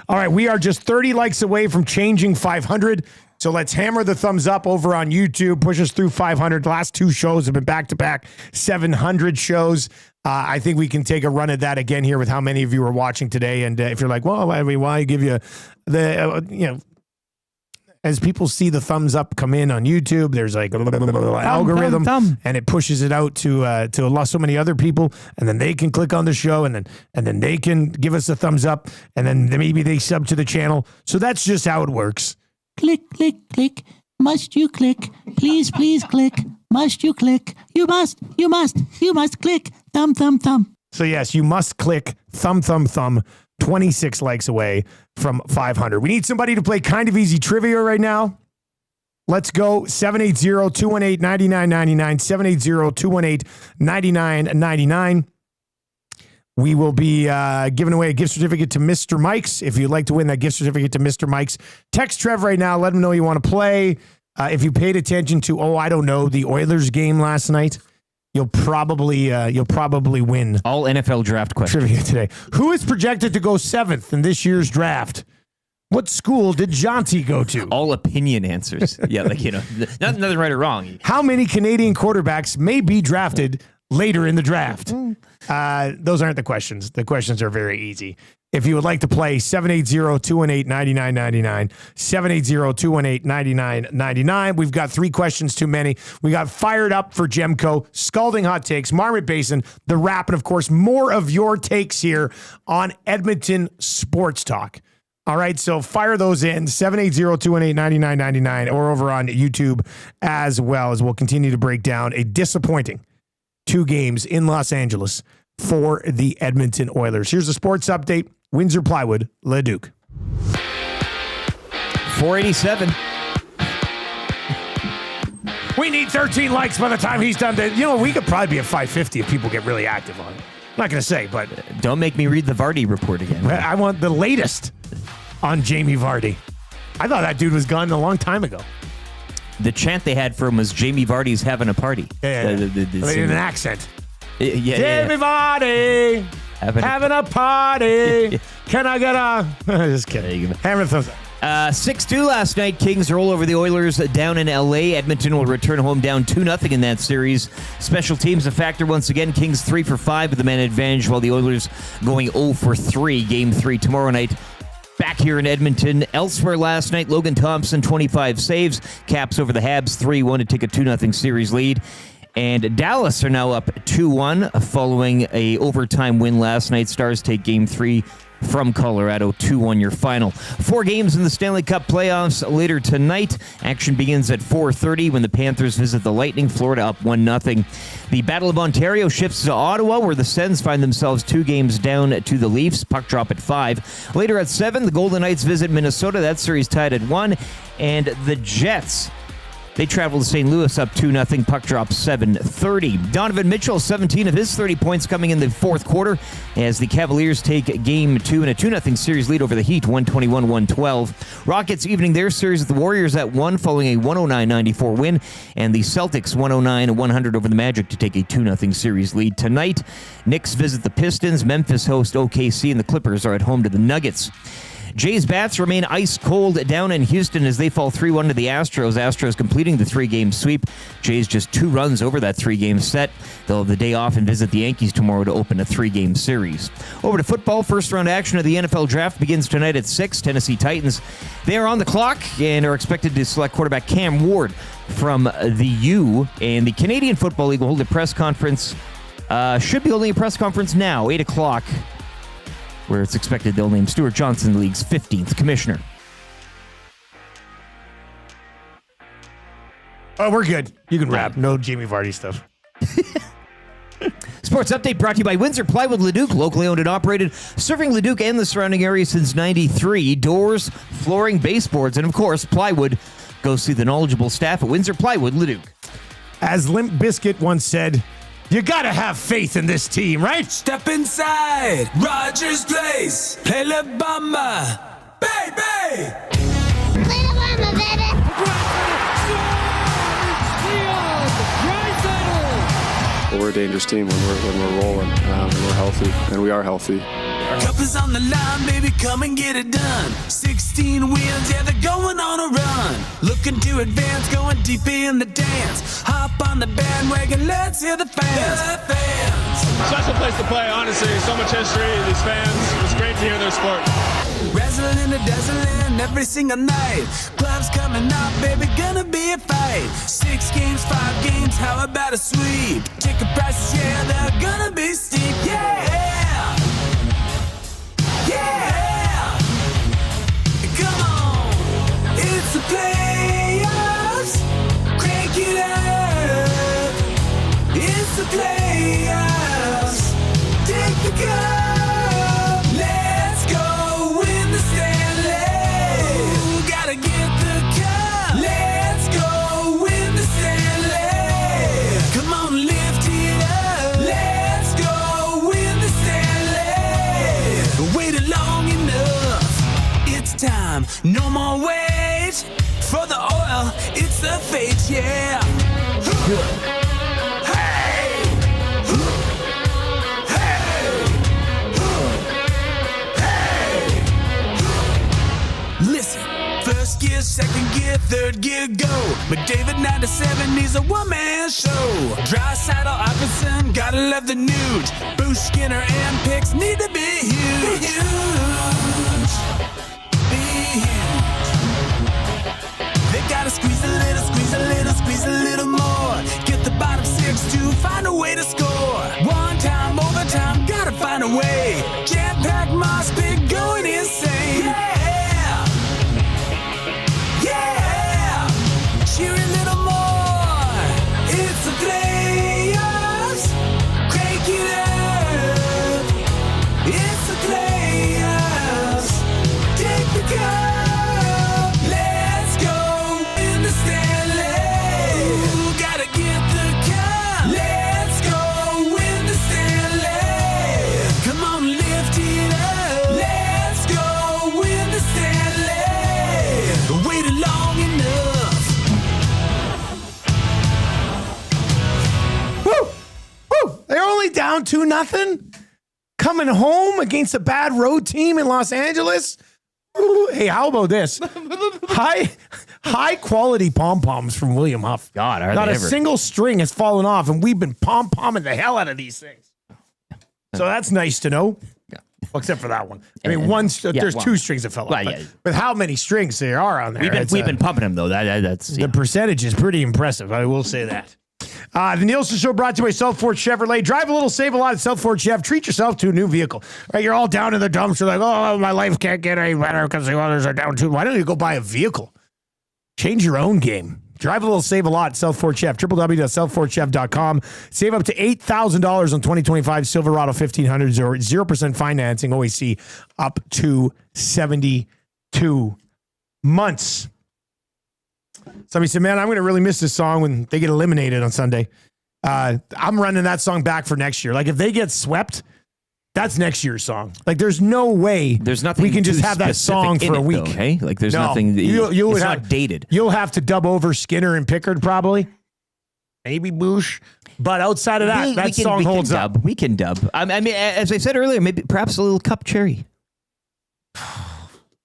All right, we are just 30 likes away from changing 500. So let's hammer the thumbs up over on YouTube. Push us through 500. The last 2 shows have been back-to-back 700 shows. I think we can take a run at that again here with how many of you are watching today. And if you're like, well, why give you the, as people see the thumbs up come in on YouTube, there's like a little algorithm, and it pushes it out to so many other people, and then they can click on the show, and then they can give us a thumbs up, and then maybe they sub to the channel. So that's just how it works. Click, click, click. Must you click? Please, please click. Must you click? You must click. Thumb, thumb, thumb. So yes, you must click thumb, thumb, thumb. 26 likes away from 500. We need somebody to play kind of easy trivia right now. Let's go. 780-218-9999. 780-218-9999. We will be giving away a gift certificate to Mr. Mike's. If you'd like to win that gift certificate to Mr. Mike's, text Trev right now. Let him know you want to play. If you paid attention to, the Oilers game last night, you'll probably win. All NFL draft questions. Trivia today. Who is projected to go 7th in this year's draft? What school did Jonty go to? All opinion answers. Yeah, nothing right or wrong. How many Canadian quarterbacks may be drafted later in the draft? Those aren't the questions. The questions are very easy. If you would like to play, 780-218-9999, 780-218-9999. We've got 3 questions too many. We got Fired Up for Gemco, Scalding Hot Takes, Marmot Basin, The Wrap, and of course, more of your takes here on Edmonton Sports Talk. All right, so fire those in, 780-218-9999, or over on YouTube as well, as we'll continue to break down a disappointing 2 games in Los Angeles for the Edmonton Oilers. Here's a sports update. Windsor Plywood, Leduc. 487. We need 13 likes by the time he's done. We could probably be at 550 if people get really active on it. I'm not going to say, but... Don't make me read the Vardy report again. I want the latest on Jamie Vardy. I thought that dude was gone a long time ago. The chant they had for him was Jamie Vardy's having a party. Yeah. In an accent. Yeah. Jamie Vardy. Having a party. Can I get a... Just kidding. Hammer the thumbs up. 6-2 last night. Kings roll over the Oilers down in L.A. Edmonton will return home down 2-0 in that series. Special teams a factor once again. Kings 3 for 5 with the man advantage, while the Oilers going 0 for 3. Game 3 tomorrow night. Back here in Edmonton. Elsewhere last night, Logan Thompson, 25 saves. Caps over the Habs 3-1 to take a 2-0 series lead. And Dallas are now up 2-1 following a overtime win last night. Stars take Game 3 from Colorado, 2-1 your final. 4 games in the Stanley Cup playoffs later tonight. Action begins at 4:30 when the Panthers visit the Lightning. Florida up 1-0. The Battle of Ontario shifts to Ottawa, where the Sens find themselves 2 games down to the Leafs. Puck drop at 5. Later at 7, the Golden Knights visit Minnesota. That series tied at 1. And the Jets, they travel to St. Louis up 2-0. Puck drop 7:30. Donovan Mitchell, 17 of his 30 points coming in the fourth quarter as the Cavaliers take Game 2 in a 2-0 series lead over the Heat, 121-112. Rockets evening their series with the Warriors at 1 following a 109-94 win. And the Celtics 109-100 over the Magic to take a 2-0 series lead. Tonight, Knicks visit the Pistons. Memphis host OKC, and the Clippers are at home to the Nuggets. Jays bats remain ice cold down in Houston as they fall 3-1 to the Astros. Astros completing the 3-game sweep. Jays just 2 runs over that 3-game set. They'll have the day off and visit the Yankees tomorrow to open a 3-game series. Over to football. First round action of the NFL draft begins tonight at 6. Tennessee Titans, they are on the clock and are expected to select quarterback Cam Ward from the U. And the Canadian Football League will hold a press conference. Should be holding a press conference now, 8 o'clock. Where it's expected they'll name Stuart Johnson the league's 15th commissioner. Oh, we're good. You can wrap. No Jamie Vardy stuff. Sports Update brought to you by Windsor Plywood Leduc, locally owned and operated, serving Leduc and the surrounding area since 93. Doors, flooring, baseboards, and of course, plywood. Go see the knowledgeable staff at Windsor Plywood Leduc. As Limp Bizkit once said, you gotta have faith in this team, right? Step inside Rogers Place. Play La Bamba. Baby! Play La Bamba, baby! But we're a dangerous team when we're rolling, and we're healthy, and we are healthy. Cup is on the line, baby, come and get it done. 16 wins, yeah, they're going on a run. Looking to advance, going deep in the dance. Hop on the bandwagon, let's hear the fans. The fans. Special place to play, honestly. So much history, these fans. It's great to hear their sport. Wrestling and dazzling every single night. Gloves coming up, baby, gonna be a fight. 6 games, 5 games, how about a sweep? Ticket prices, yeah, they're gonna be steep, yeah. Yeah! Come on! It's the playoffs! Crank it up! It's the playoffs! Take the cup! Let's go win the Stanley! Ooh, gotta get the cup! Let's go win the Stanley! Come on, lift it up! Let's go win the Stanley! Waited long enough. It's time. No more wait for the oil. It's the fate, yeah. Hey! Hey! Listen. First gear, second gear, third gear, go. McDavid 97 needs a one-man show. Dry saddle, Iverson, gotta love the nude. Bruce Skinner and Picks need to be huge. Be huge. Be huge. They gotta squeeze a little, squeeze a little, squeeze a little more. Get the bottom 6 to find a way to score. One time, overtime, gotta find a way. Jam-packed moss pit going insane. Yeah! Yeah! Cheer a little more. It's the playoffs. Crank it up. It's the playoffs. Take the cup. Let's go win the Stanley. Ooh, gotta get the cup. Let's go win the Stanley. Come on, lift it up. Let's go win the Stanley. Waited long enough. Woo! Woo! They're only down 2-0. coming home against a bad road team in Los Angeles. Ooh, hey, how about this? High quality pom-poms from William Huff. God, are Not they a ever. single string has fallen off, and we've been pom-pomming the hell out of these things. So that's nice to know. Yeah. Well, except for that one. I mean, Yeah, there's well, 2 strings that fell off. well, But yeah. with how many strings there are on there, We've been pumping them though. That's the percentage is pretty impressive. I will say that. The Nielson Show brought to you by South Fort Chevrolet. Drive a little, save a lot at South Fort Chev. Treat yourself to a new vehicle. Right, you're all down in the dumps. You're like, oh, my life can't get any better because the others are down too. Why don't you go buy a vehicle? Change your own game. Drive a little, save a lot at South Fort Chev. www.southfortchev.com. Save up to $8,000 on 2025 Silverado 1500s or 0% financing. OAC up to 72 months. Somebody said, man, I'm going to really miss this song when they get eliminated on Sunday. I'm running that song back for next year. Like, if they get swept, that's next year's song. Like, there's no way we can just have that song for a week. Though, hey? Like, there's No. nothing. It's not dated. You'll have to dub over Skinner and Pickard probably. Maybe Bush. But outside of that, that song holds up. We can dub. I mean, as I said earlier, maybe perhaps a little Cup Cherry.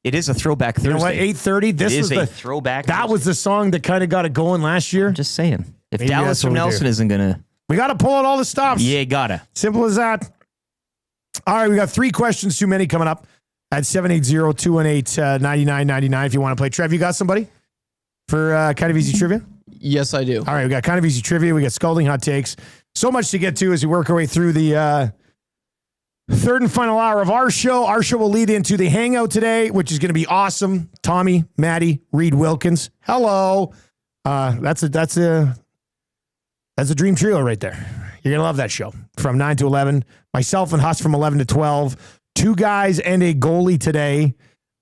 It is a throwback Thursday. You know what? 8:30. This was a throwback. That was the song that kind of got it going last year. Just saying. If Maybe Dallas that's what from we do. Nelson isn't gonna, we got to pull out all the stops. yeah, gotta. Simple as that. All right, we got 3 questions too many coming up at 780-218-9999 if you want to play. Trev, you got somebody for kind of easy trivia? Yes, I do. All right, we got kind of easy trivia. We got scalding hot takes. So much to get to as we work our way through the third and final hour of our show. Our show will lead into the hangout today, which is going to be awesome. Tommy, Maddie, Reid Wilkins. Hello. That's a dream trio right there. You're going to love that show. From 9 to 11. Myself and Huss from 11 to 12. 2 guys and a goalie today.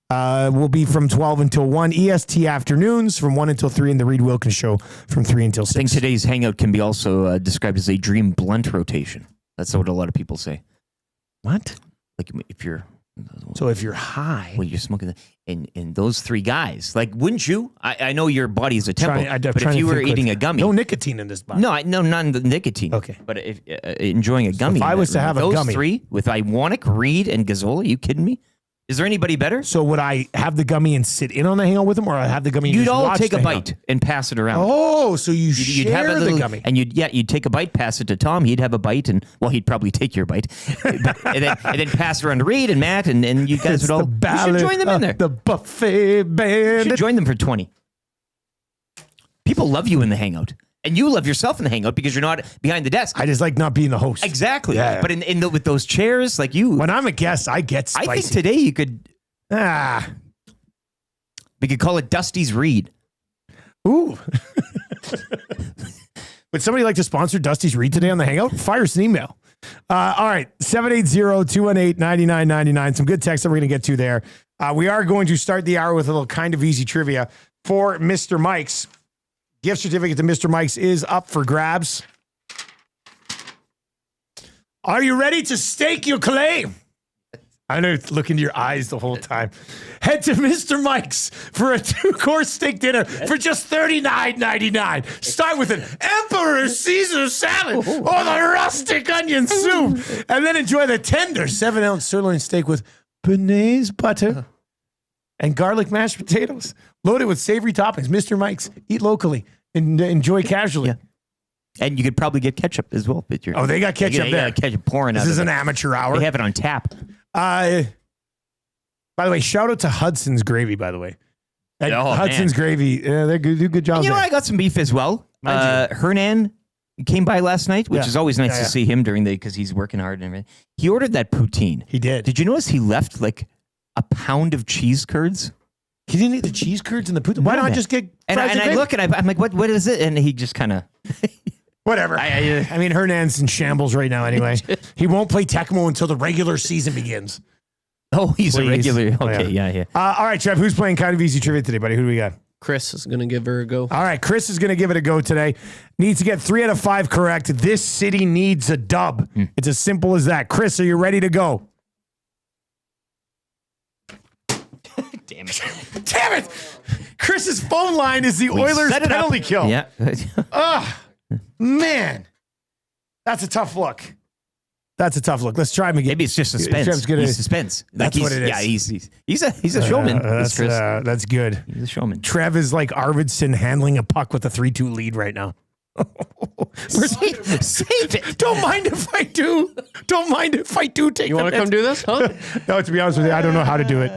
Will be from 12 until 1. EST afternoons from 1 until 3. And the Reid Wilkins show from 3 until 6. I think today's hangout can be also described as a dream blunt rotation. That's what a lot of people say. What? Like if you're high, well, you're smoking, and those 3 guys, like, wouldn't you? I know your body is a temple, but if you were eating a gummy, no nicotine in this body. No, not the nicotine. Okay, but if enjoying a gummy, if I was to have a those gummy, 3 with Iwanic, Reid, and Gazzola, are you kidding me? Is there anybody better? So would I have the gummy and sit in on the hangout with them, or I have the gummy? And You'd just all watch take the a hangout? bite and pass it around. Oh, so you'd share have a little, the gummy, and you'd take a bite, pass it to Tom. He'd have a bite, and well, he'd probably take your bite, and then pass it around to Reid and Matt, and you guys would all. You should join them in there. The buffet band. You should join them for 20. People love you in the hangout. And you love yourself in the hangout because you're not behind the desk. I just like not being the host. Exactly. Yeah. But with those chairs, like you. When I'm a guest, I get spicy. I think today you could. We could call it Dusty's Read. Ooh. Would somebody like to sponsor Dusty's Read today on the hangout? Fire us an email. All right. 780-218-9999. Some good text that we're going to get to there. We are going to start the hour with a little kind of easy trivia for Mr. Mike's. Gift certificate to Mr. Mike's is up for grabs. Are you ready to stake your claim? I know, look into your eyes the whole time. Head to Mr. Mike's for a 2-course steak dinner for just $39.99. Start with an Emperor Caesar salad or the rustic onion soup, and then enjoy the tender 7-ounce sirloin steak with béarnaise butter and garlic mashed potatoes, loaded with savory toppings. Mr. Mike's, eat locally and enjoy casually. Yeah. And you could probably get ketchup as well. Oh, they got ketchup there. Got ketchup pouring out. This is of an it. amateur hour. They have it on tap. By the way, shout out to Hudson's Gravy, by the way. Hudson's Gravy, they do good job. And you know, I got some beef as well. Hernan came by last night, which is always nice to see him because he's working hard and everything. He ordered that poutine. He did. Did you notice he left like a pound of cheese curds? He didn't eat the cheese curds and the poutine. Why not just get and I look and I'm like, what is it? And he just kind of whatever. I mean, Hernan's in shambles right now anyway. He won't play Tecmo until the regular season begins. Oh, he's a regular. Okay, yeah. All right, Trev, who's playing kind of easy trivia today, buddy? Who do we got? Chris is going to give her a go. All right, Chris is going to give it a go today. Needs to get 3 out of 5 correct. This city needs a dub. It's as simple as that. Chris, are you ready to go? Damn it. Damn it! Chris's phone line is the Oilers penalty kill. Yeah. Man. That's a tough look. That's a tough look. Let's try him again. Maybe it's just suspense. Trev's gonna- He's suspense. That's what it is. Yeah, he's a showman. That's, that's good. He's a showman. Trev is like Arvidsson handling a puck with a 3-2 lead right now. Save it. Don't mind if I do. Don't mind if I do take. You want to come do this? Huh? No, to be honest with you, I don't know how to do it.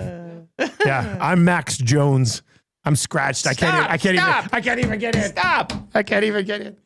Yeah, I'm Max Jones. I'm scratched. I can't even get in. Stop. I can't even get in.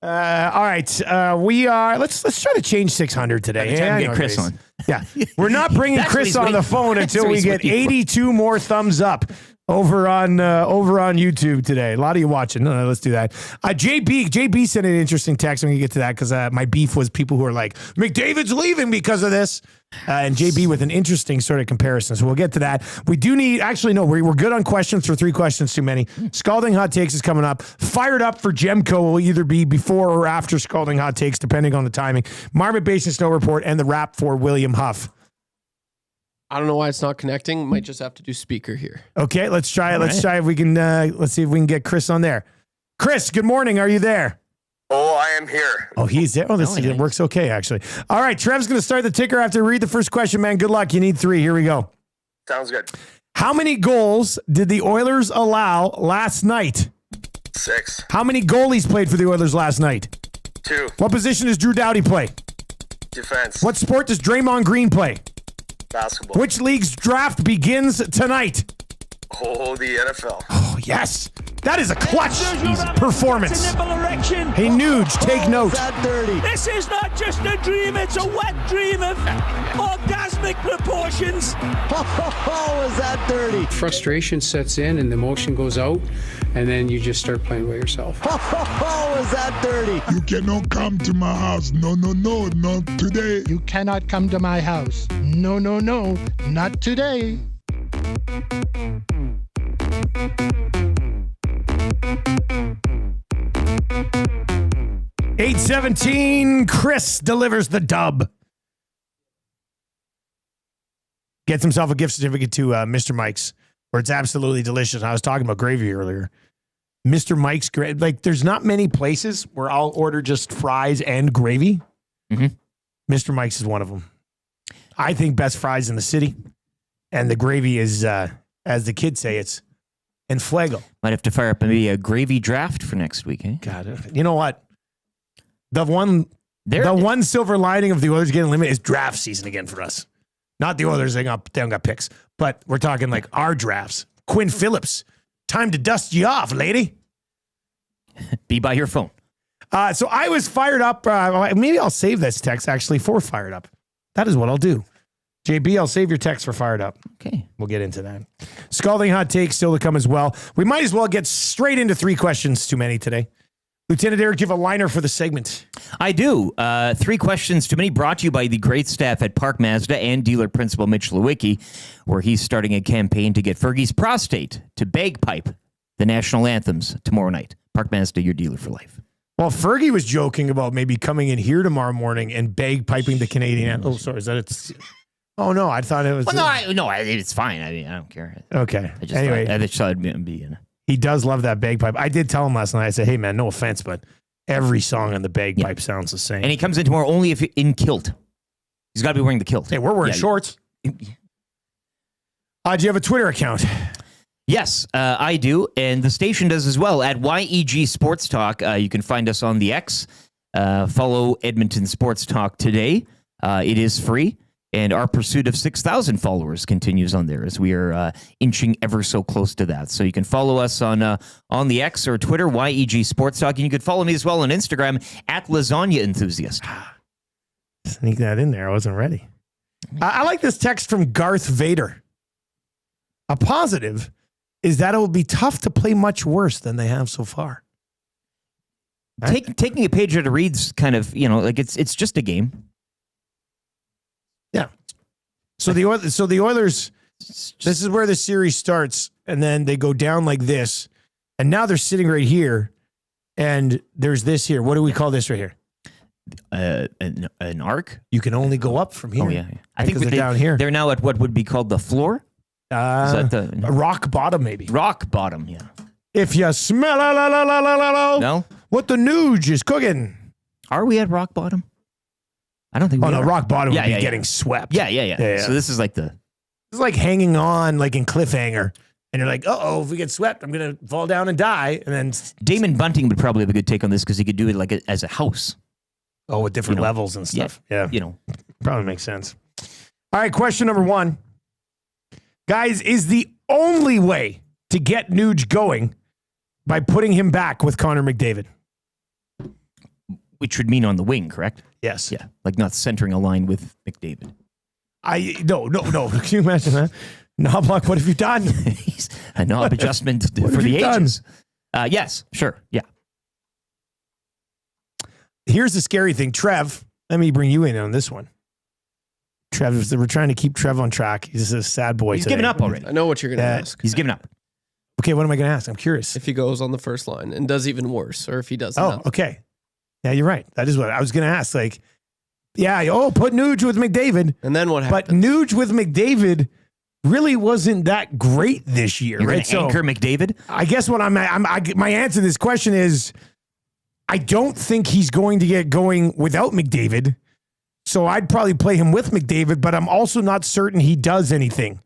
All right, we are. Let's try to change 600 today. Time I to get know, Chris guys. on. Yeah, we're not bringing That's what Chris he's on the waiting- phone that's until what we he's get waiting for. 82 more thumbs up over on YouTube today. A lot of you watching. No, let's do that. JB sent an interesting text. I'm gonna get to that because my beef was people who are like, McDavid's leaving because of this. And JB with an interesting sort of comparison. So we'll get to that. We do need, actually, no, we're good on questions for 3 questions too many. Scalding Hot Takes is coming up. Fired Up for Gemco will either be before or after Scalding Hot Takes, depending on the timing. Marmot Basin Snow Report and the wrap for William Huff. I don't know why it's not connecting. Might just have to do speaker here. Okay, let's try it. Let's try if we can, let's see if we can get Chris on there. Chris, good morning. Are you there? Oh, I am here. Oh, he's there. Oh, it works okay, actually. All right, Trev's going to start the ticker after read the first question, man. Good luck. You need 3. Here we go. Sounds good. How many goals did the Oilers allow last night? 6. How many goalies played for the Oilers last night? 2. What position does Drew Doughty play? Defense. What sport does Draymond Green play? Basketball. Which league's draft begins tonight? Oh, the NFL. Oh, yes. That is a clutch performance. Hey, Nuge, take note. This is not just a dream, it's a wet dream of orgasmic proportions. Oh, is that dirty? Frustration sets in and the emotion goes out, and then you just start playing by yourself. Oh, is that dirty? You cannot come to my house. No, not today. You cannot come to my house. No, not today. 8:17, Chris delivers the dub. Gets himself a gift certificate to Mr. Mike's, where it's absolutely delicious. I was talking about gravy earlier. Mr. Mike's, like, there's not many places where I'll order just fries and gravy. Mr. Mike's is one of them. I think best fries in the city. And the gravy is, as the kids say, it's Enfuego. Might have to fire up maybe a gravy draft for next week, eh? God, you know what? The one silver lining of the Oilers getting eliminated is draft season again for us. Not the Oilers, they don't got picks. But we're talking like our drafts. Quinn Phillips, time to dust you off, lady. Be by your phone. So I was fired up. Maybe I'll save this text actually for fired up. That is what I'll do. JB, I'll save your text for fired up. Okay. We'll get into that. Scalding Hot Takes still to come as well. We might as well get straight into 3 questions too many today. Lieutenant Eric, give a liner for the segment. I do. 3 questions too many, brought to you by the great staff at Park Mazda and dealer principal Mitch Lewicki, where he's starting a campaign to get Fergie's prostate to bagpipe the national anthems tomorrow night. Park Mazda, your dealer for life. Well, Fergie was joking about maybe coming in here tomorrow morning and bagpiping the Canadian anthem. Oh, sorry, is that it? Oh, no, I thought it was... Well, it's fine. I mean, I don't care. Okay. I just anyway, thought it'd be in. He does love that bagpipe. I did tell him last night, I said, hey, man, no offense, but every song on the bagpipe sounds the same. And he comes in tomorrow only if in kilt. He's got to be wearing the kilt. Hey, we're wearing shorts. Do you have a Twitter account? Yes, I do. And the station does as well at YEG Sports Talk. You can find us on the X. Follow Edmonton Sports Talk today. It is free. And our pursuit of 6,000 followers continues on there as we are inching ever so close to that. So you can follow us on the X or Twitter, YEG Sports Talk. And you can follow me as well on Instagram at Lasagna Enthusiast. Sneak that in there. I wasn't ready. I like this text from Garth Vader. A positive is that it will be tough to play much worse than they have so far. Taking a page out of Reid's kind of, like it's just a game. Yeah. So the Oilers, this is where the series starts, and then they go down like this, and now they're sitting right here, and there's this here. What do we call this right here? An arc. You can only go up from here. Oh yeah. I think they're down here. They're now at what would be called the floor. Is that a rock bottom, maybe. Rock bottom, yeah. If you smell no, what the Nuge is cooking. Are we at rock bottom? I don't think. Oh we no, are. rock bottom would be Yeah. getting swept. Yeah. So this is like the. It's like hanging on, like in cliffhanger, and you're like, if we get swept, I'm gonna fall down and die. And then Damon Bunting would probably have a good take on this because he could do it like as a house. Oh, with different levels and stuff. Yeah. Probably makes sense. All right, question number 1. Guys, is the only way to get Nuge going by putting him back with Connor McDavid? Which would mean on the wing, correct? Yes. Yeah. Like not centering a line with McDavid. No. Can you imagine that? Knobloch, what have you done? A knob adjustment for the ages. Yes, sure. Yeah. Here's the scary thing. Trev, let me bring you in on this one. Trev, we're trying to keep Trev on track. He's a sad boy He's today. given up already. I know what you're going to ask. He's given up. Okay, what am I going to ask? I'm curious. If he goes on the first line and does even worse, or if he does Oh, okay. Yeah, you're right. That is what I was going to ask. Like, put Nuge with McDavid. And then what happens? But Nuge with McDavid really wasn't that great this year, You're right? going to anchor McDavid? I guess what my answer to this question is, I don't think he's going to get going without McDavid. So I'd probably play him with McDavid, but I'm also not certain he does anything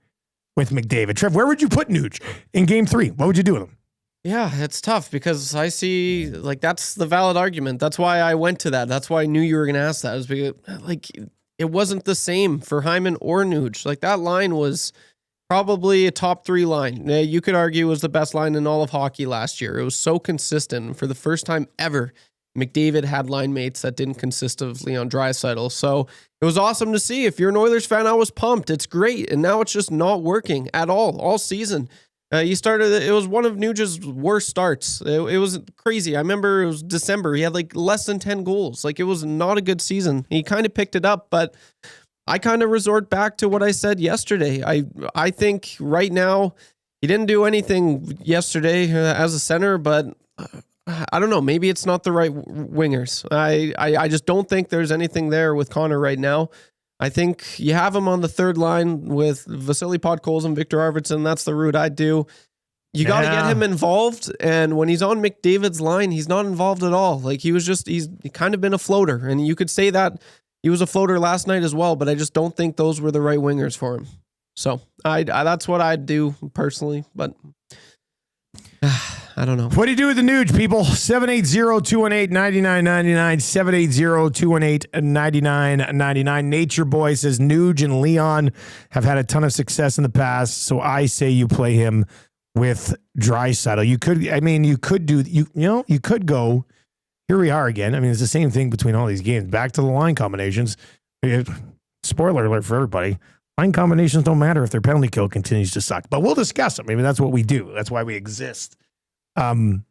with McDavid. Trev, where would you put Nuge in game 3? What would you do with him? Yeah, it's tough because I see, like, that's the valid argument. That's why I went to that. That's why I knew you were going to ask that. It was because, like, it wasn't the same for Hyman or Nuge. Like, that line was probably a top 3 line. You could argue it was the best line in all of hockey last year. It was so consistent. For the first time ever, McDavid had line mates that didn't consist of Leon Draisaitl. So it was awesome to see. If you're an Oilers fan, I was pumped. It's great. And now it's just not working at all season. It was one of Nuge's worst starts. It was crazy. I remember it was December. He had like less than 10 goals. Like, it was not a good season. He kind of picked it up, but I kind of resort back to what I said yesterday. I think right now he didn't do anything yesterday as a center, but I don't know. Maybe it's not the right wingers. I just don't think there's anything there with Connor right now. I think you have him on the third line with Vasily Podkolzin and Victor Arvidsson. That's the route I'd do. You got to get him involved. And when he's on McDavid's line, he's not involved at all. Like, he's kind of been a floater. And you could say that he was a floater last night as well, but I just don't think those were the right wingers for him. So that's what I'd do personally, but I don't know. What do you do with the Nuge, people? 780-218-9999. 780-218-9999. Nature Boy says Nuge and Leon have had a ton of success in the past, so I say you play him with Draisaitl. You could go. Here we are again. I mean, it's the same thing between all these games. Back to the line combinations. Spoiler alert for everybody. Line combinations don't matter if their penalty kill continues to suck. But we'll discuss them. Maybe that's what we do. That's why we exist. You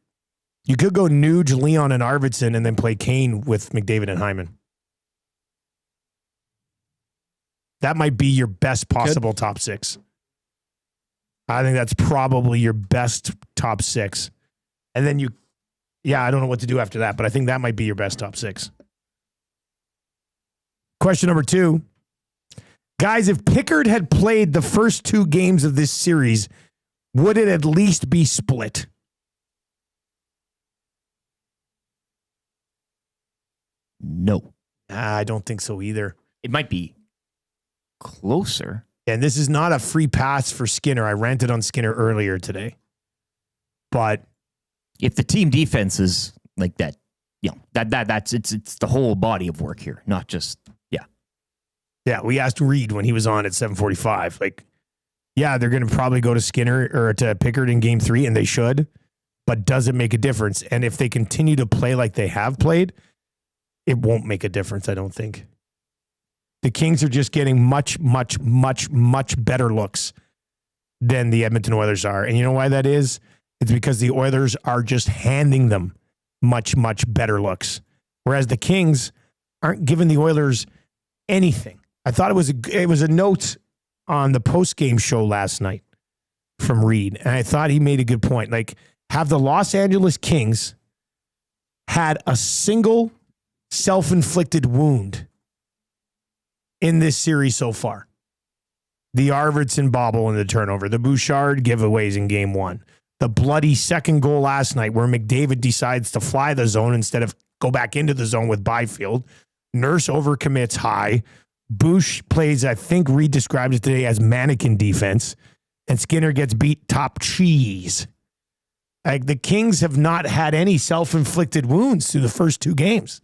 could go Nuge, Leon, and Arvidsson and then play Kane with McDavid and Hyman. That might be your best possible top 6. I think that's probably your best top 6. And then I don't know what to do after that, but I think that might be your best top 6. Question number 2. Guys, if Pickard had played the first 2 games of this series, would it at least be split? No. I don't think so either. It might be closer. And this is not a free pass for Skinner. I ranted on Skinner earlier today. But if the team defense is like that, it's the whole body of work here, not just Yeah, we asked Reid when he was on at 7:45. Like, they're going to probably go to Skinner or to Pickard in game 3, and they should. But does it make a difference? And if they continue to play like they have played, it won't make a difference, I don't think. The Kings are just getting much, much, much, much better looks than the Edmonton Oilers are. And you know why that is? It's because the Oilers are just handing them much, much better looks. Whereas the Kings aren't giving the Oilers anything. I thought it was a note on the post-game show last night from Reid, and I thought he made a good point. Like, have the Los Angeles Kings had a single self-inflicted wound in this series so far? The Arvidsson bobble and the turnover, the Bouchard giveaways in game 1, the bloody second goal last night where McDavid decides to fly the zone instead of go back into the zone with Byfield. Nurse overcommits high. Bush plays, I think Reid described it today as mannequin defense. And Skinner gets beat top cheese. Like, the Kings have not had any self-inflicted wounds through the first 2 games.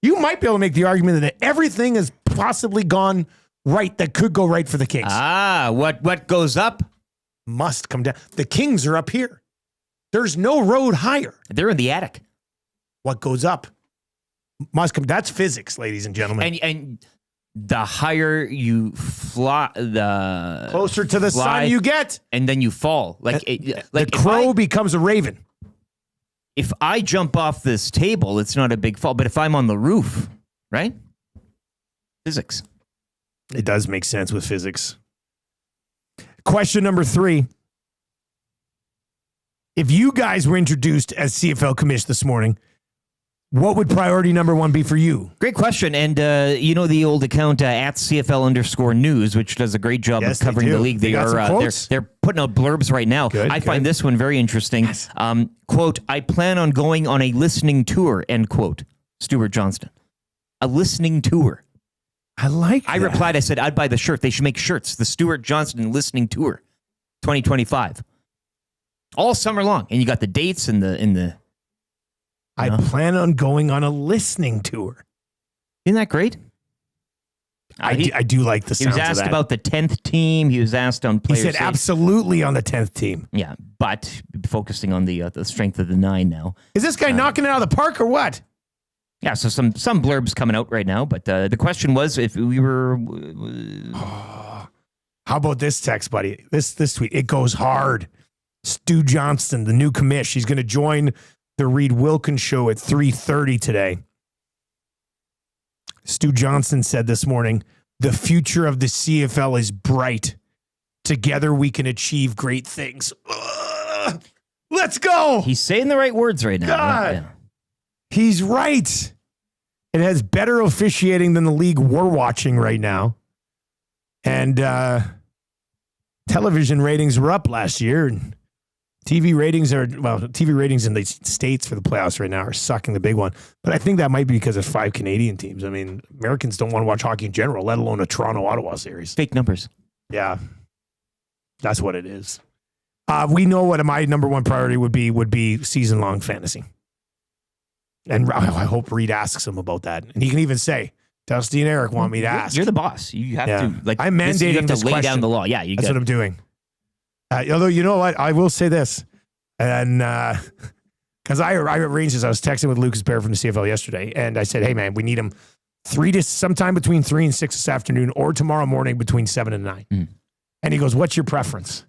You might be able to make the argument that everything has possibly gone right that could go right for the Kings. What goes up must come down. The Kings are up here. There's no road higher. They're in the attic. What goes up must come. That's physics, ladies and gentlemen. And the higher you fly, the closer to the sun you get, and then you fall. Like the crow becomes a raven. If I jump off this table, it's not a big fall. But if I'm on the roof, right? Physics. It does make sense with physics. Question number 3. If you guys were introduced as CFL commish this morning, what would priority number 1 be for you? Great question. And you know the old account at CFL_news, which does a great job of covering the league. They're putting out blurbs right now. I find this one very interesting. Yes. Quote, I plan on going on a listening tour, end quote. Stuart Johnston. A listening tour. I like that. I replied, I said, I'd buy the shirt. They should make shirts. The Stuart Johnston listening tour, 2025. All summer long. And you got the dates in the I plan on going on a listening tour. Isn't that great? I do like the sounds of that. He was asked about the 10th team. He was asked on players. He said absolutely on the 10th team. Yeah, but focusing on the strength of the 9 now. Is this guy knocking it out of the park or what? Yeah, so some blurbs coming out right now. But the question was if we were... How about this text, buddy? This tweet. It goes hard. Stu Johnston, the new commish. He's going to join the Reid Wilkins show at 3:30 today. Stu Johnston said this morning, the future of the CFL is bright. Together we can achieve great things. Let's go. He's saying the right words right now. God. Yeah. He's right. It has better officiating than the league we're watching right now. And television ratings were up last year. And TV ratings in the States for the playoffs right now are sucking the big one. But I think that might be because of 5 Canadian teams. I mean, Americans don't want to watch hockey in general, let alone a Toronto-Ottawa series. Fake numbers. Yeah. That's what it is. We know what my number 1 priority would be season-long fantasy. And I hope Reid asks him about that. And he can even say, Dusty and Eric want me to ask. You're the boss. You have to, I'm mandating this lay question. down the law. Yeah, that's what I'm doing. Although, you know what? I will say this. And because I arranged this, I was texting with Lucas Bear from the CFL yesterday. And I said, hey, man, we need him sometime between 3 and 6 this afternoon or tomorrow morning between 7 and 9. Mm. And he goes, what's your preference?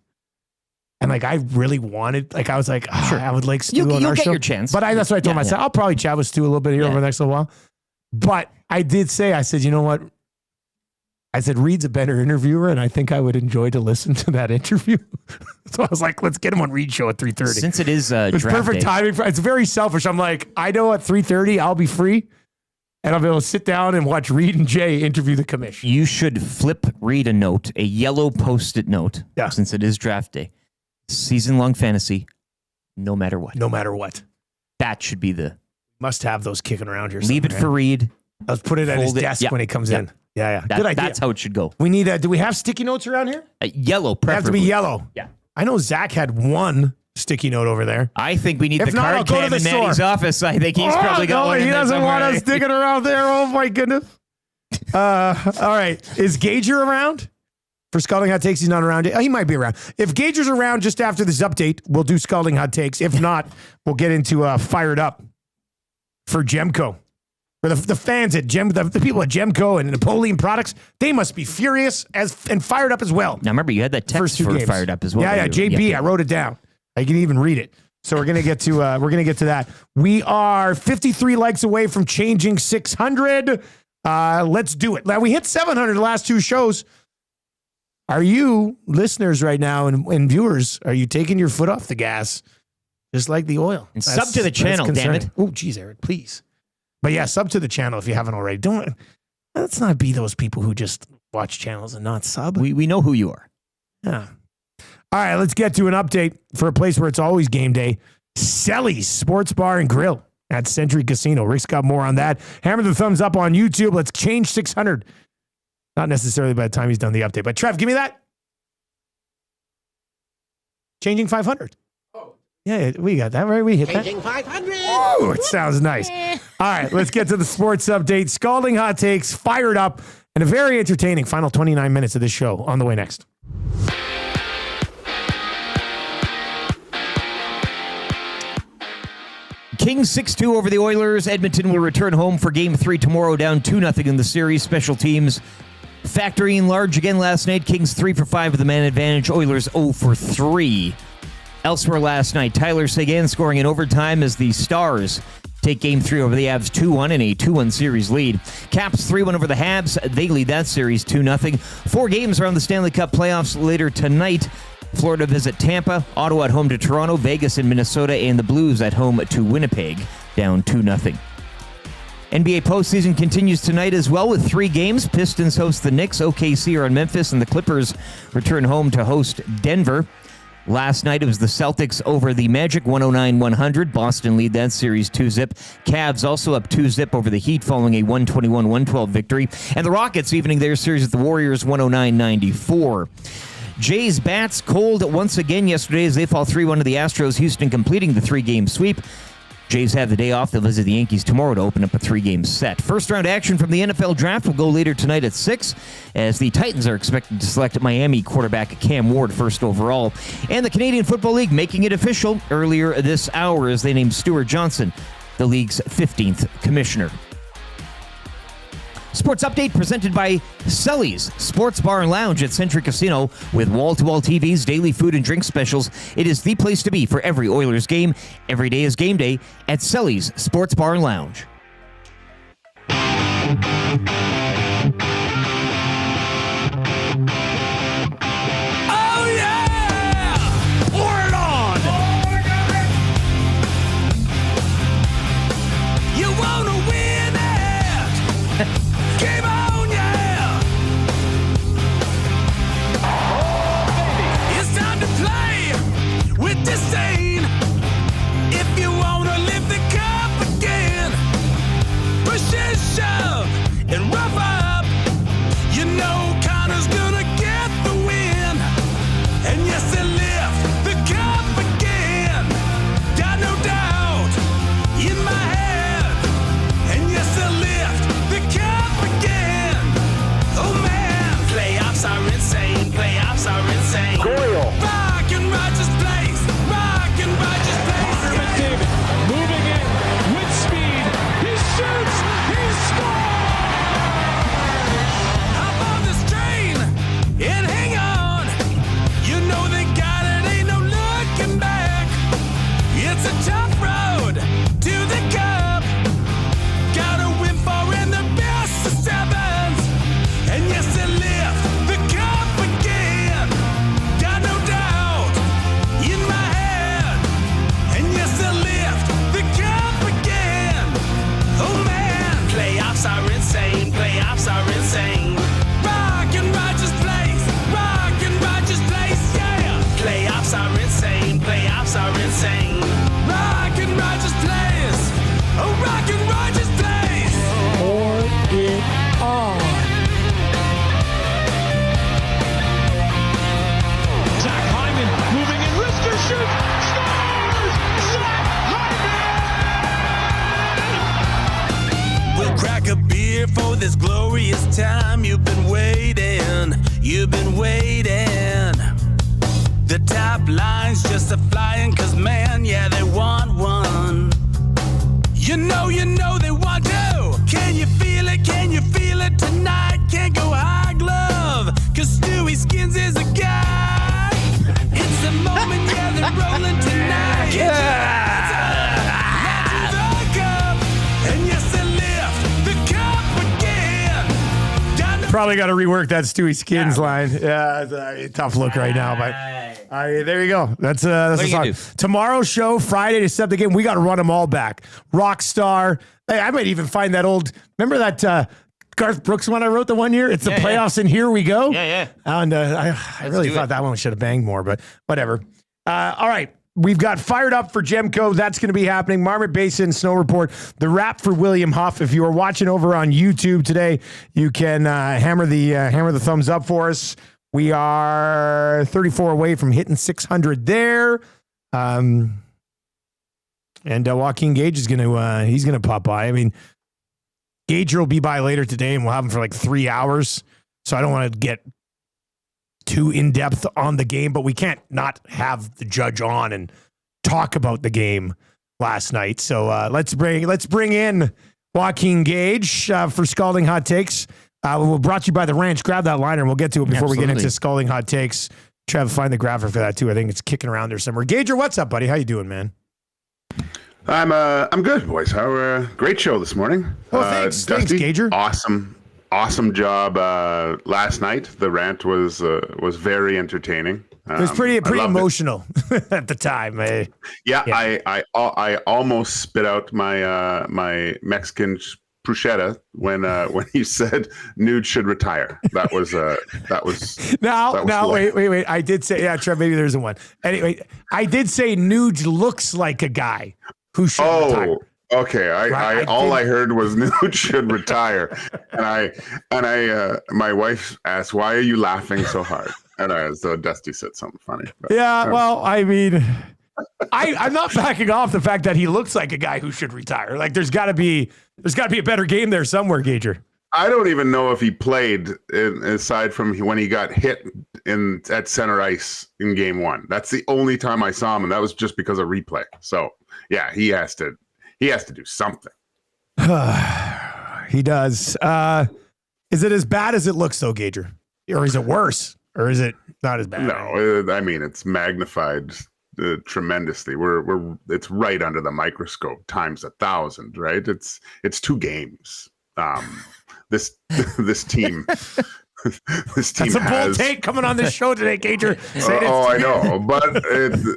And I really wanted, I was like, sure. I would like Stu on our show. Your chance. But that's what I told myself. I'll probably chat with Stu a little bit here over the next little while. But I did say, I said, you know what? I said, Reid's a better interviewer, and I think I would enjoy to listen to that interview. So I was like, let's get him on Reid's show at 3:30. Since it is it's draft perfect day. timing. It's very selfish. I'm like, I know at 3:30 I'll be free, and I'll be able to sit down and watch Reid and Jay interview the commission. You should flip Reid a note, a yellow Post-it note, since it is draft day. Season-long fantasy, no matter what. No matter what. That should be the... Must have those kicking around here. Leave it for Reid. Let's put it at his desk when he comes in. Yeah. Good idea. That's how it should go. We need do we have sticky notes around here? Yellow, preferably. They have to be yellow. Yeah. I know Zach had 1 sticky note over there. I think we need If the not, card I'll go to cam the in store. Manny's office. I think he's probably got one in he there doesn't want somewhere. us sticking around there. Oh, my goodness. All right. Is Gager around? For Scalding Hot Takes, he's not around. He might be around. If Gager's around just after this update, we'll do Scalding Hot Takes. If not, we'll get into Fired Up for Gemco. For the fans at the people at Gemco and Napoleon Products, they must be furious and fired up as well. Now, remember, you had that text for games. Fired Up as well. Yeah, JB, I wrote it down. I can even read it. So we're gonna get to that. We are 53 likes away from changing 600. Let's do it. Now we hit 700 the last 2 shows. Are you listeners right now and viewers? Are you taking your foot off the gas, just like the oil? And sub to the channel, damn it! Oh, geez, Eric, please. But yeah, sub to the channel if you haven't already. Let's not be those people who just watch channels and not sub. We know who you are. Yeah. All right, let's get to an update for a place where it's always game day. Selly's Sports Bar and Grill. at Century Casino. Rick's got more on that. Hammer the thumbs up on YouTube. Let's change 600. Not necessarily by the time he's done the update, but Trev, give me that. Changing 500. Oh. Yeah, we got that right. We hit that. Changing 500. Oh, it sounds nice. All right, let's get to the sports update. Scalding hot takes, fired up, and a very entertaining final 29 minutes of this show on the way next. Kings 6-2 over the Oilers. Edmonton will return home for Game 3 tomorrow, down 2-0 in the series. Special teams factoring large again last night. Kings 3 for 5 with the man advantage. Oilers 0 for 3. Elsewhere last night, Tyler Seguin scoring in overtime as the Stars take Game 3 over the Avs 2-1 in a 2-1 series lead. Caps 3-1 over the Habs. They lead that series 2-0. 4 games around the Stanley Cup playoffs later tonight. Florida visit Tampa, Ottawa at home to Toronto, Vegas in Minnesota, and the Blues at home to Winnipeg, down 2-0. NBA postseason continues tonight as well with 3 games. Pistons host the Knicks, OKC are on Memphis, and the Clippers return home to host Denver. Last night it was the Celtics over the Magic, 109-100. Boston lead that series 2-0. Cavs also up 2-0 over the Heat following a 121-112 victory. And the Rockets evening their series with the Warriors, 109-94. Jays bats cold once again yesterday as they fall 3-1 to the Astros. Houston completing the 3-game sweep. Jays have the day off. They'll visit the Yankees tomorrow to open up a 3-game set. First round action from the NFL draft will go later tonight at 6 as the Titans are expected to select Miami quarterback Cam Ward first overall. And the Canadian Football League making it official earlier this hour as they named Stuart Johnson the league's 15th commissioner. Sports update presented by Sully's Sports Bar and Lounge at Century Casino with wall-to-wall TVs, daily food and drink specials. It is the place to be for every Oilers game. Every day is game day at Sully's Sports Bar and Lounge. Oh yeah! Pour it on! You wanna win it? Game on, yeah! Oh, baby! It's time to play with disdain. If you wanna lift the cup again, push and shove and rough up. You know Connor's gonna get the win. And yes, they lift the cup again. Got no doubt in my head. And yes, they lift the cup again. Oh man, playoffs are insane. Playoffs are insane. Coyle. Rock and Rogers place. Rock and Rogers place. Connor McDavid moving in with speed. He shoots. He scores. Hop on this train and hang on. You know they got it. Ain't no looking back. It's a tough road to the cup. Gotta win for in the best of sevens. And yes, they lift the cup again. Got no doubt in my head. And yes, they lift the cup again. Oh man, playoffs are insane. Playoffs are insane. Rock and Rogers place. Rock and Rogers place. Yeah. Playoffs are insane. Playoffs are insane. Rock and Rogers place. Oh, Rock and Rogers place. Pour it on. Zach Hyman moving in. Risker shoots. Scores! Zach Hyman! We'll crack a beer for this glorious time. You've been waiting. You've been waiting. The top line's just a flying, cause man, yeah, they want one. You know they want to. Can you feel it? Can you feel it tonight? Can't go high glove, cause Stewie Skins is a guy. It's the moment, yeah, they're rolling tonight. Get your hands up, not to the cup. And yes, they lift the cup again. Probably got to rework that Stewie Skins line. Yeah, it's a tough look right now, but there you go. That's a song. Tomorrow's show, Friday to set the game. We got to run them all back. Rockstar. Hey, I might even find that old. Remember that Garth Brooks one I wrote the one year? It's the playoffs, and here we go. Yeah. And I really thought that one should have banged more, but whatever. All right. We've got Fired Up for Gemco. That's going to be happening. Marmot Basin Snow Report. The wrap for William Huff. If you are watching over on YouTube today, you can hammer the thumbs up for us. We are 34 away from hitting 600 there. And Joaquin Gage is going to he's going to pop by. I mean, Gager will be by later today, and we'll have him for like 3 hours. So I don't want to get too in-depth on the game, but we can't not have the judge on and talk about the game last night. So let's bring in Joaquin Gage for Scalding Hot Takes. We're brought to you by The Ranch. Grab that liner and we'll get to it before we get into Scalding Hot Takes. Trev, find the graphic for that too. I think it's kicking around there somewhere. Gager, what's up, buddy? How you doing, man? I'm good, boys. Great show this morning. Well, thanks, Gager. Awesome job last night. The rant was very entertaining. It was pretty emotional at the time. Yeah. I almost spit out my Mexican bruschetta when he said Nude should retire. That was wait. I did say Trev. Maybe there isn't one. Anyway, I did say Nude looks like a guy who should retire. Okay, I heard was Nude should retire, and my wife asked, "Why are you laughing so hard?" And so Dusty said something funny. But, well, I mean, I'm not backing off the fact that he looks like a guy who should retire. Like there's got to be a better game there somewhere, Gager. I don't even know if he played aside from when he got hit at center ice in game 1. That's the only time I saw him, and that was just because of replay. So yeah, he has to do something. He does. Is it as bad as it looks, though, Gager? Or is it worse? Or is it not as bad? No, I mean, it's magnified tremendously. It's right under the microscope times 1,000, right? It's 2 games. This team. This team. That's a bold take coming on this show today, Gager. I know, but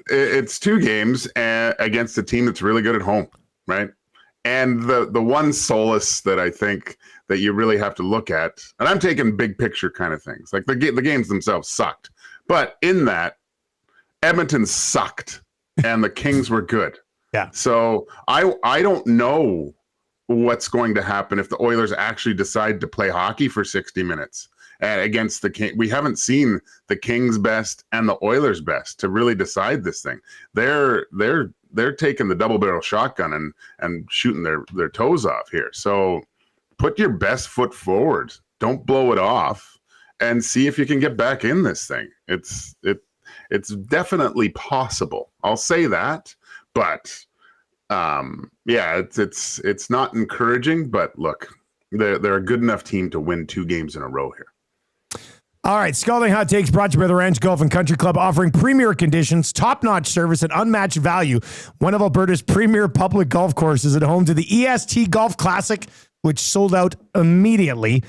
it's 2 games against a team that's really good at home. Right. And the one solace that I think that you really have to look at, and I'm taking big picture kind of things, like the games themselves sucked, but in that Edmonton sucked and the Kings were good. Yeah. So I don't know what's going to happen if the Oilers actually decide to play hockey for 60 minutes against the King. We haven't seen the Kings best and the Oilers best to really decide this thing. They're taking the double barrel shotgun and shooting their toes off here. So put your best foot forward. Don't blow it off and see if you can get back in this thing. It's definitely possible. I'll say that, but it's not encouraging, but look, they're a good enough team to win 2 games in a row here. All right, Scalding Hot Takes brought to you by the Ranch Golf and Country Club, offering premier conditions, top-notch service, and unmatched value. One of Alberta's premier public golf courses at home to the EST Golf Classic, which sold out immediately.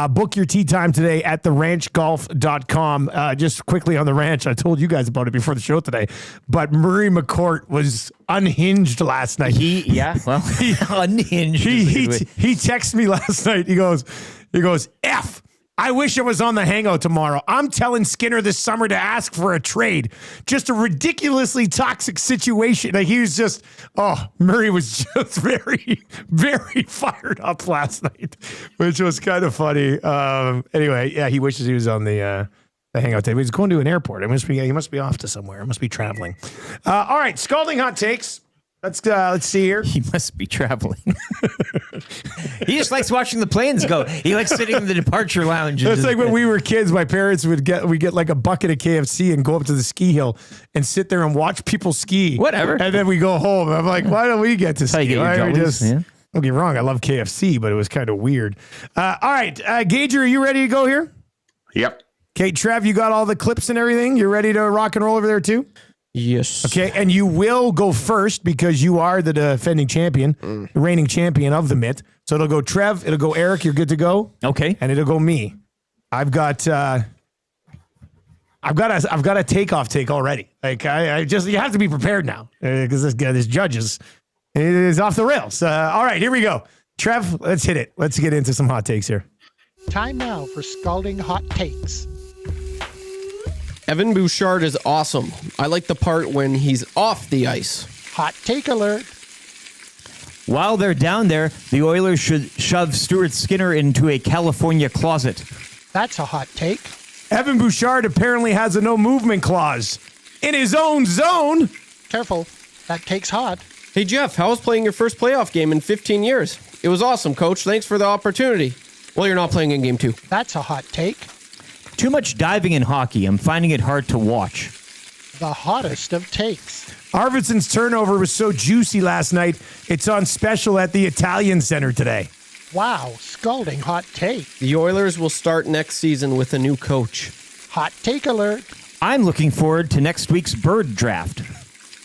Book your tee time today at theranchgolf.com. Just quickly on the Ranch, I told you guys about it before the show today, but Murray McCourt was unhinged last night. Unhinged. He texted me last night. He goes, F. I wish I was on the hangout tomorrow. I'm telling Skinner this summer to ask for a trade. Just a ridiculously toxic situation. Like he was just, Murray was just very, very fired up last night, which was kind of funny. Anyway, yeah, he wishes he was on the hangout table. He's going to an airport. He must be off to somewhere. He must be traveling. All right, Scalding Hot Takes. Let's see here. He must be traveling. He just likes watching the planes go. He likes sitting in the departure lounge. It's like when we were kids, my parents would get like a bucket of KFC and go up to the ski hill and sit there and watch people ski. Whatever. And then we go home. I'm like, why don't we get to ski? Don't get me wrong. I love KFC, but it was kind of weird. All right, Gager, are you ready to go here? Yep. Okay, Trev, you got all the clips and everything? You're ready to rock and roll over there too? Yes. Okay, and you will go first because you are the defending champion, the reigning champion of the mitt. So it'll go Trev, it'll go Eric, you're good to go. Okay. And it'll go me. I've got a takeoff take already. Like you have to be prepared now because this judge is off the rails. All right, here we go. Trev, let's hit it. Let's get into some hot takes here. Time now for Scalding Hot Takes. Evan Bouchard is awesome. I like the part when he's off the ice. Hot take alert. While they're down there, the Oilers should shove Stuart Skinner into a California closet. That's a hot take. Evan Bouchard apparently has a no movement clause in his own zone. Careful. That take's hot. Hey, Jeff, how was playing your first playoff game in 15 years? It was awesome, Coach. Thanks for the opportunity. Well, you're not playing in game 2. That's a hot take. Too much diving in hockey. I'm finding it hard to watch. The hottest of takes. Arvidsson's turnover was so juicy last night, it's on special at the Italian Center today. Wow, scalding hot take. The Oilers will start next season with a new coach. Hot take alert. I'm looking forward to next week's bird draft.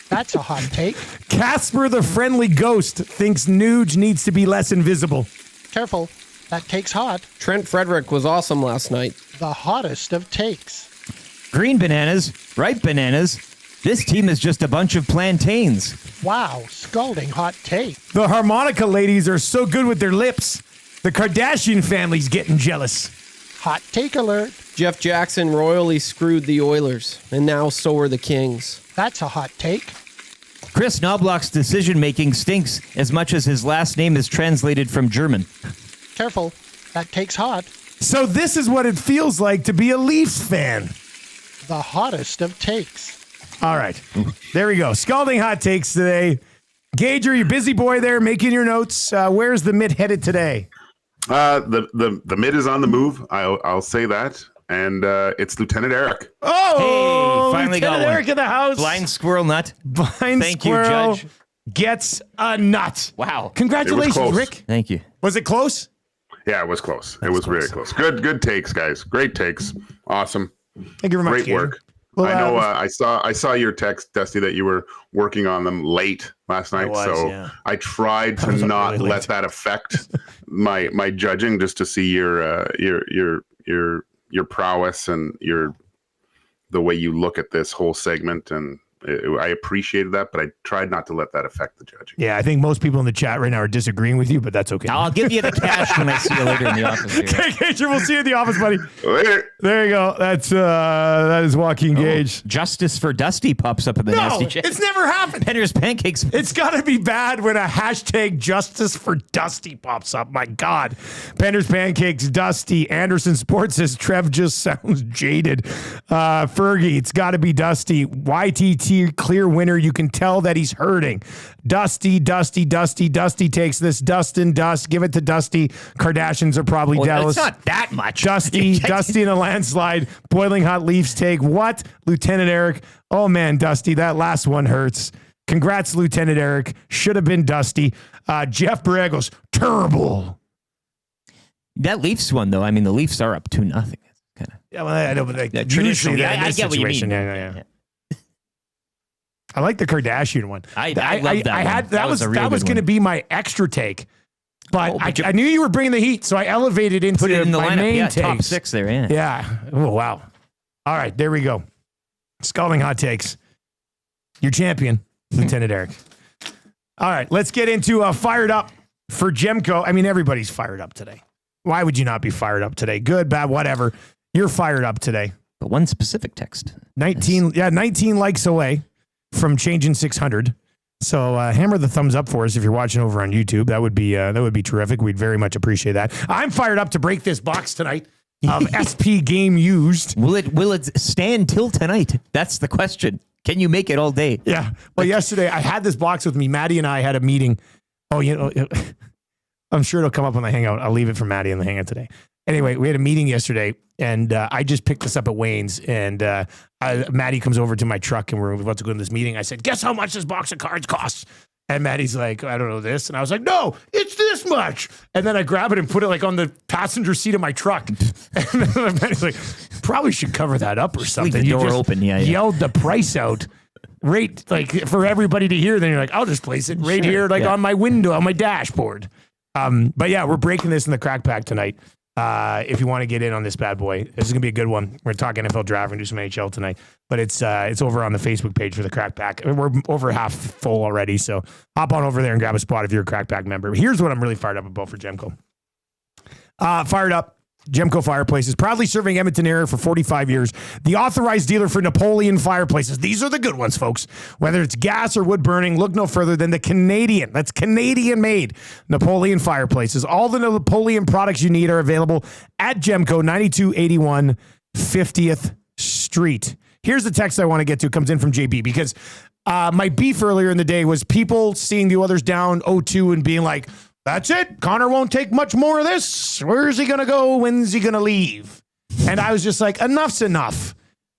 That's a hot take. Casper the Friendly Ghost thinks Nuge needs to be less invisible. Careful. That take's hot. Trent Frederick was awesome last night. The hottest of takes. Green bananas, ripe bananas. This team is just a bunch of plantains. Wow, scalding hot take. The harmonica ladies are so good with their lips. The Kardashian family's getting jealous. Hot take alert. Jeff Jackson royally screwed the Oilers, and now so are the Kings. That's a hot take. Chris Knobloch's decision-making stinks as much as his last name is translated from German. Careful. That take's hot. So this is what it feels like to be a Leafs fan. The hottest of takes. All right. There we go. Scalding hot takes today. Gager, you busy boy there making your notes. Where's the mid headed today? The mid is on the move. I'll say that. And it's Lieutenant Eric. Oh, hey, finally Lieutenant got one. Eric in the house. Blind squirrel nut. Blind Thank squirrel you, Judge. Gets a nut. Wow. Congratulations, It was close. Rick. Thank you. Was it close? Yeah, it was close. It was really close. Good takes, guys. Great takes. Awesome. Thank you very much. Great Gager. work. Well, I know. I saw your text, Dusty, that you were working on them late last night. Yeah. I tried to not really let that affect my judging, just to see your prowess and the way you look at this whole segment. And I appreciated that, but I tried not to let that affect the judging. Yeah, I think most people in the chat right now are disagreeing with you, but that's okay. I'll give you the cash when I see you later in the office. Here. Okay, Gager, we'll see you in the office, buddy. Later. There you go. That is Joaquin Gage. Justice for Dusty pops up in the nasty chat. It's never happened. Penner's Pancakes. It's got to be bad when a hashtag Justice for Dusty pops up. My God. Penner's Pancakes, Dusty. Anderson Sports says Trev just sounds jaded. Fergie, it's got to be Dusty. YTT, clear winner. You can tell that he's hurting. Dusty takes this. Dustin, Dust. Give it to Dusty. Kardashians are probably jealous. It's not that much. Dusty in a landslide. Boiling hot Leafs take. What? Lieutenant Eric. Oh, man, Dusty, that last one hurts. Congrats, Lieutenant Eric. Should have been Dusty. Jeff Borregos, terrible. That Leafs one, though, I mean, the Leafs are up 2-0. Kind of. Yeah, well, I know, but like, traditionally, usually I in this get what you mean. situation, yeah. I like the Kardashian one. I love that one. That was going to be my extra take, but but I knew you were bringing the heat, so I elevated into Put it in the my lineup. main Yeah, takes. top 6 there, yeah. Yeah. Oh, wow. All right, there we go. Scalding hot takes. Your champion, Lieutenant Eric. All right, let's get into fired up for Jemco. I mean, everybody's fired up today. Why would you not be fired up today? Good, bad, whatever. You're fired up today. But one specific text. 19 likes away from changing 600. So hammer the thumbs up for us if you're watching over on YouTube. That would be terrific. We'd very much appreciate that. I'm fired up to break this box tonight of SP game used. Will it stand till tonight? That's the question. Can you make it all day? Yeah. Well, yesterday I had this box with me. Maddie and I had a meeting. Oh, I'm sure it'll come up on the Hangout. I'll leave it for Maddie in the Hangout today. Anyway, we had a meeting yesterday, and I just picked this up at Wayne's, and Maddie comes over to my truck, and we're about to go to this meeting. I said, guess how much this box of cards costs? And Maddie's like, I don't know this. And I was like, no, it's this much. And then I grab it and put it like on the passenger seat of my truck. And then Maddie's like, probably should cover that up or something. Leave the door open. Yeah. Yelled the price out. Right, like for everybody to hear. Then you're like, I'll just place it right here, like on my window, on my dashboard. But yeah, we're breaking this in the crack pack tonight. If you want to get in on this bad boy, this is gonna be a good one. We're talking NFL draft and do some NHL tonight, but it's over on the Facebook page for the crack pack. We're over half full already, so hop on over there and grab a spot if you're a crack pack member. Here's what I'm really fired up about for Jemco. Fired up Gemco Fireplaces, proudly serving Edmonton area for 45 years. The authorized dealer for Napoleon Fireplaces. These are the good ones, folks. Whether it's gas or wood burning, look no further than the Canadian. That's Canadian-made Napoleon Fireplaces. All the Napoleon products you need are available at Gemco, 9281 50th Street. Here's the text I want to get to. It comes in from JB because my beef earlier in the day was people seeing the Oilers down 0-2 and being like, that's it. Connor won't take much more of this. Where's he going to go? When's he going to leave? And I was just like, enough's enough.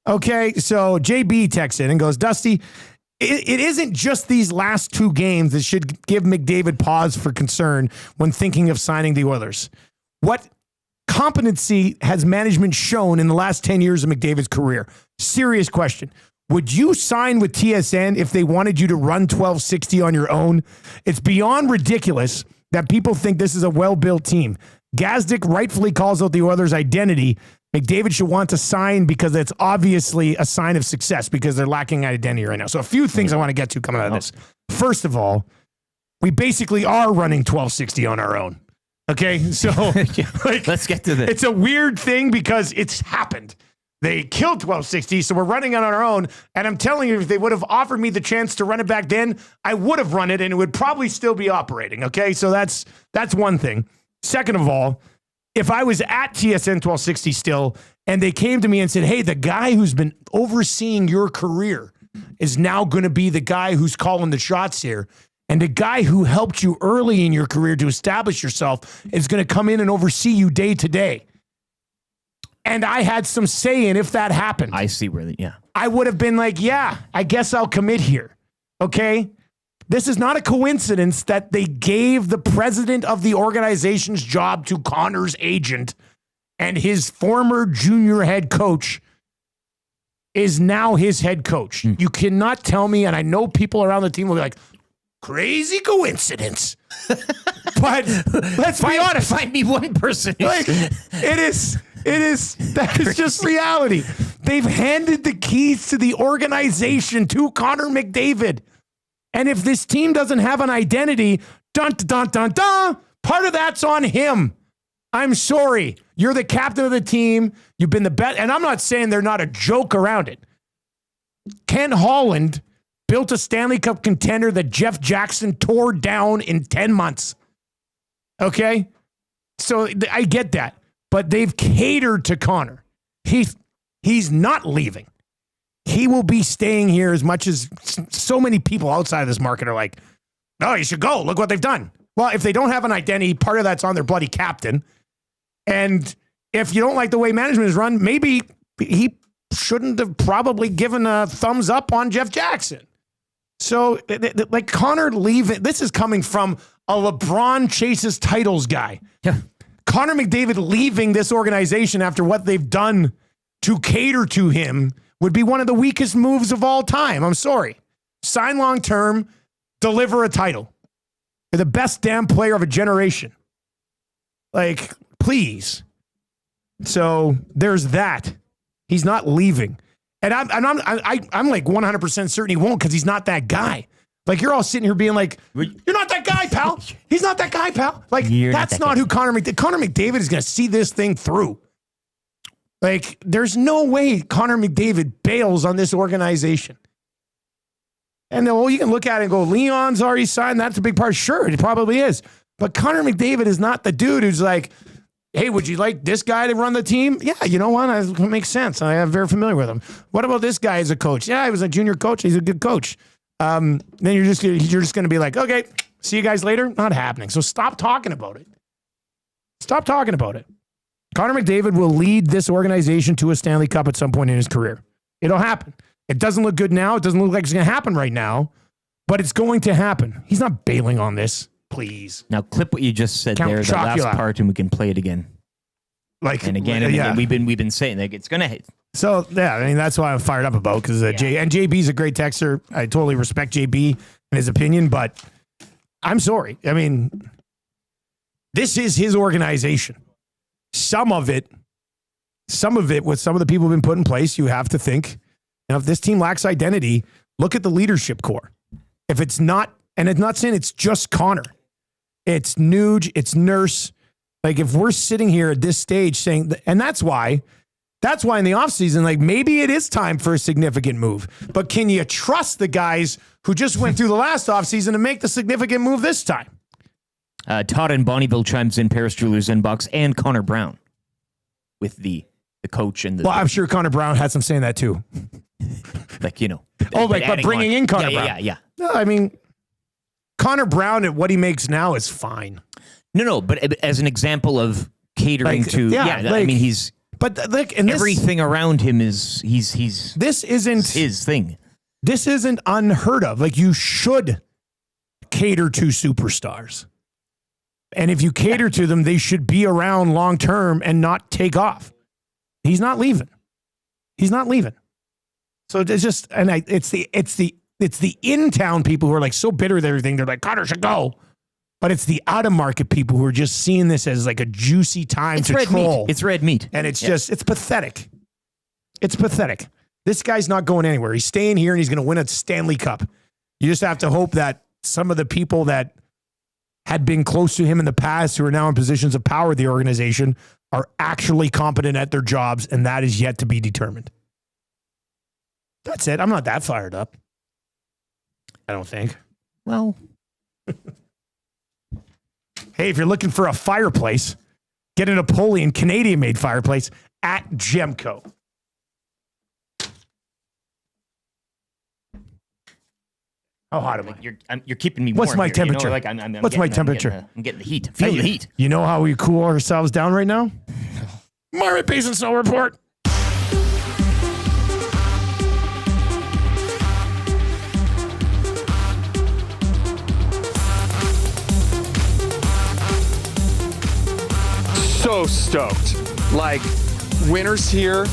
Okay, so JB texts in and goes, Dusty, it isn't just these last 2 games that should give McDavid pause for concern when thinking of signing the Oilers. What competency has management shown in the last 10 years of McDavid's career? Serious question. Would you sign with TSN if they wanted you to run 1260 on your own? It's beyond ridiculous that people think this is a well-built team. Gazdic rightfully calls out the Oilers' identity. McDavid should want to sign because it's obviously a sign of success because they're lacking identity right now. So a few things I want to get to coming out of this. First of all, we basically are running 1260 on our own. Okay, so let's get to this. It's a weird thing because it's happened. They killed 1260, so we're running it on our own. And I'm telling you, if they would have offered me the chance to run it back then, I would have run it, and it would probably still be operating. Okay, so that's one thing. Second of all, if I was at TSN 1260 still, and they came to me and said, hey, the guy who's been overseeing your career is now going to be the guy who's calling the shots here, and the guy who helped you early in your career to establish yourself is going to come in and oversee you day to day. And I had some say in if that happened. I see where I would have been like, yeah, I guess I'll commit here. Okay? This is not a coincidence that they gave the president of the organization's job to Connor's agent, and his former junior head coach is now his head coach. You cannot tell me, and I know people around the team will be like, crazy coincidence. But let's be honest. Find me one person. Like, that is just reality. They've handed the keys to the organization to Connor McDavid. And if this team doesn't have an identity, dun, dun, dun, dun, part of that's on him. I'm sorry. You're the captain of the team. You've been the best. And I'm not saying they're not a joke around it. Ken Holland built a Stanley Cup contender that Jeff Jackson tore down in 10 months. Okay? So I get that. But they've catered to Connor. He's not leaving. He will be staying here as much as so many people outside of this market are like, no, you should go. Look what they've done. Well, if they don't have an identity, part of that's on their bloody captain. And if you don't like the way management is run, maybe he shouldn't have probably given a thumbs up on Jeff Jackson. So, like Connor leaving, this is coming from a LeBron chases titles guy. Yeah. Connor McDavid leaving this organization after what they've done to cater to him would be one of the weakest moves of all time. I'm sorry. Sign long-term, deliver a title. You're the best damn player of a generation. Like, please. So there's that. He's not leaving. And I'm like 100% certain he won't because he's not that guy. Like, you're all sitting here being like, you're not that guy, pal. He's not that guy, pal. Like, that's not who Connor McDavid is going to see this thing through. Like, there's no way Connor McDavid bails on this organization. And then, well, you can look at it and go, Leon's already signed. That's a big part. Sure, it probably is. But Connor McDavid is not the dude who's like, hey, would you like this guy to run the team? Yeah, you know what? It makes sense. I am very familiar with him. What about this guy as a coach? Yeah, he was a junior coach. He's a good coach. Then you're just going to be like, okay, see you guys later. Not happening. So stop talking about it. Stop talking about it. Connor McDavid will lead this organization to a Stanley Cup at some point in his career. It'll happen. It doesn't look good now. It doesn't look like it's going to happen right now, but it's going to happen. He's not bailing on this. Please. Now clip what you just said there, the last part, and we can play it again. And again, we've been saying like it's going to hit. So, yeah, I mean, that's why I'm fired up about because JB's a great texter. I totally respect JB and his opinion, but I'm sorry. I mean, this is his organization. Some of it with some of the people who've been put in place, you have to think, if this team lacks identity, look at the leadership core. If it's not, and it's not saying it's just Connor. It's Nuge, it's Nurse, Like if we're sitting here at this stage saying, and that's why in the offseason, like maybe it is time for a significant move. But can you trust the guys who just went through the last offseason to make the significant move this time? Todd in Bonnyville chimes in Paris Jewelers inbox and Connor Brown with the coach and the. Well, I'm sure Connor Brown had some saying that too. Like, you know. But bringing in Connor Brown. Yeah. No, I mean, Connor Brown at what he makes now is fine. No, but as an example of catering to. I mean, he's. But look, and everything around him is this isn't his thing. This isn't unheard of. Like you should cater to superstars. And if you cater to them, they should be around long term and not take off. He's not leaving. So it's just, and it's the in-town people who are like so bitter with everything. They're like, Connor should go. But it's the out-of-market people who are just seeing this as like a juicy time to troll. It's red meat. And it's just, it's pathetic. It's pathetic. This guy's not going anywhere. He's staying here and he's going to win a Stanley Cup. You just have to hope that some of the people that had been close to him in the past who are now in positions of power in the organization are actually competent at their jobs, and that is yet to be determined. That's it. I'm not that fired up. I don't think. Well. Hey, if you're looking for a fireplace, get a Napoleon Canadian-made fireplace at Gemco. How hot am I? You're keeping me warm. What's my here, temperature? You know, like What's my temperature? I'm getting the heat. Feel the heat. You know how we cool ourselves down right now? Marmot Basin Snow Report. So stoked. Like, winter's here.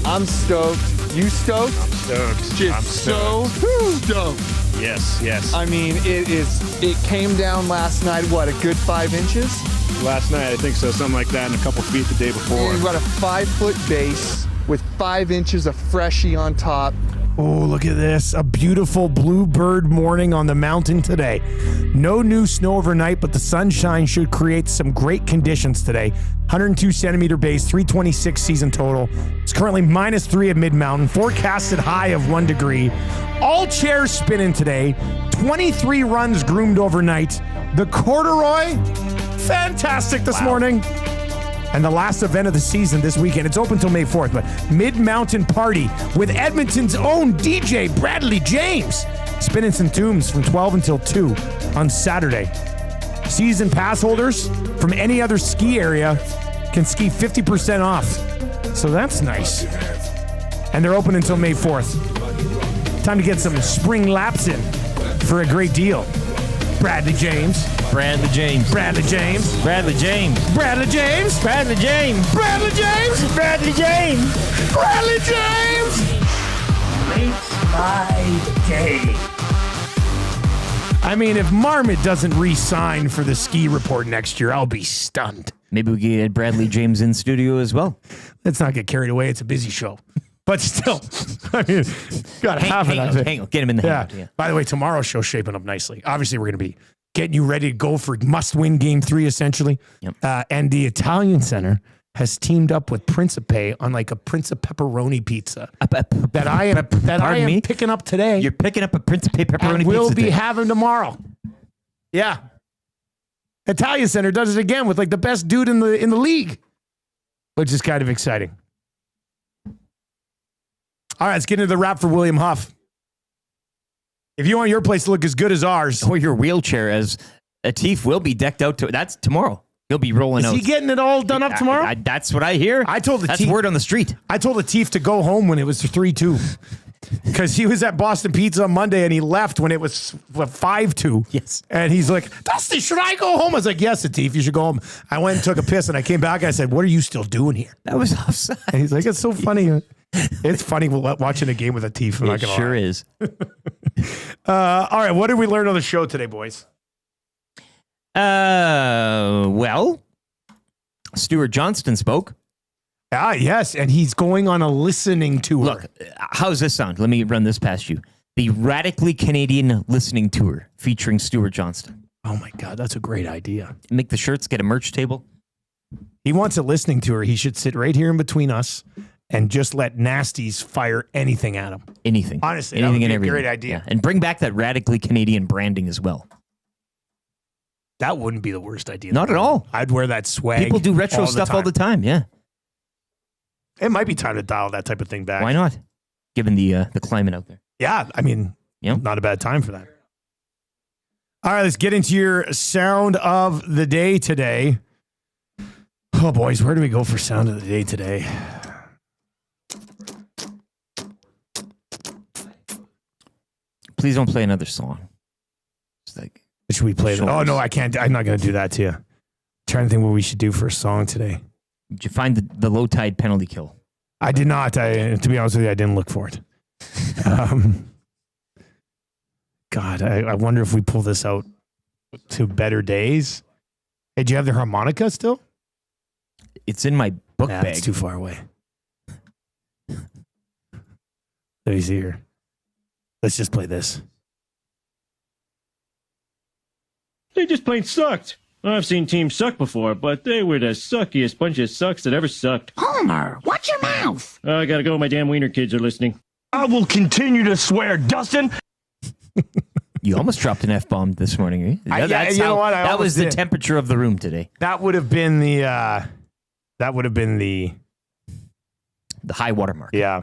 I'm stoked. You stoked? I'm stoked. Just so stoked. Yes. I mean, it came down last night, what, a good 5 inches? Last night, I think so. Something like that, and a couple feet the day before. And you've got a 5-foot base with 5 inches of freshie on top. Oh, look at this. A beautiful bluebird morning on the mountain today. No new snow overnight, but the sunshine should create some great conditions today. 102 centimeter base, 326 season total. It's currently -3 at mid-mountain. Forecasted high of 1 degree. All chairs spinning today. 23 runs groomed overnight. The corduroy, fantastic this morning. And the last event of the season this weekend, it's open till May 4th, but Mid-Mountain Party with Edmonton's own DJ, Bradley James, spinning some tunes from 12 until 2 on Saturday. Season pass holders from any other ski area can ski 50% off. So that's nice. And they're open until May 4th. Time to get some spring laps in for a great deal. Bradley James. Bradley James. Bradley James. Bradley James. Bradley James. Bradley James. Bradley James. Bradley James. Bradley James. Makes my day. I mean, if Marmot doesn't re-sign for the ski report next year, I'll be stunned. Maybe we get Bradley James in studio as well. Let's not get carried away. It's a busy show. But still, I mean, got to have it. Hang on. Get him in the hangout. Yeah. By the way, tomorrow's show's shaping up nicely. Obviously, we're going to be getting you ready to go for must-win Game 3, essentially. Yep. And the Italian Center has teamed up with Principe on like a Prince of Pepperoni pizza that I am picking up today. You're picking up a Principe pepperoni pizza. We'll be having tomorrow. Yeah. Italian Center does it again with like the best dude in the league, which is kind of exciting. All right, let's get into the wrap for William Huff. If you want your place to look as good as ours, or your wheelchair, as Atif will be decked out. That's tomorrow. He'll be rolling out. Is he getting it all done up tomorrow? That's what I hear. That's word on the street. I told Atif to go home when it was 3-2. Because he was at Boston Pizza on Monday and he left when it was 5-2. Yes. And he's like, Dusty, should I go home? I was like, yes, Atif, you should go home. I went and took a piss and I came back and I said, what are you still doing here? That was offside. And he's like, it's so funny. It's funny watching a game with Atif. It sure is. All right, what did we learn on the show today, boys? Well, Stuart Johnston spoke. Ah, yes, and he's going on a listening tour. Look, how's this sound? Let me run this past you. The Radically Canadian Listening Tour featuring Stuart Johnston. Oh my God, that's a great idea. Make the shirts, get a merch table. He wants a listening tour. He should sit right here in between us and just let nasties fire anything at him. Anything. Honestly, anything that would and be a everything. great idea. Yeah. And bring back that radically Canadian branding as well. That wouldn't be the worst idea. Not at all. I'd wear that swag. People do retro stuff all the time. Yeah. It might be time to dial that type of thing back. Why not? Given the climate out there. Yeah, I mean, not a bad time for that. All right, let's get into your sound of the day today. Oh, boys, where do we go for sound of the day today? Please don't play another song. It's like, should we play that? Oh, no, I can't. I'm not going to do that to you. I'm trying to think what we should do for a song today. Did you find the low tide penalty kill? I did not. To be honest with you, I didn't look for it. God, I wonder if we pull this out to better days. Hey, do you have the harmonica still? It's in my book bag. It's too far away. Let me see here. Let's just play this. They just plain sucked. I've seen teams suck before, but they were the suckiest bunch of sucks that ever sucked. Homer, watch your mouth. I gotta go. My damn wiener kids are listening. I will continue to swear, Dustin. You almost dropped an F-bomb this morning. Eh? You know what? That was the temperature of the room today. That would have been the high water mark. Yeah.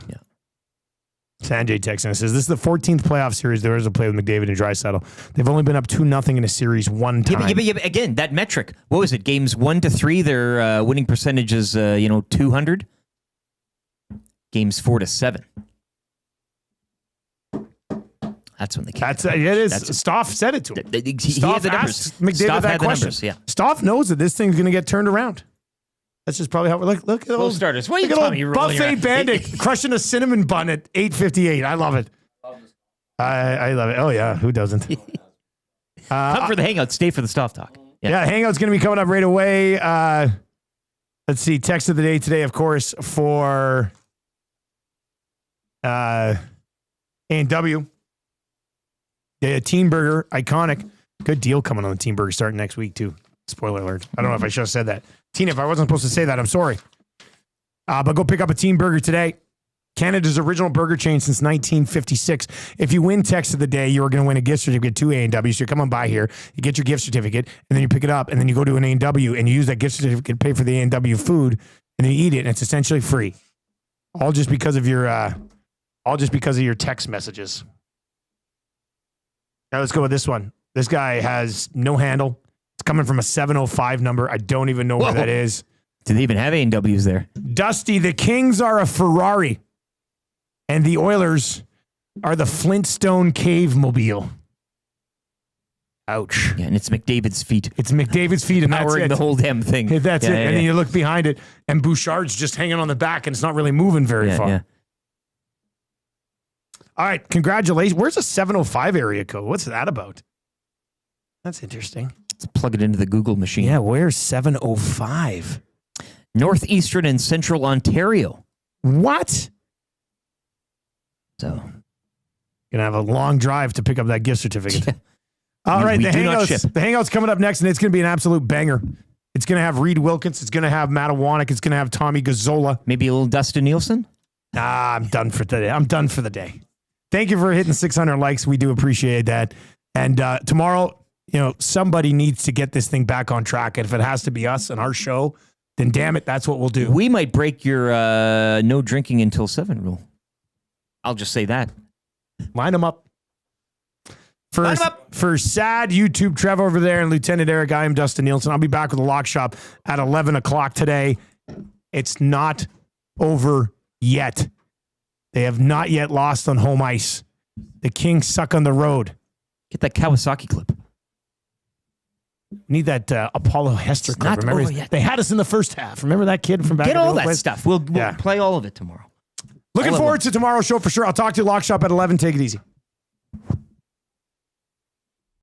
Sanjay texting us says, this is the 14th playoff series there is to play with McDavid and Draisaitl. They've only been up 2-0 in a series one time. Yeah, but again, that metric. What was it? Games 1 to 3, their winning percentage is 200. Games 4 to 7. That's when they came. It is. Stoff said it to him. He had the numbers. McDavid Stoff that had the question. numbers, yeah. Stoff knows that this thing's going to get turned around. That's just probably how we look at Slow old starters. What are you look at talking old about? Buffet Bandit crushing a cinnamon bun at 8:58. I love it. I love it. Oh yeah, who doesn't? Come for the hangout, stay for the Stoff talk. Yeah, hangout's going to be coming up right away. Let's see. Text of the day today, of course, for A&W. Yeah, Teen Burger, iconic. Good deal coming on the Teen Burger starting next week too. Spoiler alert. I don't know if I should have said that. Teen, if I wasn't supposed to say that, I'm sorry. But go pick up a Teen Burger today. Canada's original burger chain since 1956. If you win text of the day, you're going to win a gift certificate to A&W. So you come on by here, you get your gift certificate, and then you pick it up, and then you go to an A&W, and you use that gift certificate, pay for the A&W food, and then you eat it, and it's essentially free. All just because of your text messages. Now let's go with this one. This guy has no handle. It's coming from a 705 number. I don't even know where that is. Do they even have A&Ws there? Dusty, the Kings are a Ferrari, and the Oilers are the Flintstone Cave Mobile. Ouch. Yeah, and it's McDavid's feet. It's McDavid's feet, and that's powering it. the whole damn thing. That's it. And then you look behind it, and Bouchard's just hanging on the back, and it's not really moving very far. Yeah. All right, congratulations. Where's a 705 area code? What's that about? That's interesting. Let's plug it into the Google machine. Yeah, where's 705? Northeastern and Central Ontario. What? So, gonna have a long drive to pick up that gift certificate. All right, we the do not ship. hangout's coming up next, and it's gonna be an absolute banger. It's gonna have Reid Wilkins. It's gonna have Matawanek. It's gonna have Tommy Gazzola. Maybe a little Dustin Nielson. Nah, I'm done for today. I'm done for the day. Thank you for hitting 600 likes. We do appreciate that. And tomorrow, somebody needs to get this thing back on track. And if it has to be us and our show, then damn it, that's what we'll do. We might break your no drinking until 7 rule. I'll just say that. Line them up. For sad YouTube Trev over there and Lieutenant Eric, I am Dustin Nielsen. I'll be back with the Lock Shop at 11 o'clock today. It's not over yet. They have not yet lost on home ice. The Kings suck on the road. Get that Kawasaki clip. Need that Apollo Hester clip. Remember, they had us in the first half. Remember that kid from back? Get in the all that West? stuff. We'll play all of it tomorrow. Looking forward to tomorrow's show for sure. I'll talk to you Lock Shop at 11. Take it easy.